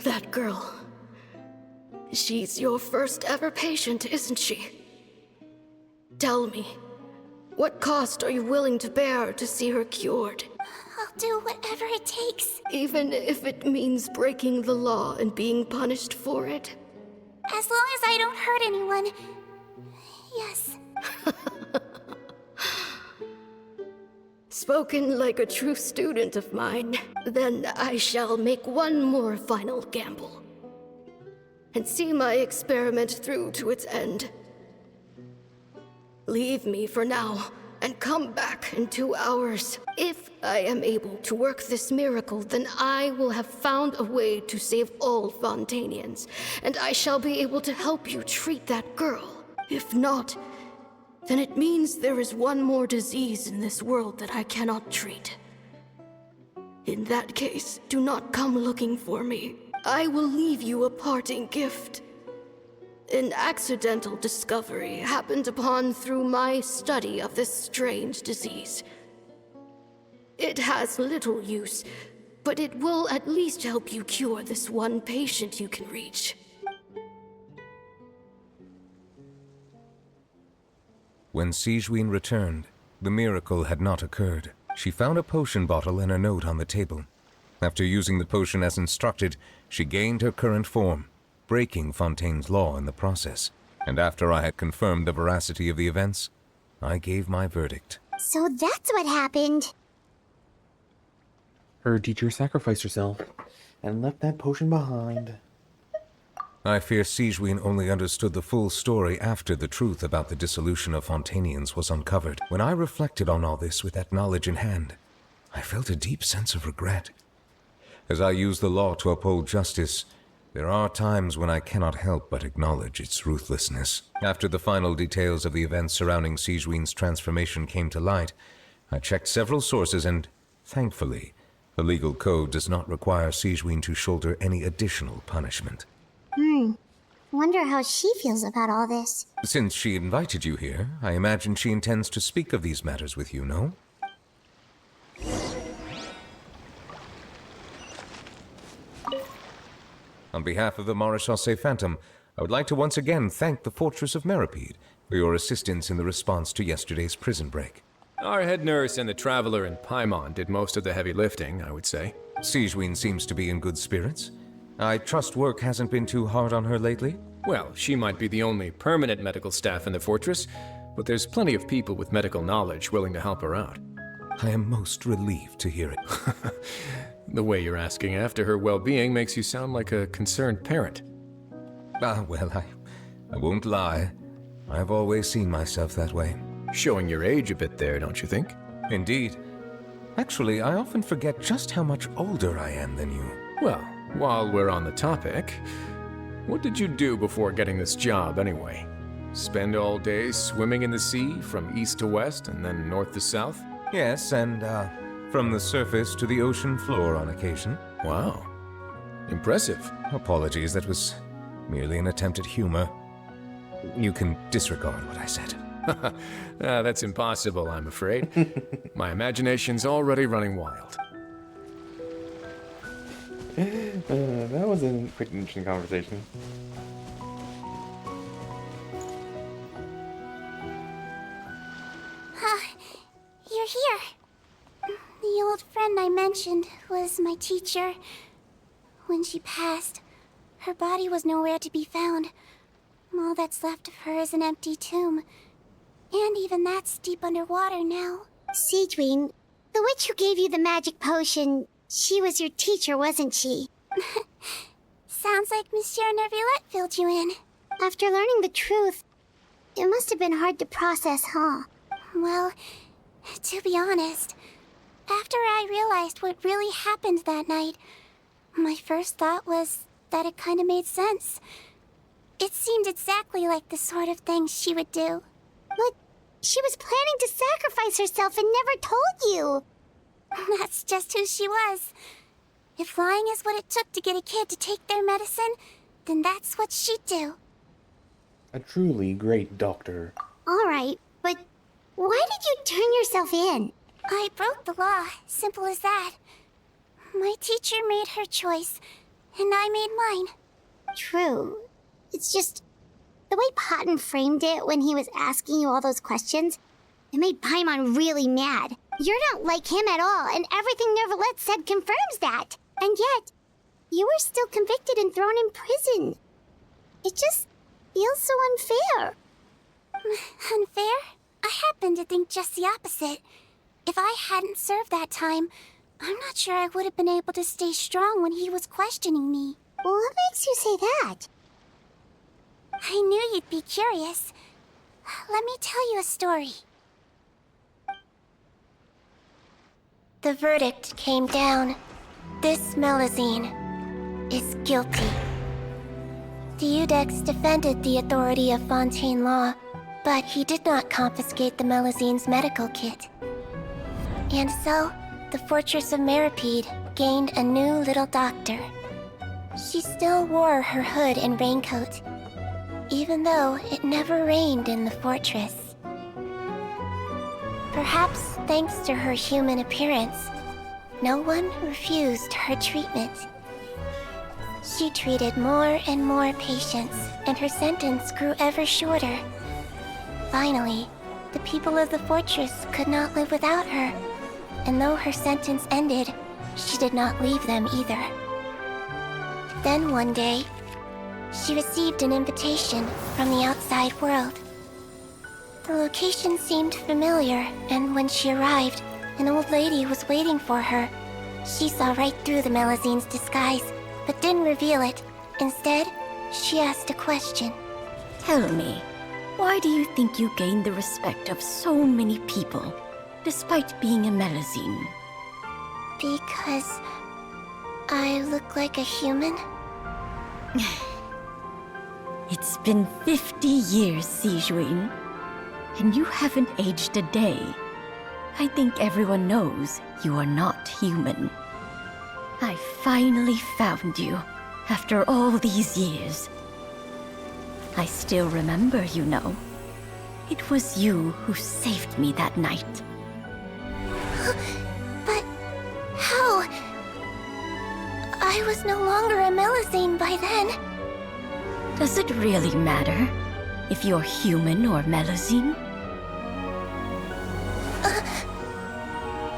That girl. She's your first ever patient, isn't she? Tell me, what cost are you willing to bear to see her cured? I'll do whatever it takes. Even if it means breaking the law and being punished for it? As long as I don't hurt anyone. Yes. Spoken like a true student of mine. Then I shall make one more final gamble. And see my experiment through to its end. Leave me for now, and come back in 2 hours. If I am able to work this miracle, then I will have found a way to save all Fontainians, and I shall be able to help you treat that girl. If not, then it means there is one more disease in this world that I cannot treat. In that case, do not come looking for me. I will leave you a parting gift. An accidental discovery happened upon through my study of this strange disease. It has little use, but it will at least help you cure this one patient you can reach. When Sigewinne returned, the miracle had not occurred. She found a potion bottle and a note on the table. After using the potion as instructed, she gained her current form, breaking Fontaine's law in the process. And after I had confirmed the veracity of the events, I gave my verdict. So that's what happened. Her teacher sacrificed herself and left that potion behind. I fear Sigewinne only understood the full story after the truth about the dissolution of Fontainians was uncovered. When I reflected on all this with that knowledge in hand, I felt a deep sense of regret. As I use the law to uphold justice, there are times when I cannot help but acknowledge its ruthlessness. After the final details of the events surrounding Sigewinne's transformation came to light, I checked several sources and, thankfully, the legal code does not require Sigewinne to shoulder any additional punishment. Wonder how she feels about all this. Since she invited you here, I imagine she intends to speak of these matters with you, no? On behalf of the Maréchaussée Phantom, I would like to once again thank the Fortress of Meropide for your assistance in the response to yesterday's prison break. Our head nurse and the traveler in Paimon did most of the heavy lifting, I would say. Sigewinne seems to be in good spirits. I trust work hasn't been too hard on her lately? Well, she might be the only permanent medical staff in the fortress, but there's plenty of people with medical knowledge willing to help her out. I am most relieved to hear it. The way you're asking after her well-being makes you sound like a concerned parent. Well, I won't lie. I've always seen myself that way. Showing your age a bit there, don't you think? Indeed. Actually, I often forget just how much older I am than you. Well, while we're on the topic, what did you do before getting this job anyway? Spend all day swimming in the sea from east to west and then north to south? Yes, and from the surface to the ocean floor on occasion. Wow. Impressive. Apologies, that was Merely an attempt at humor. You can disregard what I said. That's impossible, I'm afraid. My imagination's already running wild. That was a pretty interesting conversation. You're here. The old friend I mentioned was my teacher. When she passed, her body was nowhere to be found. All that's left of her is an empty tomb. And even that's deep underwater now. Sigewinne, the witch who gave you the magic potion, she was your teacher, wasn't she? Sounds like Monsieur Neuvillette filled you in. After learning the truth, it must have been hard to process, huh? Well, to be honest, after I realized what really happened that night, my first thought was that it kind of made sense. It seemed exactly like the sort of thing she would do. But she was planning to sacrifice herself and never told you. That's just who she was. If lying is what it took to get a kid to take their medicine, then that's what she'd do. A truly great doctor. Alright, but why did you turn yourself in? I broke the law, simple as that. My teacher made her choice, and I made mine. True. It's just, the way Potton framed it when he was asking you all those questions, it made Paimon really mad. You're not like him at all, and everything Neuvillette said confirms that. And yet, you were still convicted and thrown in prison. It just feels so unfair. Unfair? I happen to think just the opposite. If I hadn't served that time, I'm not sure I would have been able to stay strong when he was questioning me. What makes you say that? I knew you'd be curious. Let me tell you a story. The verdict came down. This Melusine is guilty. The Iudex defended the authority of Fontaine law, but he did not confiscate the Melusine's medical kit. And so, the Fortress of Meripede gained a new little doctor. She still wore her hood and raincoat, even though it never rained in the fortress. Perhaps thanks to her human appearance, no one refused her treatment. She treated more and more patients, and her sentence grew ever shorter. Finally, the people of the fortress could not live without her, and though her sentence ended, she did not leave them either. Then one day, she received an invitation from the outside world. The location seemed familiar, and when she arrived, an old lady was waiting for her. She saw right through the Melusine's disguise, but didn't reveal it. Instead, she asked a question. Tell me, why do you think you gained the respect of so many people, despite being a Melusine? Because I look like a human? It's been 50 years, Sigewinne, and you haven't aged a day. I think everyone knows you are not human. I finally found you, after all these years. I still remember, you know. It was you who saved me that night. But how? I was no longer a Melusine by then. Does it really matter if you're human or Melusine?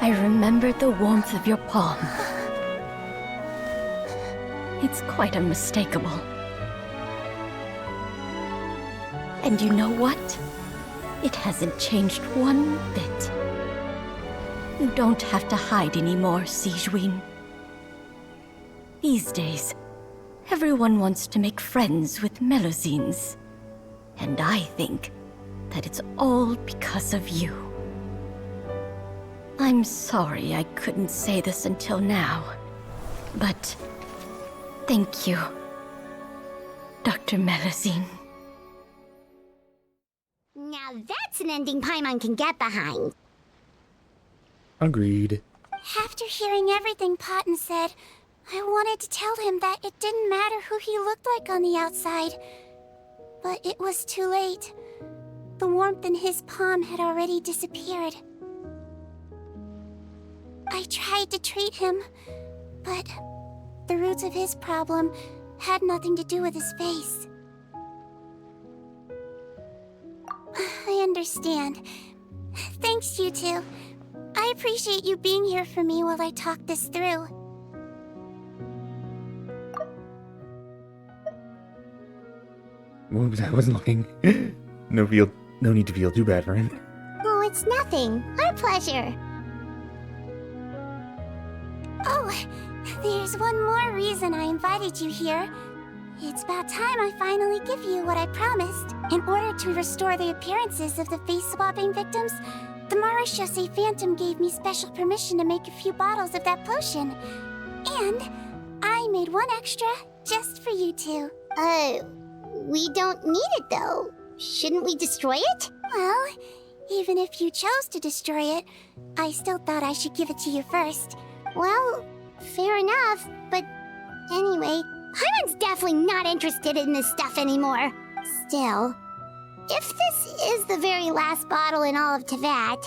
I remember the warmth of your palm. It's quite unmistakable. And you know what? It hasn't changed one bit. You don't have to hide anymore, Sigewinne. These days, everyone wants to make friends with Melusines. And I think that it's all because of you. I'm sorry I couldn't say this until now, but thank you, Dr. Melusine. Now that's an ending Paimon can get behind. Agreed. After hearing everything Potton said, I wanted to tell him that it didn't matter who he looked like on the outside. But it was too late. The warmth in his palm had already disappeared. I tried to treat him, but the roots of his problem had nothing to do with his face. I understand. Thanks, you two. I appreciate you being here for me while I talk this through. Oops, I wasn't looking. No need to feel too bad for him. Oh, it's nothing. Our pleasure. Oh, there's one more reason I invited you here. It's about time I finally give you what I promised. In order to restore the appearances of the face-swapping victims, the Marechaussee Phantom gave me special permission to make a few bottles of that potion. And I made one extra just for you two. We don't need it though. Shouldn't we destroy it? Well, even if you chose to destroy it, I still thought I should give it to you first. Well, fair enough, but anyway, Paimon's definitely not interested in this stuff anymore. Still, if this is the very last bottle in all of Teyvat,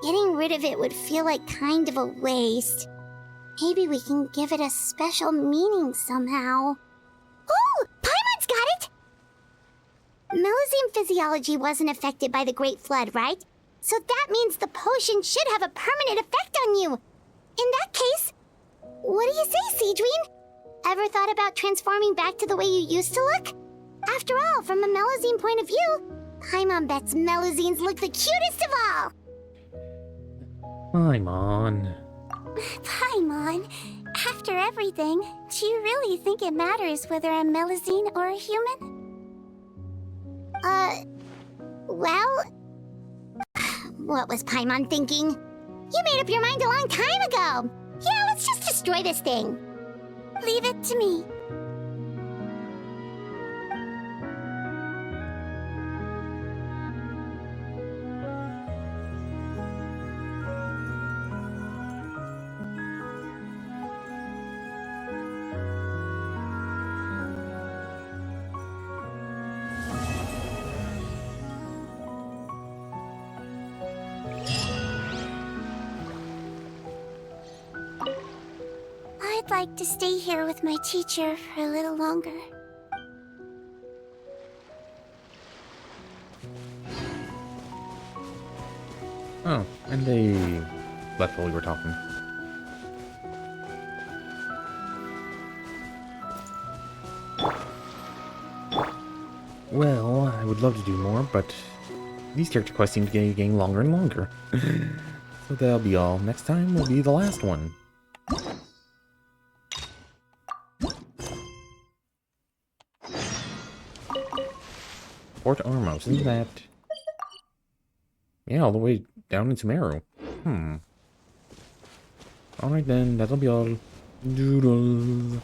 getting rid of it would feel like kind of a waste. Maybe we can give it a special meaning somehow. Oh, Paimon's got it! Melazine physiology wasn't affected by the Great Flood, right? So that means the potion should have a permanent effect on you. In that case, what do you say, Sigewinne? Ever thought about transforming back to the way you used to look? After all, from a Melazine point of view, Paimon bets Melazines look the cutest of all! Paimon. Paimon, after everything, do you really think it matters whether I'm Melazine or a human? Well... What was Paimon thinking? You made up your mind a long time ago! Yeah, let's just destroy this thing. Leave it to me. I'd like to stay here with my teacher for a little longer. Oh, and they left while we were talking. Well, I would love to do more, but these character quests seem to be getting longer and longer. So that'll be all. Next time will be the last one. Fort Armos, isn't that... Yeah, all the way down in Sumeru. Alright then, that'll be all. Doodle.